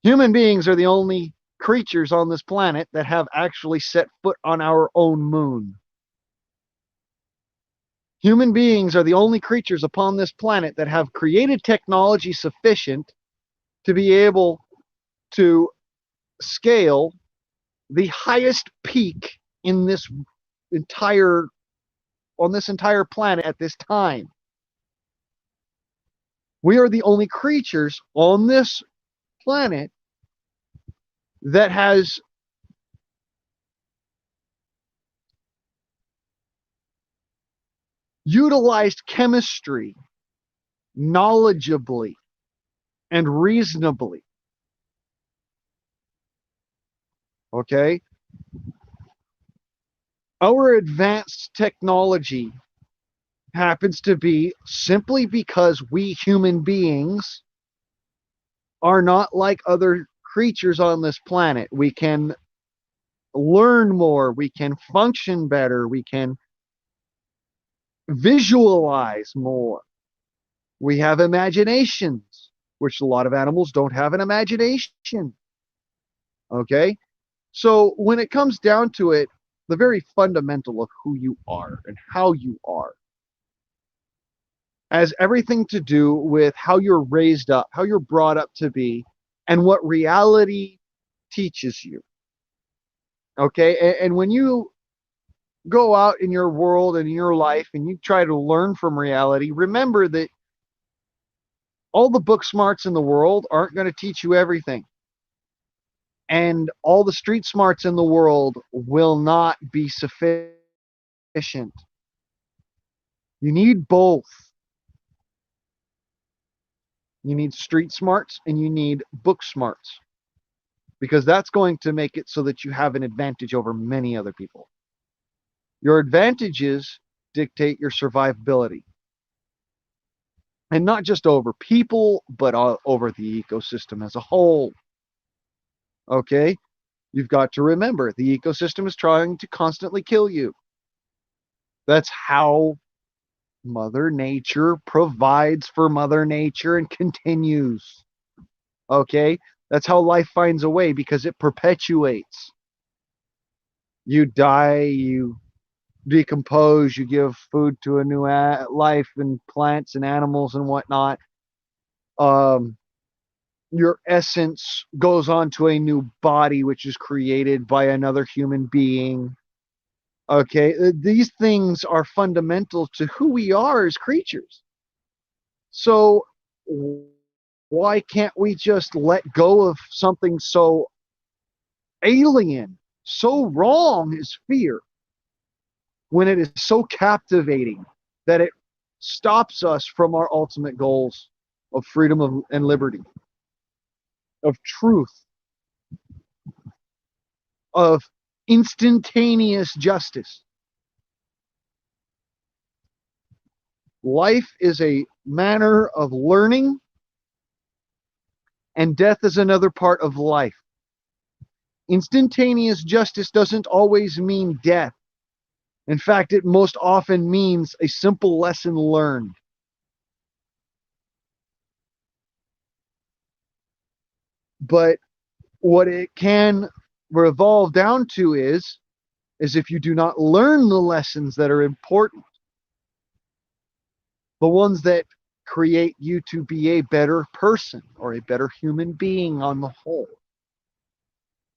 Human beings are the only creatures on this planet that have actually set foot on our own moon. Human beings are the only creatures upon this planet that have created technology sufficient to be able to scale the highest peak in this entire on this entire planet at this time. We are the only creatures on this planet that has utilized chemistry knowledgeably and reasonably. Okay? Our advanced technology happens to be simply because we human beings are not like other creatures on this planet. We can learn more, we can function better, we can visualize more. We have imaginations, which a lot of animals don't have an imagination. Okay? So when it comes down to it, the very fundamental of who you are and how you are has everything to do with how you're raised up, how you're brought up to be, and what reality teaches you. Okay? And when you go out in your world and in your life and you try to learn from reality, remember that all the book smarts in the world aren't going to teach you everything. And all the street smarts in the world will not be sufficient. You need both. You need street smarts and you need book smarts, because that's going to make it so that you have an advantage over many other people. Your advantages dictate your survivability, and not just over people, but over the ecosystem as a whole. Okay? You've got to remember the ecosystem is trying to constantly kill you. That's how Mother Nature provides for Mother Nature and continues. Okay? That's how life finds a way, because it perpetuates. You die, you decompose, you give food to a new life and plants and animals and whatnot. Um, your essence goes on to a new body, which is created by another human being. Okay, these things are fundamental to who we are as creatures. So why can't we just let go of something so alien, so wrong as fear, when it is so captivating that it stops us from our ultimate goals of freedom and liberty, of truth, of instantaneous justice? Life is a manner of learning, and death is another part of life. Instantaneous justice doesn't always mean death. In fact, it most often means a simple lesson learned. But what it can revolve down to is if you do not learn the lessons that are important, the ones that create you to be a better person or a better human being on the whole.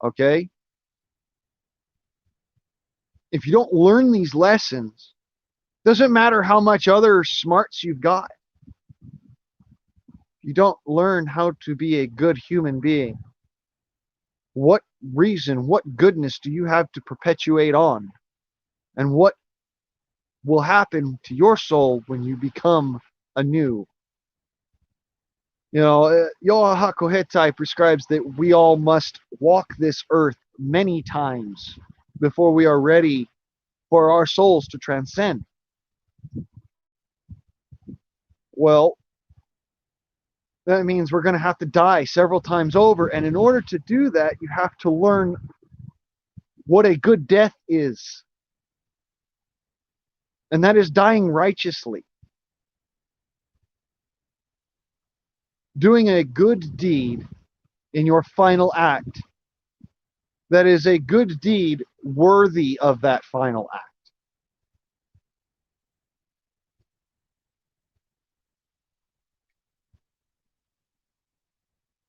Okay? If you don't learn these lessons, doesn't matter how much other smarts you've got. You don't learn how to be a good human being. What reason, what goodness do you have to perpetuate on? And what will happen to your soul when you become anew? You know, Yoa Hakohetai prescribes that we all must walk this earth many times before we are ready for our souls to transcend. Well, that means we're going to have to die several times over. And in order to do that, you have to learn what a good death is. And that is dying righteously. Doing a good deed in your final act that is a good deed worthy of that final act.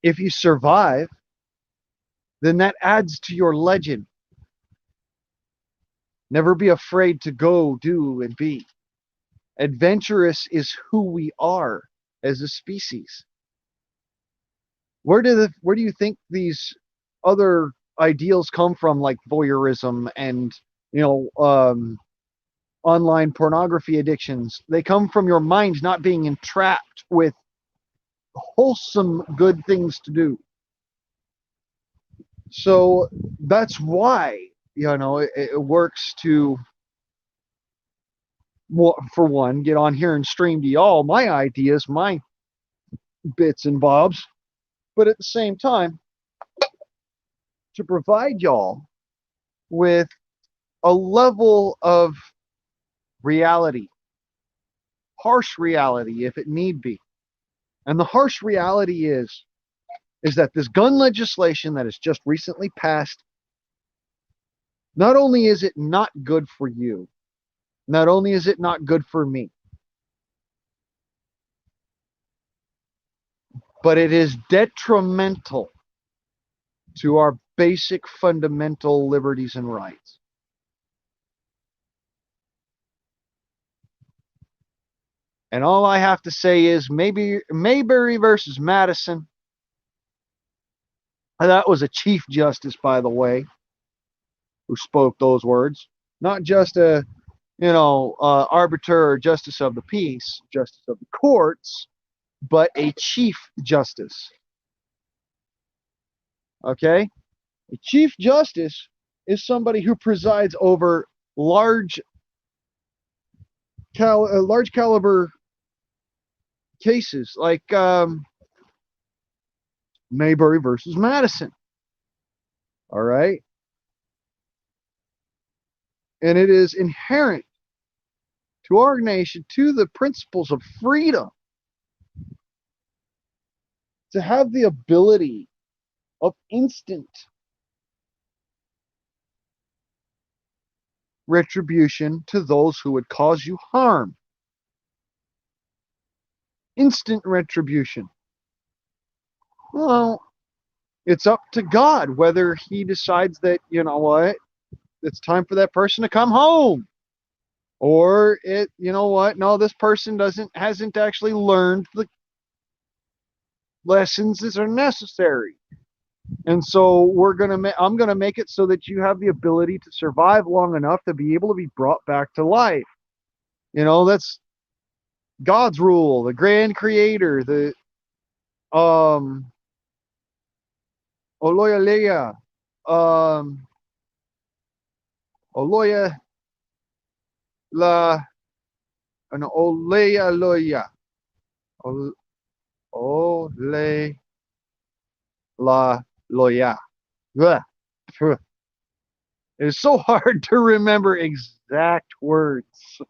If you survive, then that adds to your legend. Never be afraid to go, do, and be. Adventurous is who we are as a species. Where do you think these other ideals come from, like voyeurism and you know online pornography addictions? They come from your mind not being entrapped with wholesome good things to do. So that's why it works to, well, for one, get on here and stream to y'all my ideas, my bits and bobs, but at the same time to provide y'all with a level of reality, harsh reality if it need be. And the harsh reality is that this gun legislation that has just recently passed, not only is it not good for you, not only is it not good for me, but it is detrimental to our basic fundamental liberties and rights. And all I have to say is maybe Mayberry versus Madison. That was a Chief Justice, by the way, who spoke those words. Not just a, arbiter or justice of the peace, justice of the courts, but a Chief Justice. Okay? A Chief Justice is somebody who presides over large caliber cases like Mayberry versus Madison. All right. And it is inherent to our nation, to the principles of freedom, to have the ability of instant retribution to those who would cause you harm. Instant retribution. Well, it's up to God whether he decides that, you know what, it's time for that person to come home. Or no, this person hasn't actually learned the lessons that are necessary. And so I'm gonna make it so that you have the ability to survive long enough to be able to be brought back to life. That's God's rule, the grand creator, the Oloya Leia, Oloya La, no, Oleya Loya, Ole La Loya. It is so hard to remember exact words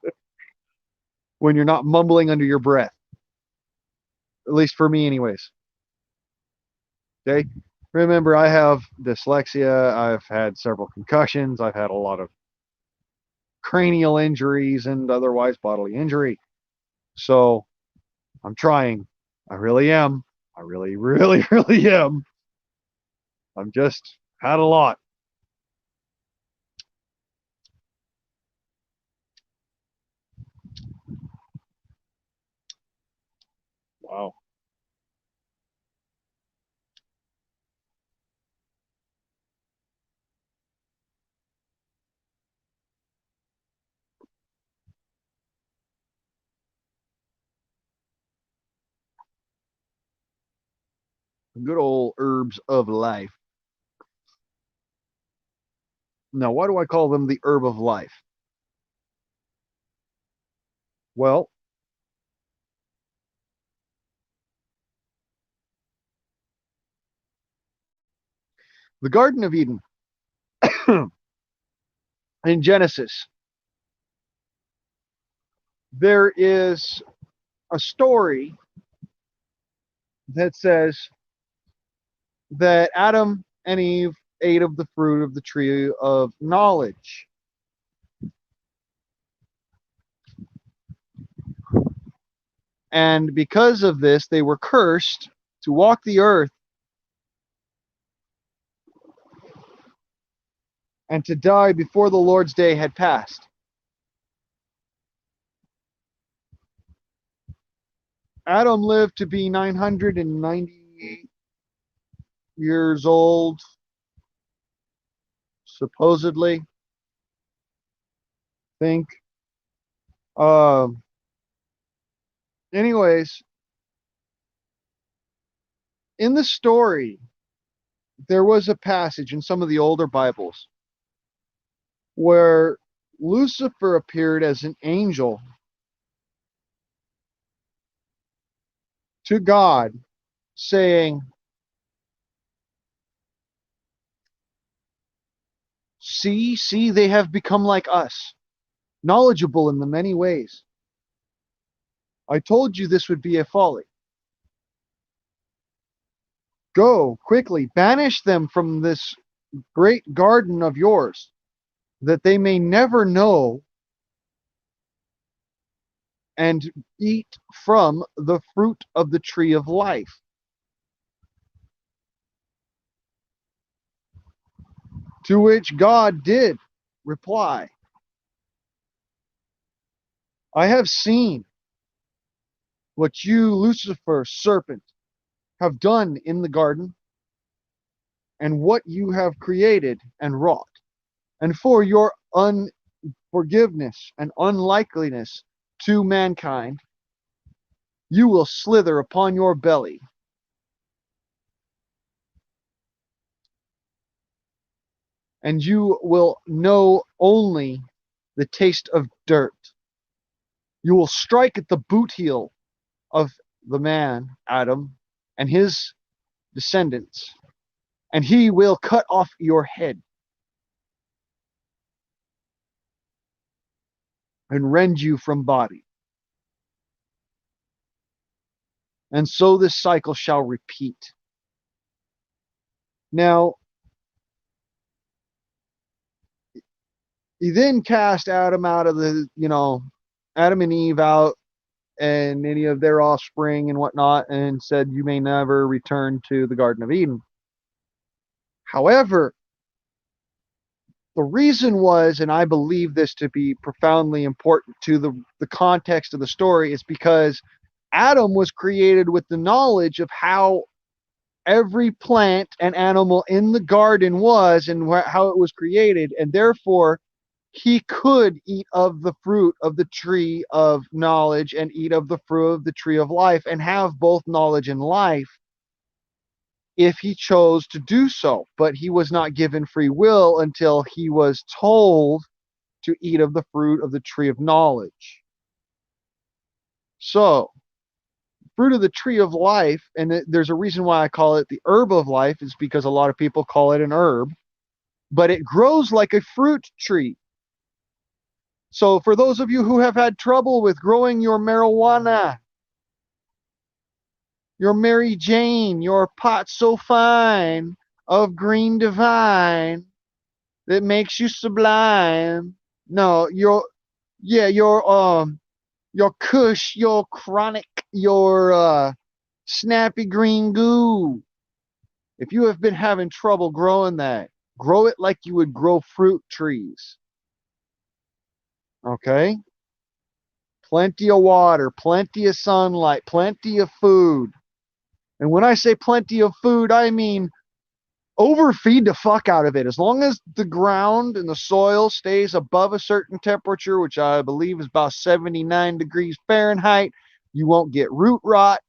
when you're not mumbling under your breath. At least for me, anyways. Okay? Remember, I have dyslexia. I've had several concussions. I've had a lot of cranial injuries and otherwise bodily injury. So I'm trying. I really am. I really, really, really am. I'm just had a lot. Wow. Good old herbs of life. Now, why do I call them the herb of life? Well, the Garden of Eden in Genesis, there is a story that says that Adam and Eve ate of the fruit of the tree of knowledge. And because of this, they were cursed to walk the earth and to die before the Lord's day had passed. Adam lived to be 998 years old, supposedly. Think. Um, Anyways, in the story, there was a passage in some of the older Bibles where Lucifer appeared as an angel to God, saying, see, they have become like us, knowledgeable in the many ways. I told you this would be a folly. Go quickly, banish them from this great garden of yours, that they may never know and eat from the fruit of the tree of life. To which God did reply, I have seen what you, Lucifer, serpent, have done in the garden, and what you have created and wrought. And for your unforgiveness and unlikeliness to mankind, you will slither upon your belly, and you will know only the taste of dirt. You will strike at the boot heel of the man, Adam, and his descendants, and he will cut off your head and rend you from body. And so this cycle shall repeat. Now, he then cast Adam out of Adam and Eve out and any of their offspring and whatnot, and said, you may never return to the Garden of Eden. However, the reason was, and I believe this to be profoundly important to the context of the story, is because Adam was created with the knowledge of how every plant and animal in the garden was and how it was created, and therefore he could eat of the fruit of the tree of knowledge and eat of the fruit of the tree of life and have both knowledge and life if he chose to do so. But he was not given free will until he was told to eat of the fruit of the tree of knowledge. So, fruit of the tree of life, and there's a reason why I call it the herb of life, is because a lot of people call it an herb, but it grows like a fruit tree. So for those of you who have had trouble with growing your marijuana, Your Mary Jane, your pot so fine of green divine that makes you sublime. No, your Kush, your chronic, your snappy green goo. If you have been having trouble growing that, grow it like you would grow fruit trees. Okay? Plenty of water, plenty of sunlight, plenty of food. And when I say plenty of food, I mean overfeed the fuck out of it. As long as the ground and the soil stays above a certain temperature, which I believe is about 79 degrees Fahrenheit, you won't get root rot.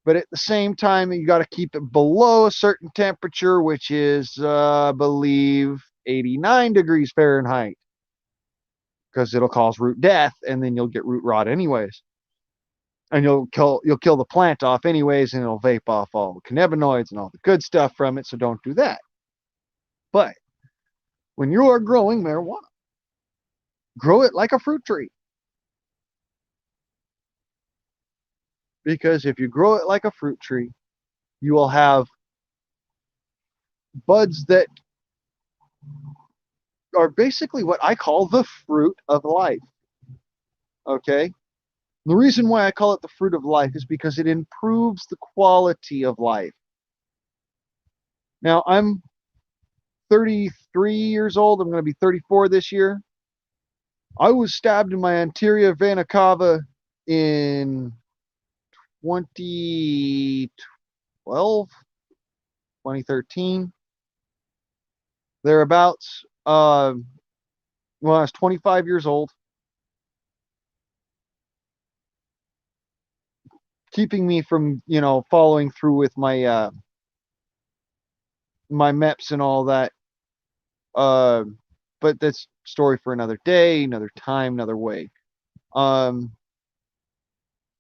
But at the same time, you got to keep it below a certain temperature, which is, I believe, 89 degrees Fahrenheit, because it'll cause root death, and then you'll get root rot anyways. And you'll kill the plant off anyways, and it'll vape off all the cannabinoids and all the good stuff from it. So don't do that. But when you are growing marijuana, grow it like a fruit tree. Because if you grow it like a fruit tree, you will have buds that are basically what I call the fruit of life. Okay? The reason why I call it the fruit of life is because it improves the quality of life. Now, I'm 33 years old. I'm going to be 34 this year. I was stabbed in my anterior vena cava in 2012, 2013, thereabouts. When I was 25 years old, keeping me from, following through with my MEPS and all that. Uh, but that's story for another day, another time, another way. Um,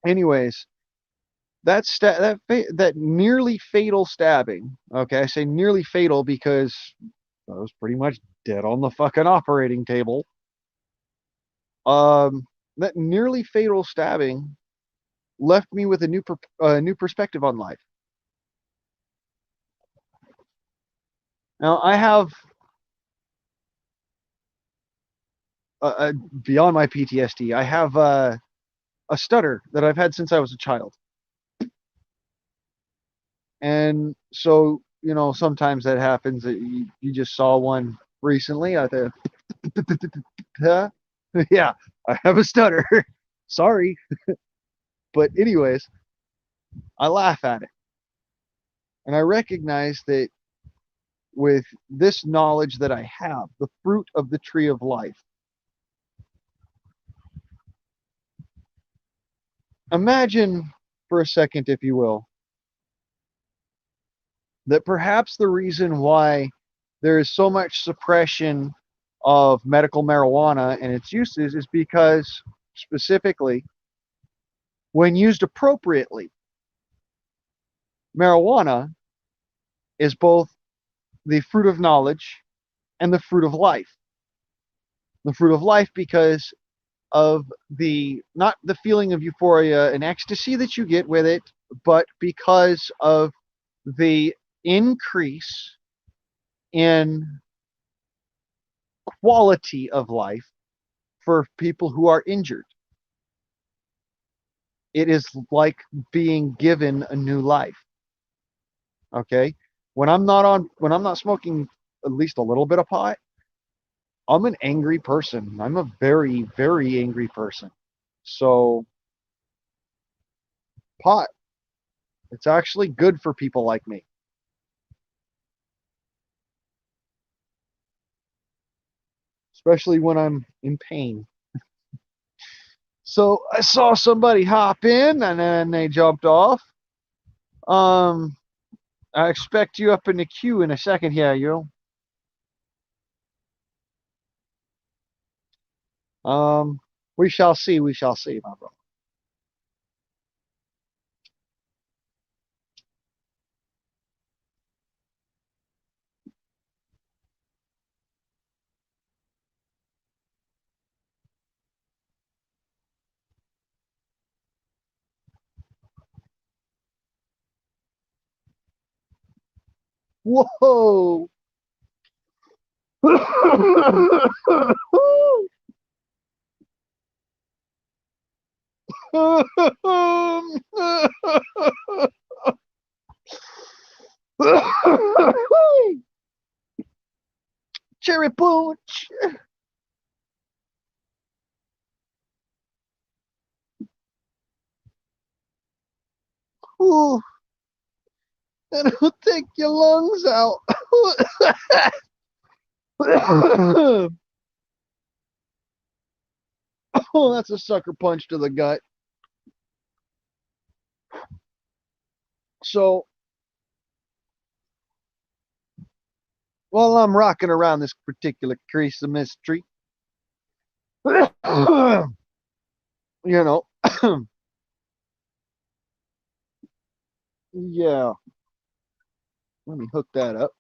anyways, that nearly fatal stabbing. Okay, I say nearly fatal because I was pretty much dead on the fucking operating table. Um, that nearly fatal stabbing left me with a new perspective on life. Now I have beyond my PTSD, I have a stutter that I've had since I was a child, and so sometimes that happens. That you just saw one recently. I thought, yeah, I have a stutter. Sorry, but anyways, I laugh at it, and I recognize that with this knowledge that I have, the fruit of the tree of life. Imagine for a second, if you will, that perhaps the reason why there is so much suppression of medical marijuana and its uses is because, specifically, when used appropriately, marijuana is both the fruit of knowledge and the fruit of life. The fruit of life because of the not the feeling of euphoria and ecstasy that you get with it, but because of the increase in quality of life for people who are injured. It is like being given a new life. Okay? When I'm not smoking at least a little bit of pot, I'm an angry person. I'm a very, very angry person. So pot, it's actually good for people like me, especially when I'm in pain. So I saw somebody hop in and then they jumped off. Um, I expect you up in the queue in a second here, you. Um, we shall see. We shall see, my brother. Whoa. Cherry punch. Ooh, that'll take your lungs out. Oh, that's a sucker punch to the gut. So while I'm rocking around this particular crease of mystery, you know, yeah, let me hook that up.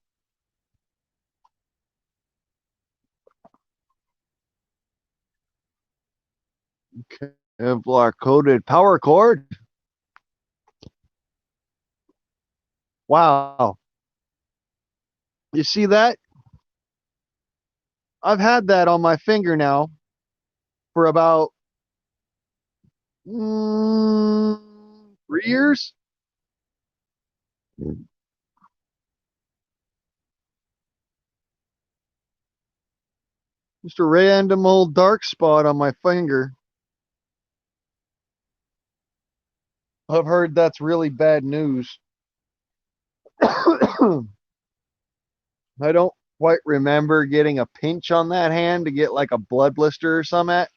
Kevlar coated power cord. Wow. You see that? I've had that on my finger now for about 3 years. Just a random old dark spot on my finger. I've heard that's really bad news. I don't quite remember getting a pinch on that hand to get like a blood blister or something at.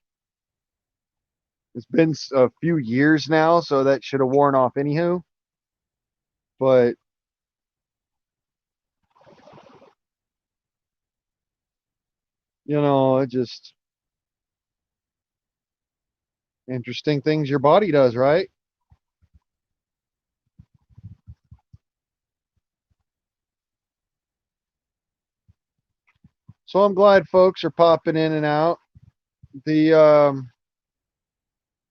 It's been a few years now, so that should have worn off anywho. But it just interesting things your body does, right? So I'm glad folks are popping in and out. The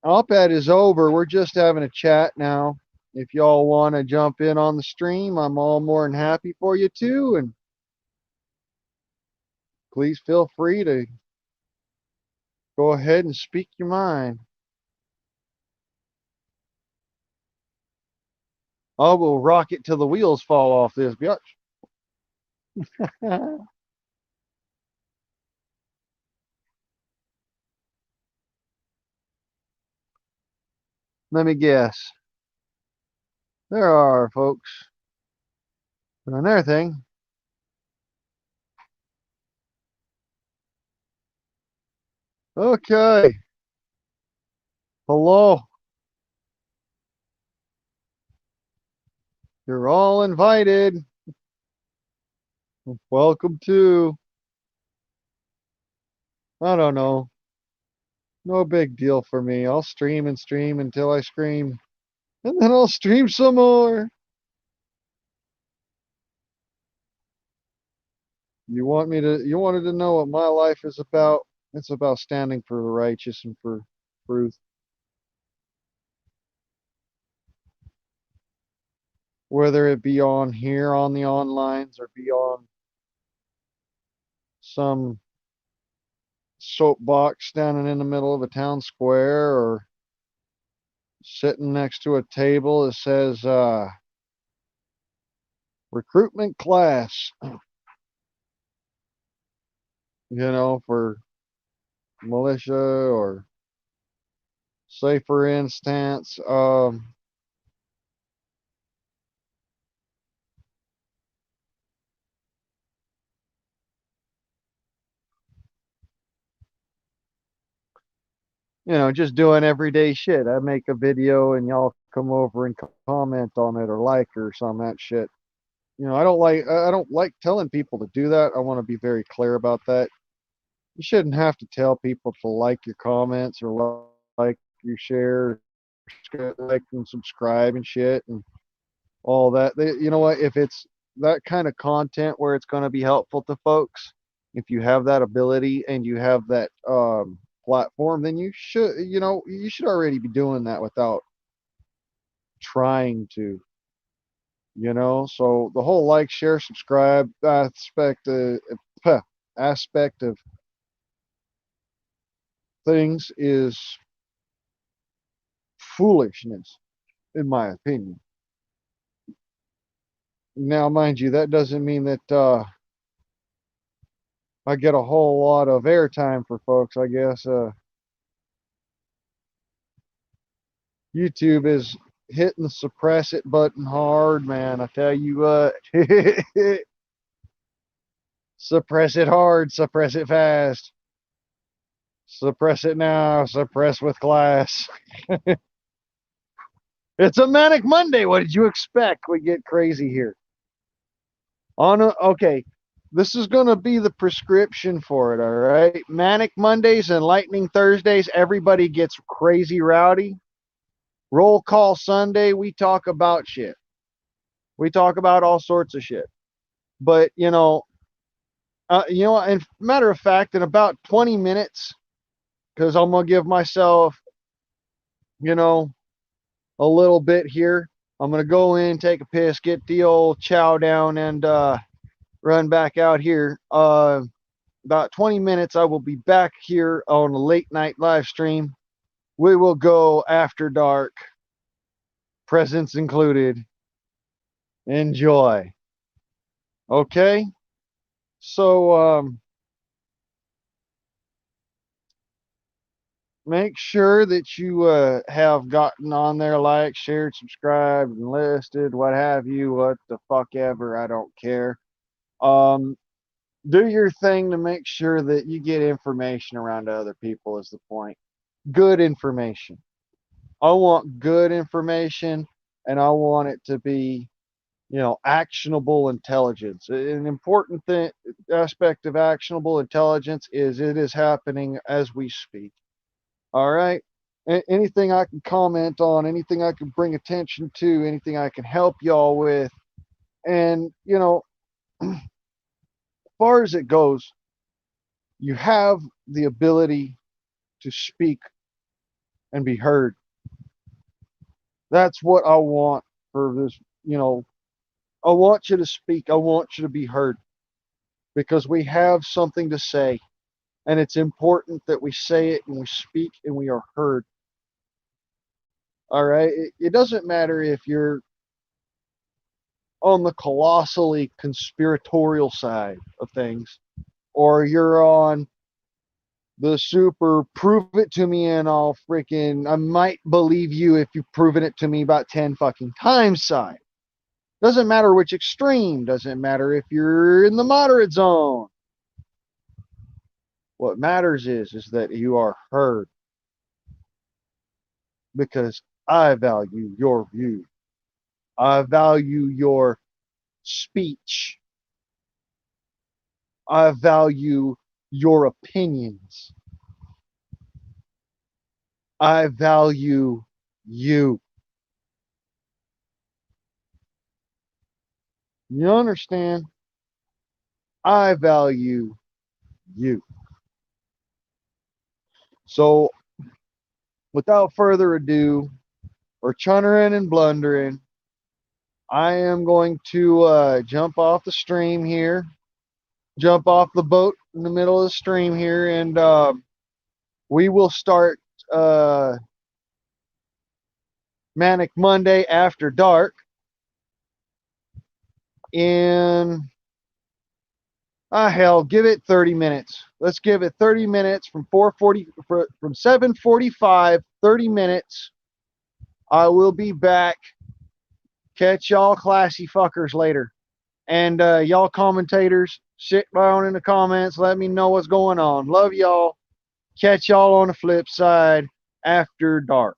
op-ed is over. We're just having a chat now. If y'all want to jump in on the stream, I'm all more than happy for you too. And please feel free to go ahead and speak your mind. I will rock it till the wheels fall off this bitch. Let me guess. There are folks doing their thing. Okay. Hello. You're all invited. Welcome to. I don't know. No big deal for me. I'll stream and stream until I scream. And then I'll stream some more. You wanted to know what my life is about? It's about standing for the righteous and for truth. Whether it be on here on the onlines or be on some soapbox standing in the middle of a town square or sitting next to a table that says recruitment class, for militia or say for instance, just doing everyday shit. I make a video and y'all come over and comment on it or like or some of that shit. I don't like telling people to do that. I want to be very clear about that. You shouldn't have to tell people to like your comments or like your share, like and subscribe and shit and all that. You know what? If it's that kind of content where it's going to be helpful to folks, if you have that ability and you have that platform, then you should already be doing that without trying to. So the whole like, share, subscribe aspect of things is foolishness, in my opinion. Now, mind you, that doesn't mean that I get a whole lot of airtime for folks. I guess YouTube is hitting the suppress it button hard, man. I tell you what. Suppress it hard, suppress it fast. Suppress it now, suppress with class. It's a Manic Monday. What did you expect? We get crazy here. Okay, this is going to be the prescription for it, all right? Manic Mondays and Lightning Thursdays, everybody gets crazy rowdy. Roll Call Sunday, we talk about shit. We talk about all sorts of shit. But, and matter of fact, in about 20 minutes, because I'm going to give myself, you know, a little bit here. I'm going to go in, take a piss, get the old chow down, and run back out here. About 20 minutes, I will be back here on a late night live stream. We will go after dark, presents included. Enjoy. Okay? So, make sure that you have gotten on there, like, shared, subscribed, and listed, what have you, what the fuck ever. I don't care. Do your thing to make sure that you get information around to other people, is the point. Good information. I want good information, and I want it to be, actionable intelligence. An important aspect of actionable intelligence is it is happening as we speak. All right. Anything I can comment on, anything I can bring attention to, anything I can help y'all with. And, as far as it goes, you have the ability to speak and be heard. That's what I want for this. I want you to speak. I want you to be heard because we have something to say. And it's important that we say it and we speak and we are heard. All right. It doesn't matter if you're on the colossally conspiratorial side of things or you're on the super prove it to me and I might believe you if you've proven it to me about 10 fucking times side. Doesn't matter which extreme, doesn't matter if you're in the moderate zone. What matters is that you are heard because I value your view. I value your speech. I value your opinions. I value you. You understand? I value you. So, without further ado, or chunnering and blundering, I am going to jump off the stream here, jump off the boat in the middle of the stream here, and we will start Manic Monday after dark in hell, give it 30 minutes. Let's give it 30 minutes from 7:45, 30 minutes. I will be back. Catch y'all classy fuckers later. And y'all commentators, sit down in the comments. Let me know what's going on. Love y'all. Catch y'all on the flip side after dark.